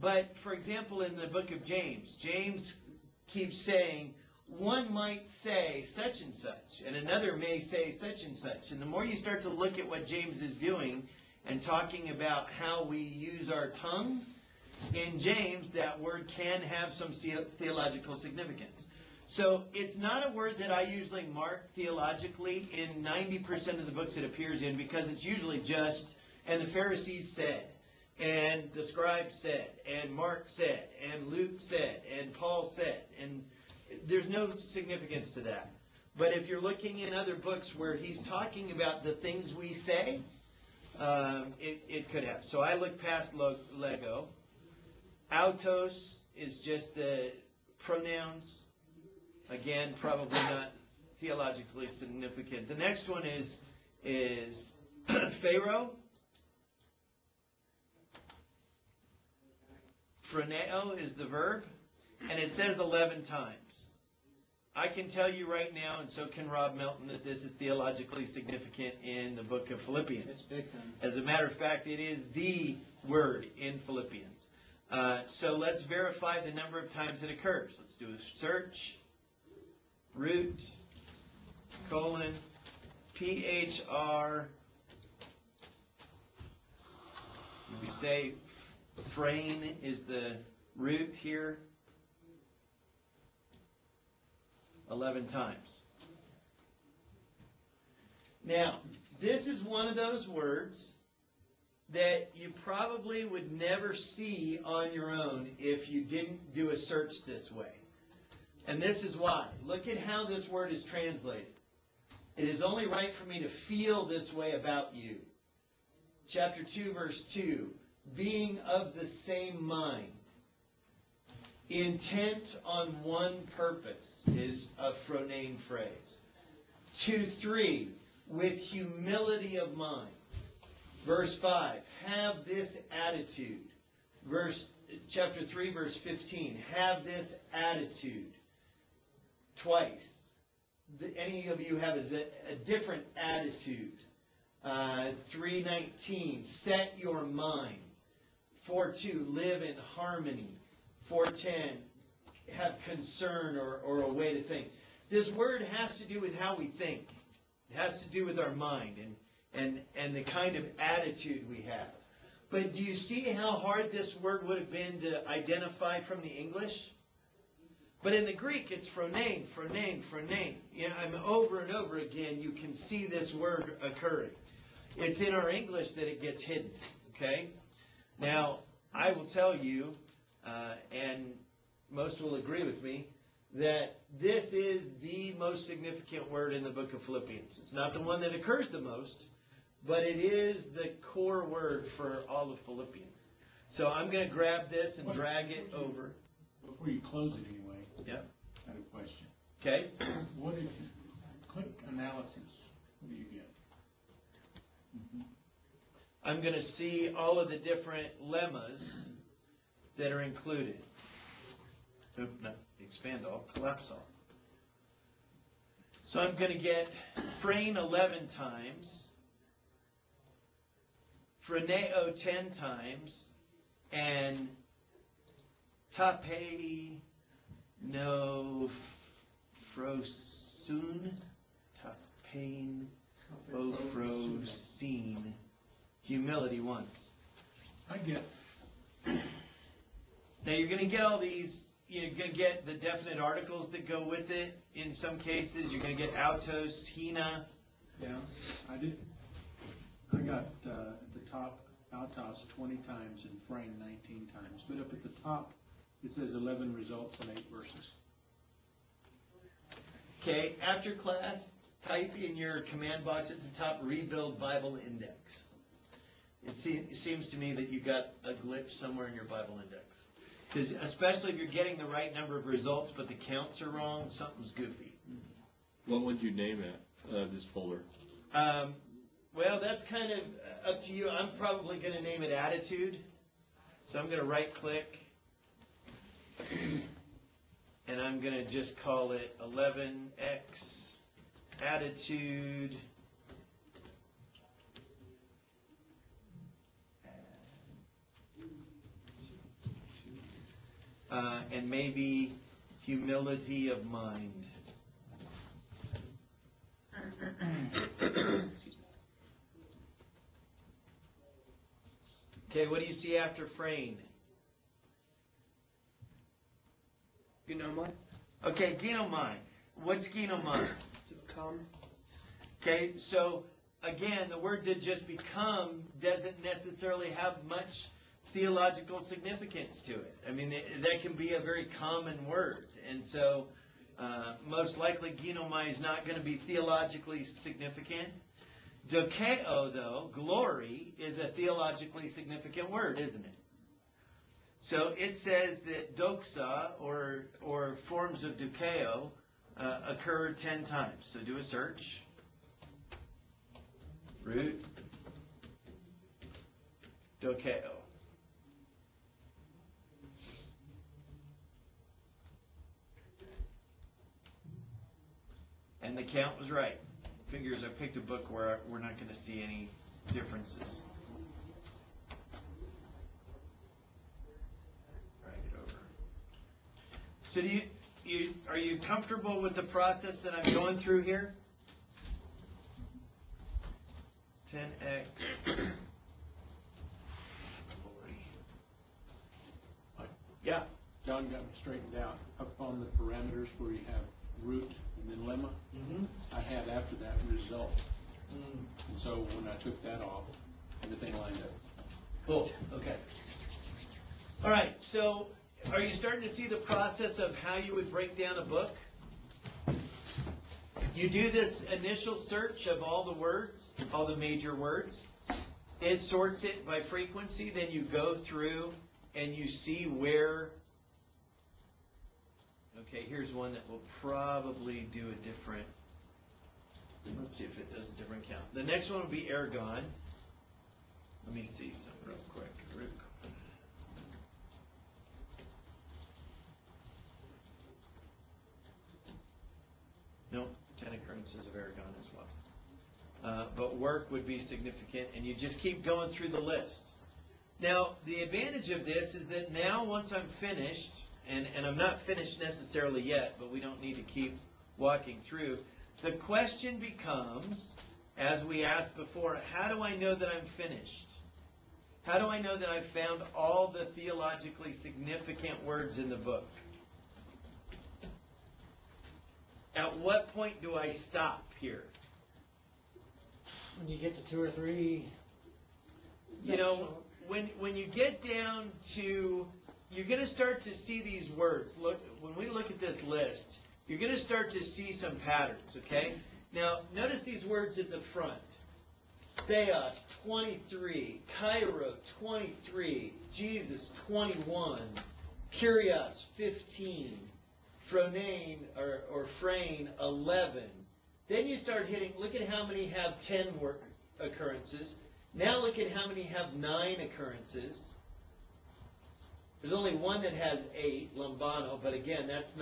But, for example, in the book of James, James keeps saying, one might say such and such, and another may say such and such. And the more you start to look at what James is doing and talking about how we use our tongue, in James, that word can have some theological significance. So it's not a word that I usually mark theologically in 90% of the books it appears in, because it's usually just, and the Pharisees said, and the scribes said, and Mark said, and Luke said, and Paul said, and there's no significance to that. But if you're looking in other books where he's talking about the things we say, it could have. So I look past Lego. Autos is just the pronouns. Again, probably not theologically significant. The next one is Pharaoh. Phroneo is the verb, and it says 11 times. I can tell you right now, and so can Rob Melton, that this is theologically significant in the book of Philippians. It's big time. As a matter of fact, it is the word in Philippians. So let's verify the number of times it occurs. Let's do a search. Root, colon, PHR. We say frame is the root here. 11 times. Now, this is one of those words that you probably would never see on your own if you didn't do a search this way. And this is why. Look at how this word is translated. It is only right for me to feel this way about you. Chapter 2, verse 2. Being of the same mind. Intent on one purpose is a phronane phrase. 2:3, with humility of mind. Verse 5, have this attitude. Chapter 3, verse 15, have this attitude. Twice. Any of you have a different attitude. 3:19, set your mind. 4:2, live in harmony. 4:10, have concern or a way to think. This word has to do with how we think. It has to do with our mind and the kind of attitude we have. But do you see how hard this word would have been to identify from the English? But in the Greek, it's phronane, phronane, phronane. You know, over and over again, you can see this word occurring. It's in our English that it gets hidden, okay? Now, I will tell you, and most will agree with me, that this is the most significant word in the book of Philippians. It's not the one that occurs the most, but it is the core word for all of Philippians. So I'm going to grab this and drag it over. Before you close it anyway, Yeah. I have a question. Okay? What if you click analysis? What do you get? I'm going to see all of the different lemmas that are included. Oop, no, expand all, collapse all. So I'm going to get frame 11 times, phroneo 10 times, and tape no frosun, tapain ofrosine, humility once. I get. Now you're going to get all these, you're going to get the definite articles that go with it. In some cases, you're going to get autos, hina. Yeah, I did. I got at the top autos 20 times and frame 19 times. But up at the top, it says 11 results in 8 verses. Okay, after class, type in your command box at the top, rebuild Bible index. It seems to me that you got a glitch somewhere in your Bible index. Because especially if you're getting the right number of results, but the counts are wrong, something's goofy. What would you name it, this folder? Well, that's kind of up to you. I'm probably going to name it attitude. So I'm going to right click. And I'm going to just call it 11x attitude. And maybe humility of mind. Okay, what do you see after frame? Gnomon. Okay, ginomai. What's ginomai? To become. Okay, so again, the word to just become doesn't necessarily have much theological significance to it. I mean, that can be a very common word. And so most likely ginomai is not going to be theologically significant. Dokeo, though, glory, is a theologically significant word, isn't it? So it says that doxa, or forms of dokeo, occur 10 times. So do a search. Root. Dokeo. And the count was right. Figures, I picked a book where we're not going to see any differences. Drag it over. So are you comfortable with the process that I'm going through here? 10x. Yeah. John got me straightened out. Up on the parameters where you have root and then lemma, I had after that result. And so when I took that off, everything lined up. Cool. Okay. All right. So are you starting to see the process of how you would break down a book? You do this initial search of all the words, all the major words. It sorts it by frequency. Then you go through and you see where. Okay, here's one that will probably do a different. Let's see if it does a different count. The next one will be ergon. Let me see something real quick. No, 10 occurrences of ergon as well. But work would be significant, and you just keep going through the list. Now, the advantage of this is that now once I'm finished, and I'm not finished necessarily yet, but we don't need to keep walking through, the question becomes, as we asked before, how do I know that I'm finished? How do I know that I've found all the theologically significant words in the book? At what point do I stop here? When you get to 2 or 3. You know, when you get down to, you're going to start to see these words. Look, when we look at this list, you're going to start to see some patterns, okay? Now, notice these words at the front. Theos, 23. Cairo, 23. Jesus, 21. Kyrios, 15. Phronane, or Phrane, 11. Then you start hitting, look at how many have 10 occurrences. Now look at how many have 9 occurrences. There's only one that has 8, lambano, but again, that's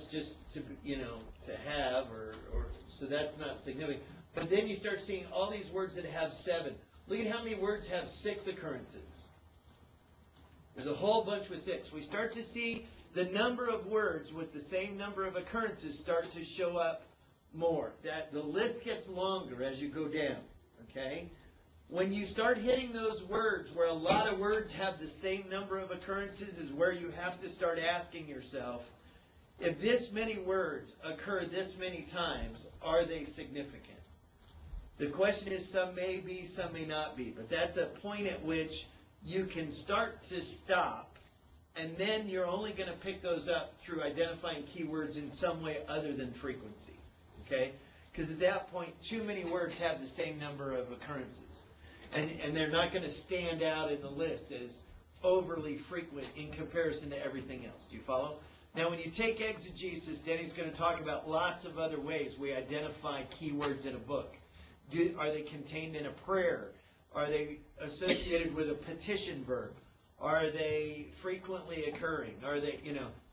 just to, to have, or so that's not significant. But then you start seeing all these words that have 7. Look at how many words have 6 occurrences. There's a whole bunch with 6. We start to see the number of words with the same number of occurrences start to show up more. That the list gets longer as you go down, okay? When you start hitting those words where a lot of words have the same number of occurrences is where you have to start asking yourself, if this many words occur this many times, are they significant? The question is, some may be, some may not be. But that's a point at which you can start to stop, and then you're only going to pick those up through identifying keywords in some way other than frequency. Okay? Because at that point, too many words have the same number of occurrences. And they're not going to stand out in the list as overly frequent in comparison to everything else. Do you follow? Now, when you take exegesis, Denny's going to talk about lots of other ways we identify keywords in a book. Are they contained in a prayer? Are they associated with a petition verb? Are they frequently occurring? Are they,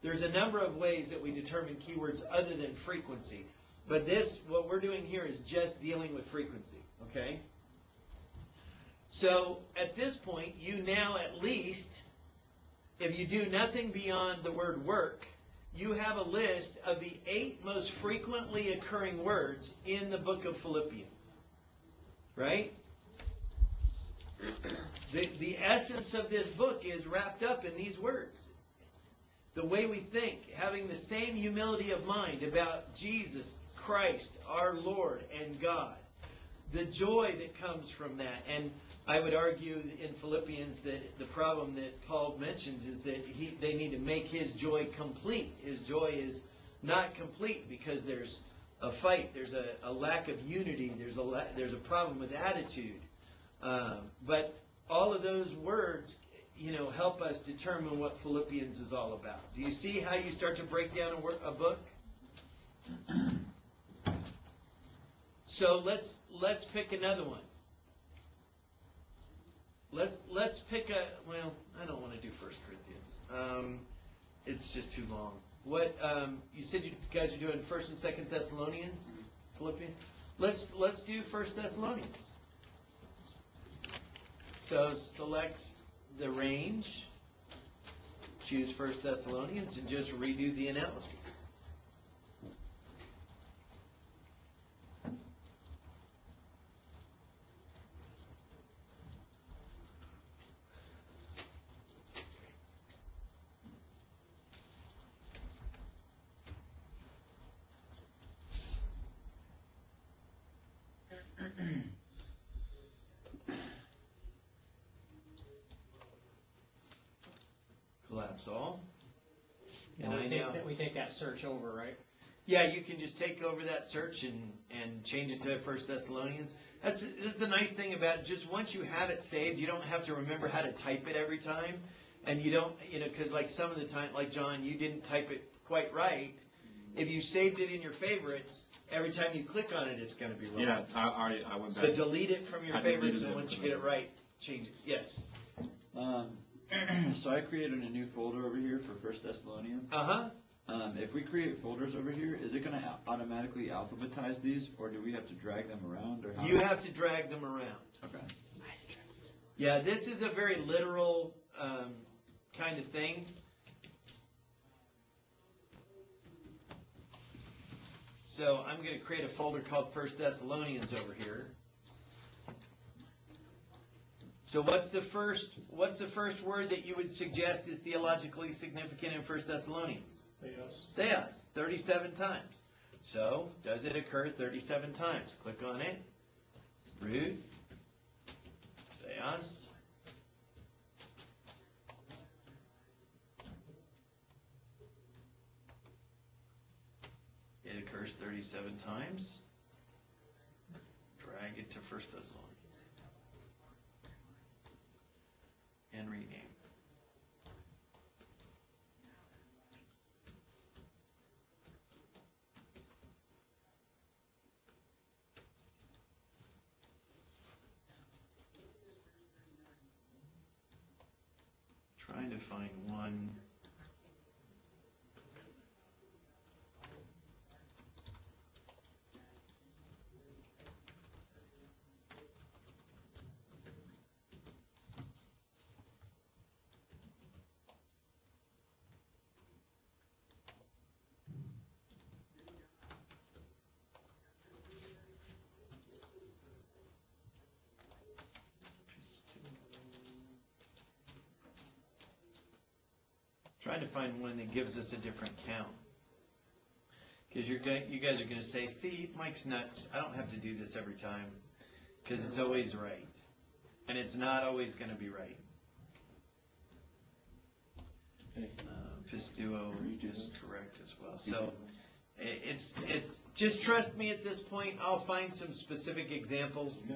there's a number of ways that we determine keywords other than frequency. But what we're doing here is just dealing with frequency, okay? So at this point, you now at least, if you do nothing beyond the word work, you have a list of the 8 most frequently occurring words in the book of Philippians, right? The essence of this book is wrapped up in these words. The way we think, having the same humility of mind about Jesus Christ, our Lord and God. The joy that comes from that. And I would argue in Philippians that the problem that Paul mentions is that they need to make his joy complete. His joy is not complete because there's a fight, there's a lack of unity, there's a problem with attitude. But all of those words, help us determine what Philippians is all about. Do you see how you start to break down a book? So let's pick another one. Let's pick I don't want to do 1 Corinthians. It's just too long. What you said you guys are doing 1 and 2 Thessalonians, Philippians. Let's do 1 Thessalonians. So select the range, choose 1 Thessalonians, and just redo the analysis. Collapse all. And we take that search over, right? Yeah, you can just take over that search and change it to 1 Thessalonians. That's the nice thing about just once you have it saved, you don't have to remember how to type it every time. And you don't, because like some of the time, like John, you didn't type it quite right. If you saved it in your favorites, every time you click on it, it's going to be wrong. Yeah, I went back. So delete it from your favorites, and once you get it right, change it. Yes. So I created a new folder over here for 1 Thessalonians. Uh-huh. If we create folders over here, is it going to automatically alphabetize these, or do we have to drag them around? Or how? You have to drag them around. Okay. Yeah, this is a very literal kind of thing. So I'm going to create a folder called 1 Thessalonians over here. So what's the first word that you would suggest is theologically significant in 1 Thessalonians? Theos. Theos, 37 times. So, does it occur 37 times? Click on it. Root. Theos. It occurs 37 times. Drag it to 1 Thessalonians. And rename. Trying to find one. Trying to find one that gives us a different count. Because you guys are going to say, see, Mike's nuts. I don't have to do this every time. Because it's always right. And it's not always going to be right. Pistuo is correct as well. So it's just trust me at this point. I'll find some specific examples.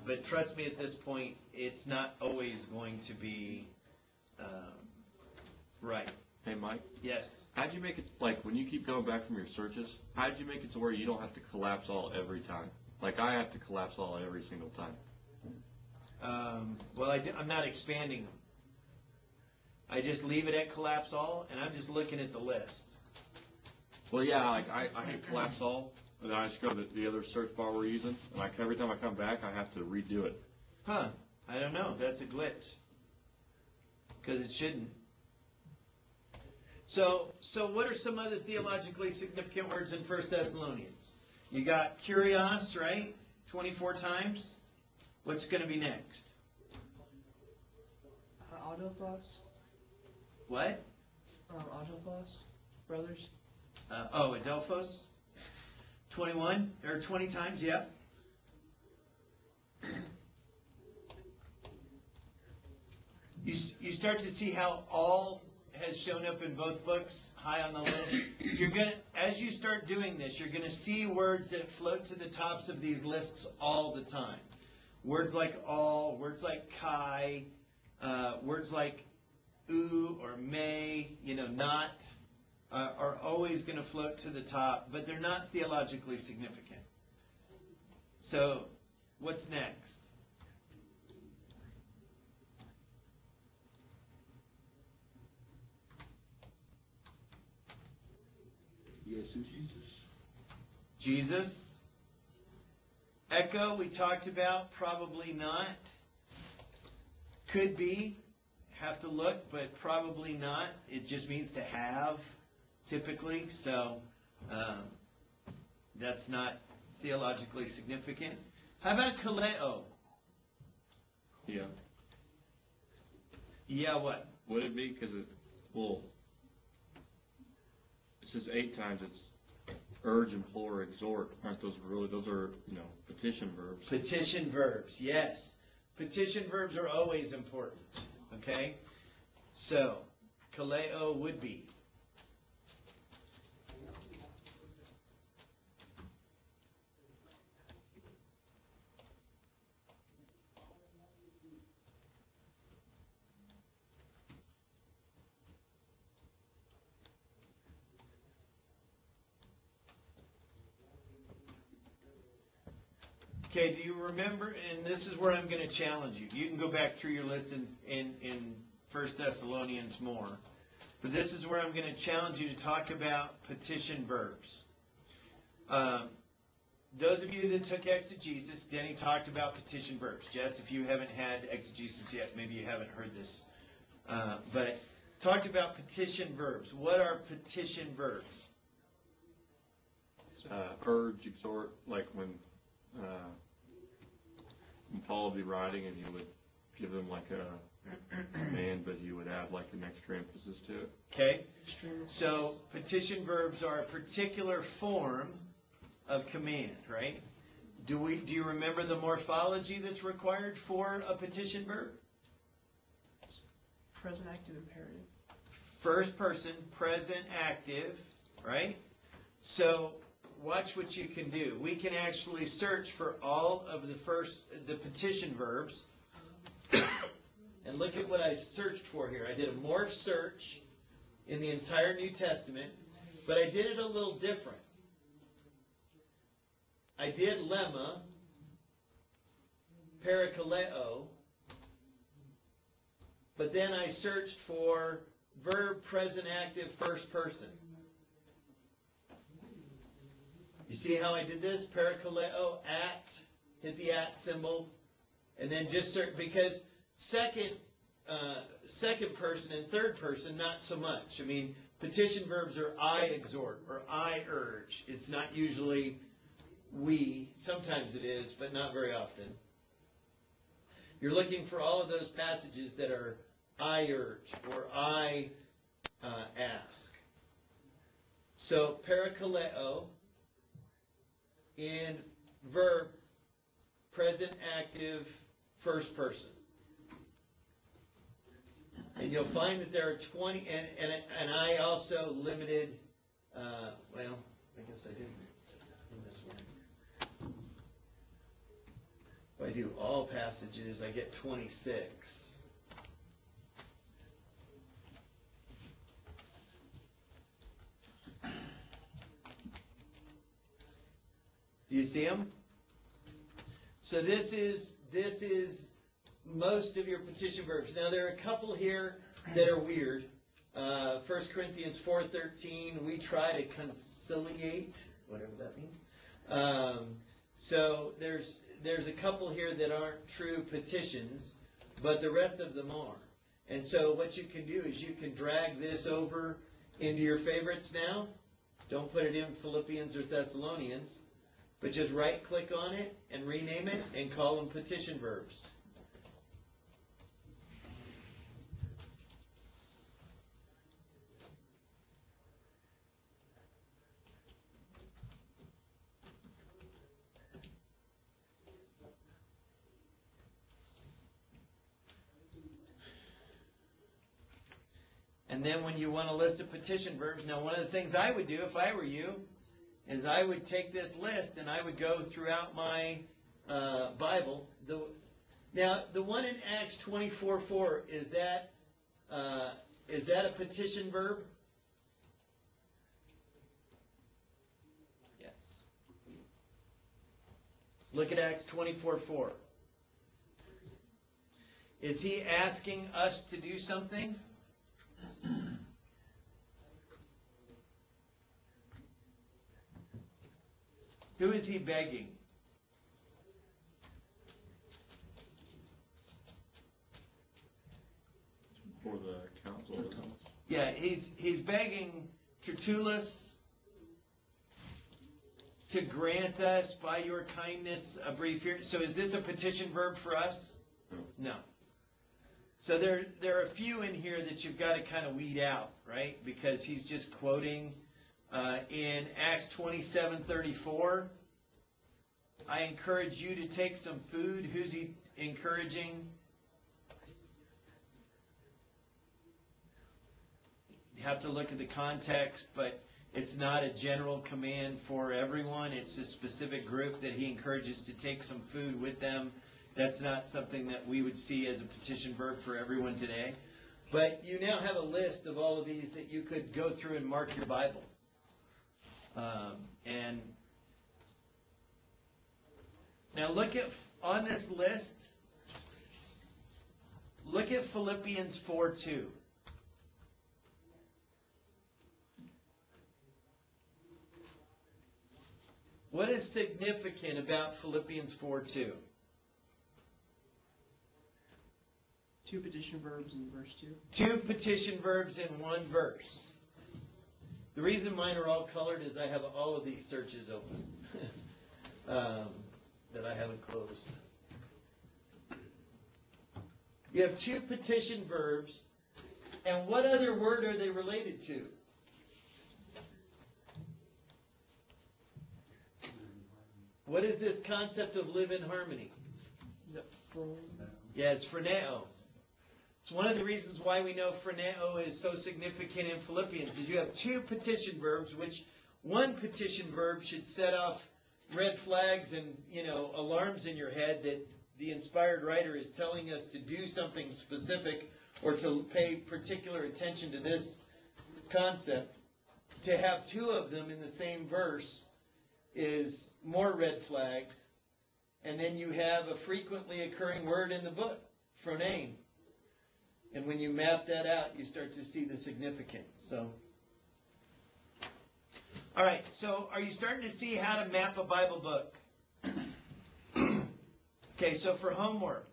But trust me at this point, it's not always going to be right. Hey, Mike, Yes. how'd you make it, like, when you keep going back from your searches, how'd you make it to where you don't have to collapse all every time? Like, I have to collapse all every single time. Well, I'm not expanding them. I just leave it at collapse all, and I'm just looking at the list. Well, yeah, like, I hit collapse all, and then I just go to the other search bar we're using, and like, every time I come back, I have to redo it. Huh. I don't know. That's a glitch. Because it shouldn't. So what are some other theologically significant words in 1 Thessalonians? You got kurios, right? 24 times. What's going to be next? Autophos? What? Autophos? Brothers? Adelphos. 21 or 20 times, yeah. You start to see how all has shown up in both books, high on the list. As you start doing this, you're gonna see words that float to the tops of these lists all the time. Words like all, words like kai, words like or may, not, are always gonna float to the top, but they're not theologically significant. So, what's next? Jesus. Echo, we talked about, probably not. Could be, have to look, but probably not. It just means to have, typically. So that's not theologically significant. How about kaleo? Yeah. Yeah, what? Would it be? Because it says 8 times, it's urge, implore, exhort. Aren't those those are, petition verbs? Petition verbs, yes. Petition verbs are always important, okay? So, kaleo would be. Okay, do you remember, and this is where I'm going to challenge you. You can go back through your list in 1 Thessalonians more. But this is where I'm going to challenge you to talk about petition verbs. Those of you that took exegesis, Denny talked about petition verbs. Jess, if you haven't had exegesis yet, maybe you haven't heard this. But talked about petition verbs. What are petition verbs? Urge, exhort, like when Paul would be writing and he would give them like a command, but you would add like an extra emphasis to it. Okay? So petition verbs are a particular form of command, right? Do you remember the morphology that's required for a petition verb? Present active imperative. First person, present active, right? So watch what you can do. We can actually search for all of the petition verbs. And look at what I searched for here. I did a morph search in the entire New Testament, but I did it a little different. I did lemma, parakaleo, but then I searched for verb present active first person. You see how I did this? Parakaleo, at, hit the at symbol, and then just search, because second person and third person, not so much. I mean, petition verbs are I exhort or I urge. It's not usually we. Sometimes it is, but not very often. You're looking for all of those passages that are I urge or I ask. So parakaleo in verb present active first person. And you'll find that there are 20, and I also limited, well, I guess I did in this one. If I do all passages, I get 26. Do you see them? So this is most of your petition verbs. Now there are a couple here that are weird. 1 Corinthians 4:13, we try to conciliate, whatever that means. So there's a couple here that aren't true petitions, but the rest of them are. And so what you can do is you can drag this over into your favorites now. Don't put it in Philippians or Thessalonians, but just right-click on it and rename it and call them petition verbs. And then when you want a list of petition verbs, now one of the things I would do if I were you is I would take this list and I would go throughout my Bible. Now, the one in Acts 24:4, is that a petition verb? Yes. Look at Acts 24:4. Is he asking us to do something? Who is he begging? For the council. Yeah, he's begging Tertullus to grant us by your kindness a brief hearing. So is this a petition verb for us? No. So there are a few in here that you've got to kind of weed out, right? Because he's just quoting in Acts 27:34. I encourage you to take some food. Who's he encouraging? You have to look at the context, but it's not a general command for everyone. It's a specific group that he encourages to take some food with them. That's not something that we would see as a petition verb for everyone today. But you now have a list of all of these that you could go through and mark your Bible. And now look at, on this list, look at Philippians 4:2. What is significant about Philippians 4:2? Two petition verbs in verse 2. Two petition verbs in one verse. The reason mine are all colored is I have all of these searches open that I haven't closed. You have two petition verbs, and what other word are they related to? What is this concept of live in harmony? Is that from? Yeah, it's phroneo. It's one of the reasons why we know phroneo is so significant in Philippians, is you have two petition verbs, which one petition verb should set off red flags and, alarms in your head that the inspired writer is telling us to do something specific or to pay particular attention to this concept. To have two of them in the same verse is more red flags. And then you have a frequently occurring word in the book, phronane. And when you map that out, you start to see the significance. So, all right, so are you starting to see how to map a Bible book? Okay, so for homework,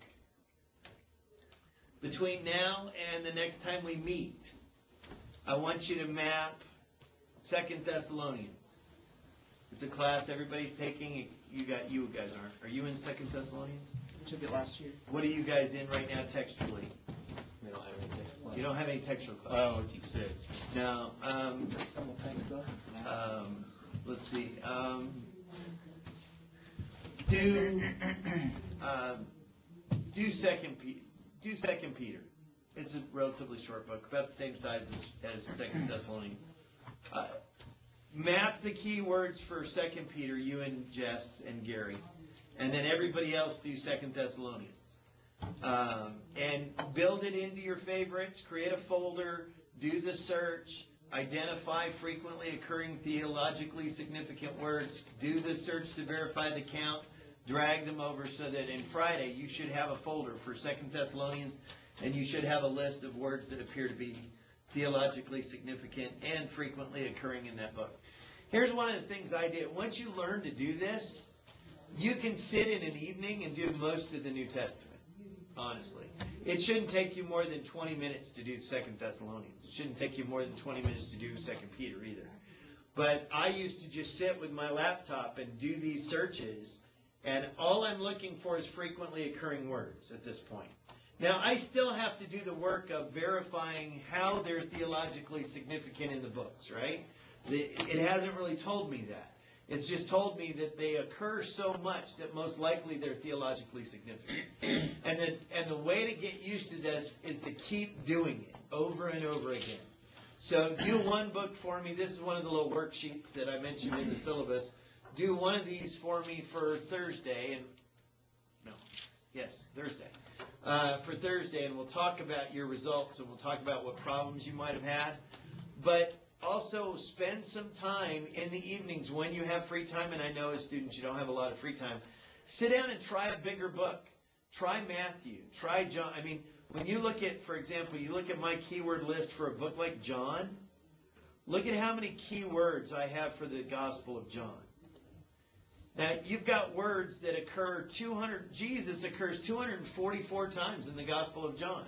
between now and the next time we meet, I want you to map 2 Thessalonians. It's a class everybody's taking. You guys aren't. Are you in 2 Thessalonians? We took it last year. What are you guys in right now textually? We don't have any textual class. You don't have any textual class? Oh, T6. No. Couple things though. Let's see. Do Second Peter. It's a relatively short book, about the same size as 2 Thessalonians. Map the key words for 2 Peter, you and Jess and Gary, and then everybody else do 2 Thessalonians. And build it into your favorites, create a folder, do the search, identify frequently occurring theologically significant words, do the search to verify the count, drag them over so that in Friday you should have a folder for 2 Thessalonians, and you should have a list of words that appear to be theologically significant and frequently occurring in that book. Here's one of the things I did. Once you learn to do this, you can sit in an evening and do most of the New Testament, honestly. It shouldn't take you more than 20 minutes to do 2 Thessalonians. It shouldn't take you more than 20 minutes to do 2 Peter either. But I used to just sit with my laptop and do these searches, and all I'm looking for is frequently occurring words at this point. Now, I still have to do the work of verifying how they're theologically significant in the books, right? It hasn't really told me that. It's just told me that they occur so much that most likely they're theologically significant. And the way to get used to this is to keep doing it over and over again. So do one book for me. This is one of the little worksheets that I mentioned in the syllabus. Do one of these for me for Thursday. Thursday. For Thursday, and we'll talk about your results, and we'll talk about what problems you might have had. But also spend some time in the evenings when you have free time, and I know as students you don't have a lot of free time. Sit down and try a bigger book. Try Matthew. Try John. I mean, when you look at, for example, you look at my keyword list for a book like John, look at how many keywords I have for the Gospel of John. Now, you've got words that occur Jesus occurs 244 times in the Gospel of John.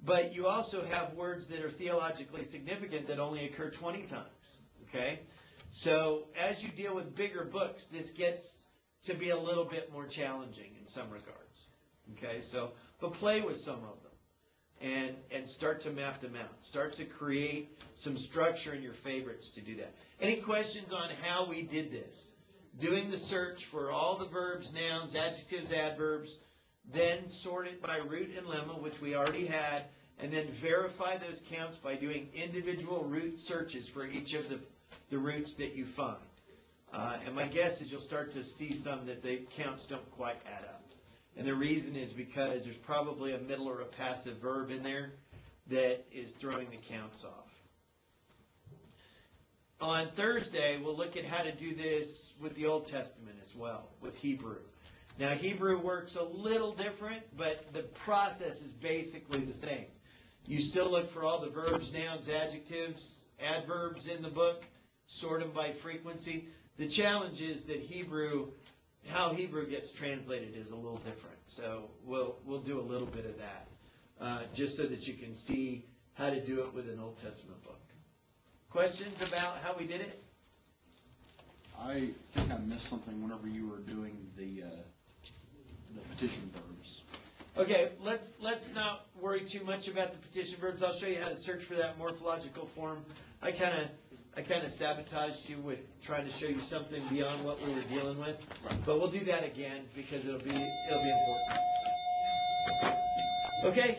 But you also have words that are theologically significant that only occur 20 times, okay? So as you deal with bigger books, this gets to be a little bit more challenging in some regards, okay? But play with some of them and start to map them out. Start to create some structure in your favorites to do that. Any questions on how we did this? Doing the search for all the verbs, nouns, adjectives, adverbs, then sort it by root and lemma, which we already had, and then verify those counts by doing individual root searches for each of the roots that you find. And my guess is you'll start to see some that the counts don't quite add up. And the reason is because there's probably a middle or a passive verb in there that is throwing the counts off. On Thursday, we'll look at how to do this with the Old Testament as well, with Hebrew. Now, Hebrew works a little different, but the process is basically the same. You still look for all the verbs, nouns, adjectives, adverbs in the book, sort them by frequency. The challenge is that how Hebrew gets translated is a little different. So we'll do a little bit of that, just so that you can see how to do it with an Old Testament book. Questions about how we did it? I think I missed something whenever you were doing the petition verbs. Okay, let's not worry too much about the petition verbs. I'll show you how to search for that morphological form. I kind of sabotaged you with trying to show you something beyond what we were dealing with, but we'll do that again because it'll be important. Okay,